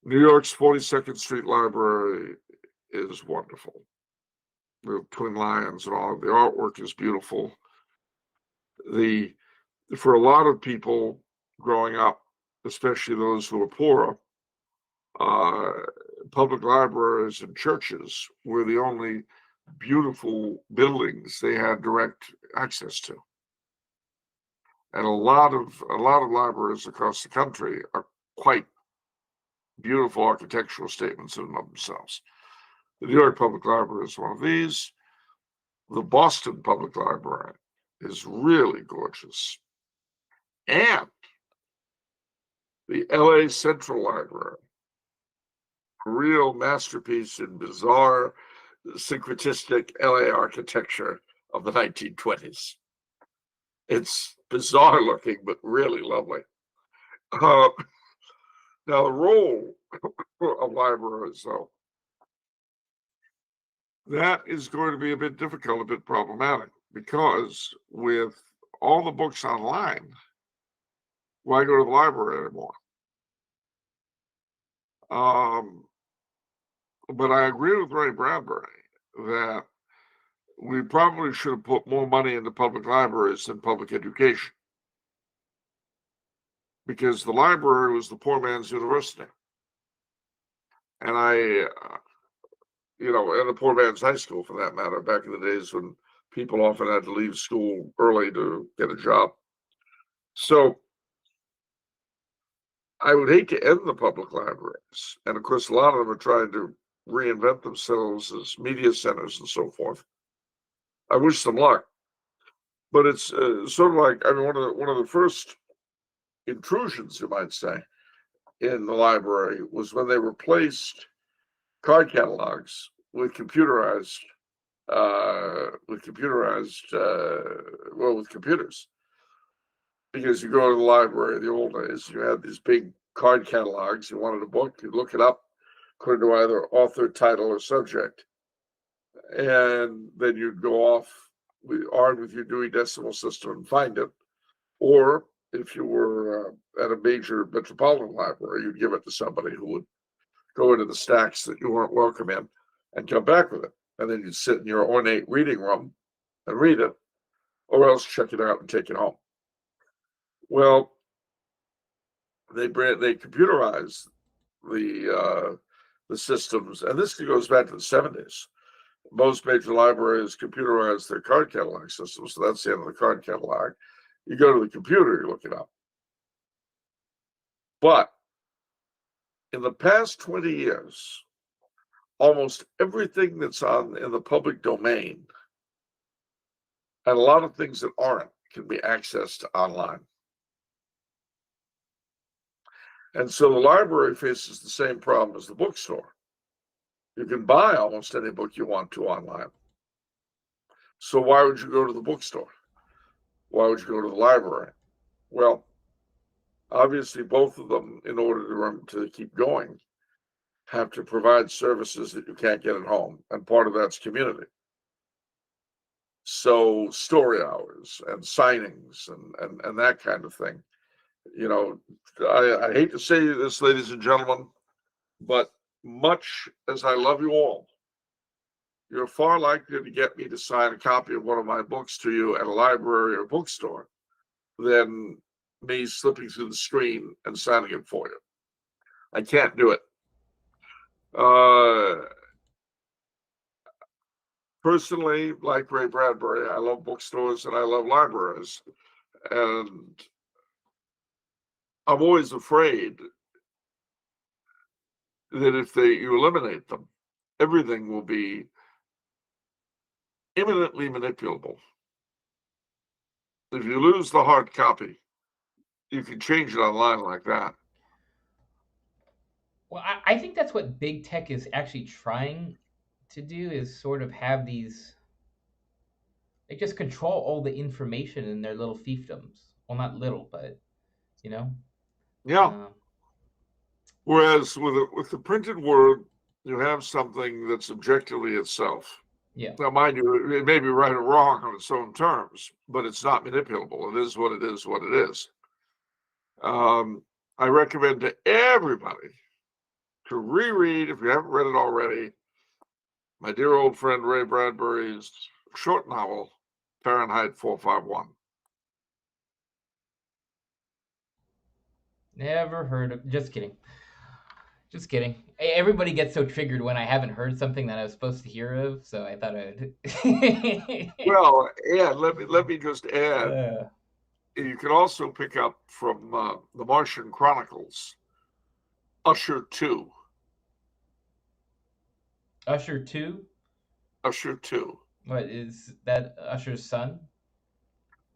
[SPEAKER 2] New York's 42nd Street Library is wonderful. The twin lions and all of the artwork is beautiful. For a lot of people growing up, especially those who are poorer, public libraries and churches were the only beautiful buildings they had direct access to. And a lot of libraries across the country are quite beautiful architectural statements in and of themselves. The New York Public Library is one of these. The Boston Public Library is really gorgeous. And the LA Central Library, a real masterpiece in bizarre, syncretistic LA architecture of the 1920s. It's bizarre looking, but really lovely. Now, the role of libraries, though, that is going to be a bit difficult, a bit problematic, because with all the books online, why go to the library anymore? But I agree with Ray Bradbury that we probably should have put more money into public libraries than public education, because the library was the poor man's university. And and the poor man's high school for that matter, back in the days when people often had to leave school early to get a job. So I would hate to end the public libraries. And of course, a lot of them are trying to reinvent themselves as media centers and so forth. I wish them luck. but it's sort of like, I mean, one of the first intrusions, you might say, in the library was when they replaced card catalogs with computerized with computers. Because you go to the library in the old days, you had these big card catalogs. You wanted a book, you look it up according to either author, title, or subject, and then you'd go off armed with your Dewey Decimal System and find it. Or if you were at a major metropolitan library, you'd give it to somebody who would go into the stacks that you weren't welcome in and come back with it. And then you'd sit in your ornate reading room and read it, or else check it out and take it home. Well, they computerized the systems, and this goes back to the 70s. Most major libraries computerized their card catalog systems, so that's the end of the card catalog. You go to the computer, you look it up. But in the past 20 years, almost everything that's in the public domain, and a lot of things that aren't, can be accessed online. And so the library faces the same problem as the bookstore. You can buy almost any book you want to online. So why would you go to the bookstore? Why would you go to the library? Well, obviously, both of them, in order to keep going, have to provide services that you can't get at home. And part of that's community. So story hours and signings and that kind of thing. You know, I hate to say this, ladies and gentlemen, but much as I love you all, you're far likelier to get me to sign a copy of one of my books to you at a library or bookstore than me slipping through the screen and signing it for you. I can't do it. Personally, like Ray Bradbury, I love bookstores and I love libraries. And I'm always afraid that if you eliminate them, everything will be imminently manipulable. If you lose the hard copy, you can change it online like that.
[SPEAKER 1] Well, I think that's what big tech is actually trying to do, is sort of have these, they just control all the information in their little fiefdoms. Well, not little, but you know.
[SPEAKER 2] Yeah.
[SPEAKER 1] Uh,
[SPEAKER 2] Whereas with the printed word, you have something that's objectively itself.
[SPEAKER 1] yeah.
[SPEAKER 2] Now, mind you, it may be right or wrong on its own terms, but it's not manipulable. It is what it is, what it is. I recommend to everybody to reread, if you haven't read it already, my dear old friend Ray Bradbury's short novel, Fahrenheit 451.
[SPEAKER 1] Never heard of. Just kidding. Just kidding. Everybody gets so triggered when I haven't heard something that I was supposed to hear of, so I thought I'd.
[SPEAKER 2] Well, and let me just add,
[SPEAKER 1] uh,
[SPEAKER 2] you can also pick up from the Martian Chronicles, Usher 2.
[SPEAKER 1] Usher 2?
[SPEAKER 2] Usher 2.
[SPEAKER 1] What is that? Usher's son?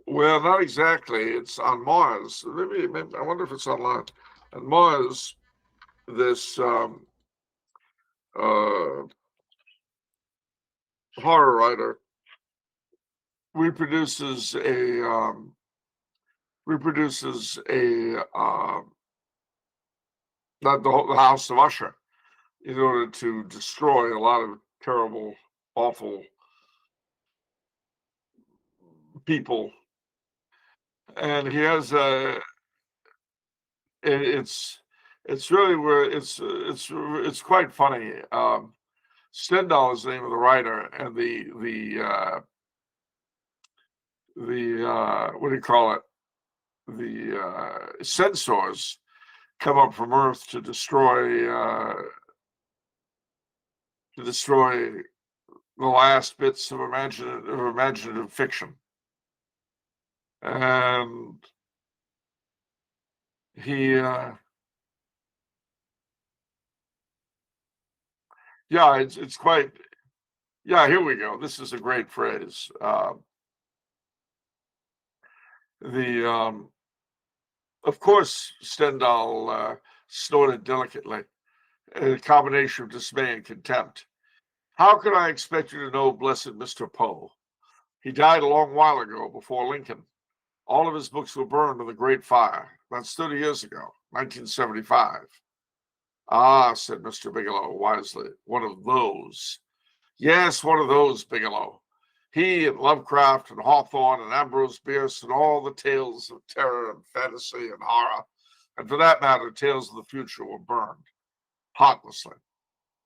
[SPEAKER 2] Well, not exactly. It's on Mars. Maybe I wonder if it's online. On Mars, this horror writer reproduces a the house of Usher in order to destroy a lot of terrible, awful people. And he has it's really where it's quite funny. Stendhal is the name of the writer, and the what do you call it? The censors come up from Earth to destroy the last bits of imaginative fiction, and he yeah, it's quite, yeah, here we go. This is a great phrase. Of course, Stendhal snorted delicately, a combination of dismay and contempt. How could I expect you to know blessed Mr. Poe? He died a long while ago, before Lincoln. All of his books were burned in the Great Fire. That's 30 years ago, 1975. Ah, said Mr. Bigelow wisely, one of those. Yes, one of those, Bigelow. He and Lovecraft and Hawthorne and Ambrose Bierce and all the tales of terror and fantasy and horror, and for that matter, tales of the future, were burned heartlessly.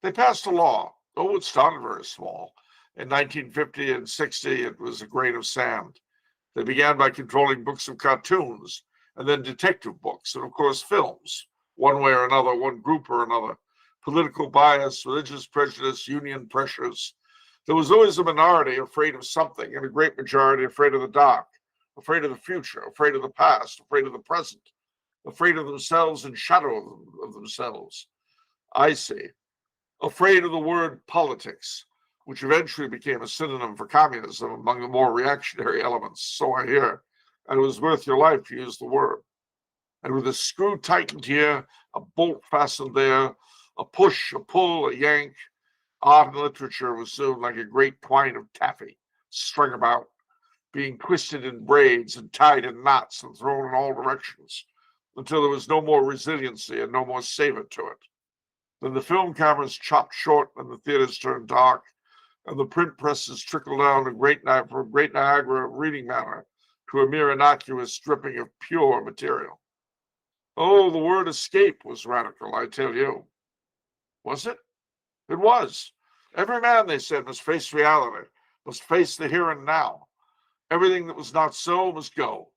[SPEAKER 2] They passed a law. Oh, it started very small. In 1950 and 60, it was a grain of sand. They began by controlling books of cartoons, and then detective books, and of course films, one way or another, one group or another. Political bias, religious prejudice, union pressures. There was always a minority afraid of something, and a great majority afraid of the dark, afraid of the future, afraid of the past, afraid of the present, afraid of themselves and shadow of themselves. I see. Afraid of the word politics, which eventually became a synonym for communism among the more reactionary elements, so I hear, and it was worth your life to use the word. And with a screw tightened here, a bolt fastened there, a push, a pull, a yank, art and literature was soon like a great twine of taffy, strung about, being twisted in braids and tied in knots and thrown in all directions, until there was no more resiliency and no more savor to it. Then the film cameras chopped short and the theaters turned dark, and the print presses trickled down from Great Niagara reading matter to a mere innocuous dripping of pure material. Oh, the word escape was radical, I tell you. Was it? It was. Every man, they said, must face reality, must face the here and now. Everything that was not so must go.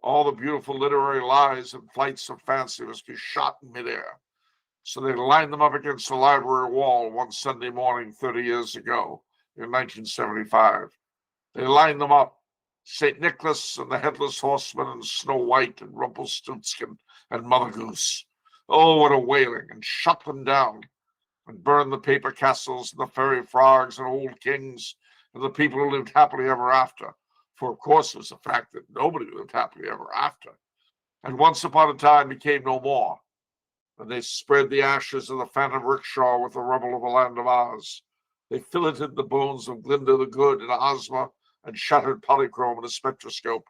[SPEAKER 2] All the beautiful literary lies and flights of fancy must be shot in midair. So they lined them up against the library wall one Sunday morning 30 years ago in 1975. They lined them up, St. Nicholas and the Headless Horseman and Snow White and Rumpelstiltskin and Mother Goose. Oh, what a wailing, and shut them down and burned the paper castles and the fairy frogs and old kings and the people who lived happily ever after. For, of course, it was a fact that nobody lived happily ever after. And once upon a time became no more. And they spread the ashes of the phantom rickshaw with the rubble of the land of Oz. They filleted the bones of Glinda the Good and Ozma and shattered polychrome in a spectroscope,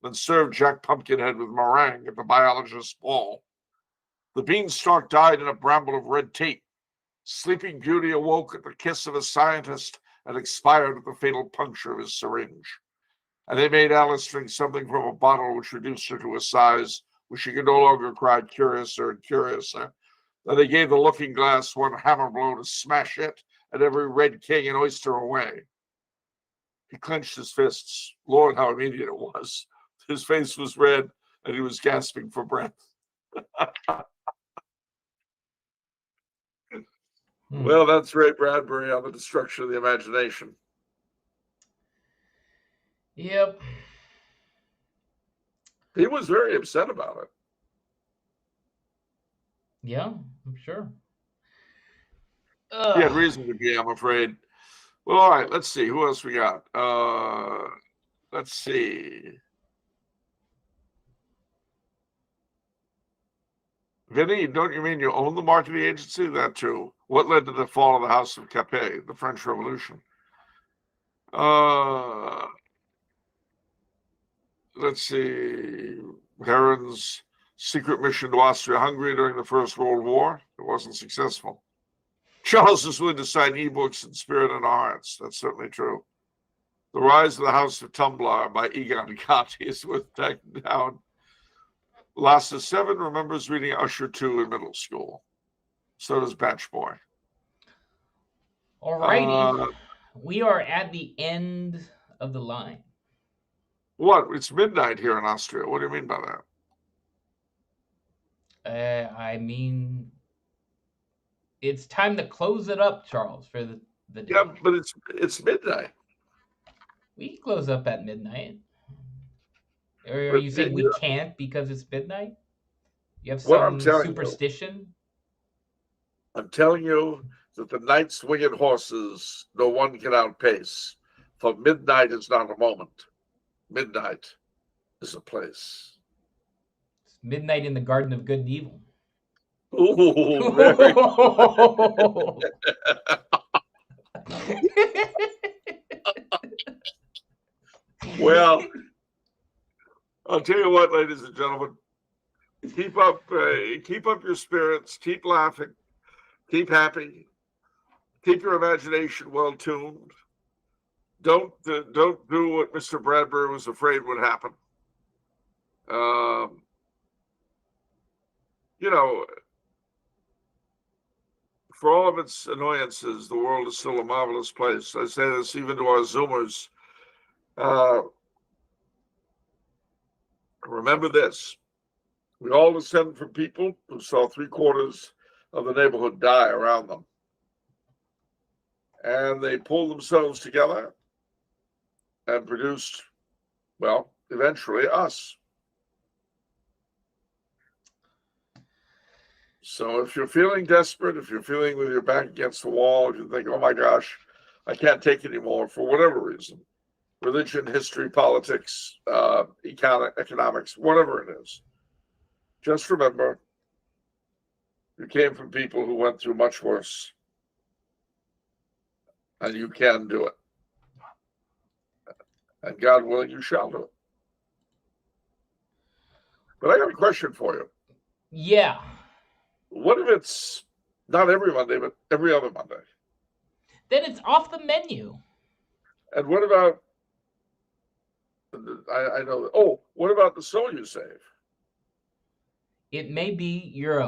[SPEAKER 2] then served Jack Pumpkinhead with meringue at the biologist's ball. The beanstalk died in a bramble of red tape. Sleeping Beauty awoke at the kiss of a scientist and expired at the fatal puncture of his syringe. And they made Alice drink something from a bottle which reduced her to a size where she could no longer cry curiouser and curiouser. And they gave the looking glass one hammer blow to smash it and every red king and oyster away. He clenched his fists. Lord, how immediate it was. His face was red and he was gasping for breath. Well, that's Ray Bradbury on the destruction of the imagination.
[SPEAKER 1] Yep.
[SPEAKER 2] He was very upset about it.
[SPEAKER 1] Yeah, I'm sure.
[SPEAKER 2] He had reason to be, I'm afraid. Well, all right, let's see. Who else we got? Let's see. Vinny, don't you mean you own the marketing agency? That too. What led to the fall of the House of Capet, the French Revolution? Let's see. Heron's secret mission to Austria-Hungary during the First World War. It wasn't successful. Charles was willing to sign e-books in spirit and hearts. That's certainly true. The Rise of the House of Tumblar by Egon Gotti is worth taking down. Lassa 7 remembers reading Usher 2 in middle school. So does Batch Boy.
[SPEAKER 1] All righty. We are at the end of the line.
[SPEAKER 2] What? It's midnight here in Austria. What do you mean by
[SPEAKER 1] that? I mean, it's time to close it up, Charles, for the day.
[SPEAKER 2] Yeah, but it's midnight.
[SPEAKER 1] We can close up at midnight. Or are you saying we can't because it's midnight? You have some superstition?
[SPEAKER 2] I'm telling you that the night's winged horses no one can outpace. For midnight is not a moment. Midnight is a place.
[SPEAKER 1] It's midnight in the Garden of Good and Evil.
[SPEAKER 2] Ooh, very. Well, I'll tell you what, ladies and gentlemen, keep up your spirits, keep laughing, keep happy, keep your imagination well tuned. Don't do what Mr. Bradbury was afraid would happen. You know, for all of its annoyances, the world is still a marvelous place. I say this even to our Zoomers. Remember this. We all descend from people who saw 3/4 of the neighborhood die around them. And they pulled themselves together and produced, well, eventually us. So if you're feeling desperate, if you're feeling with your back against the wall, if you think, oh my gosh, I can't take it anymore for whatever reason, religion, history, politics, economics, whatever it is, just remember, you came from people who went through much worse. And you can do it. And God willing, you shall do it. But I got a question for you.
[SPEAKER 1] Yeah.
[SPEAKER 2] What if it's not every Monday, but every other Monday?
[SPEAKER 1] Then it's off the menu.
[SPEAKER 2] And what about, I know, what about the soul you save?
[SPEAKER 1] It may be your own.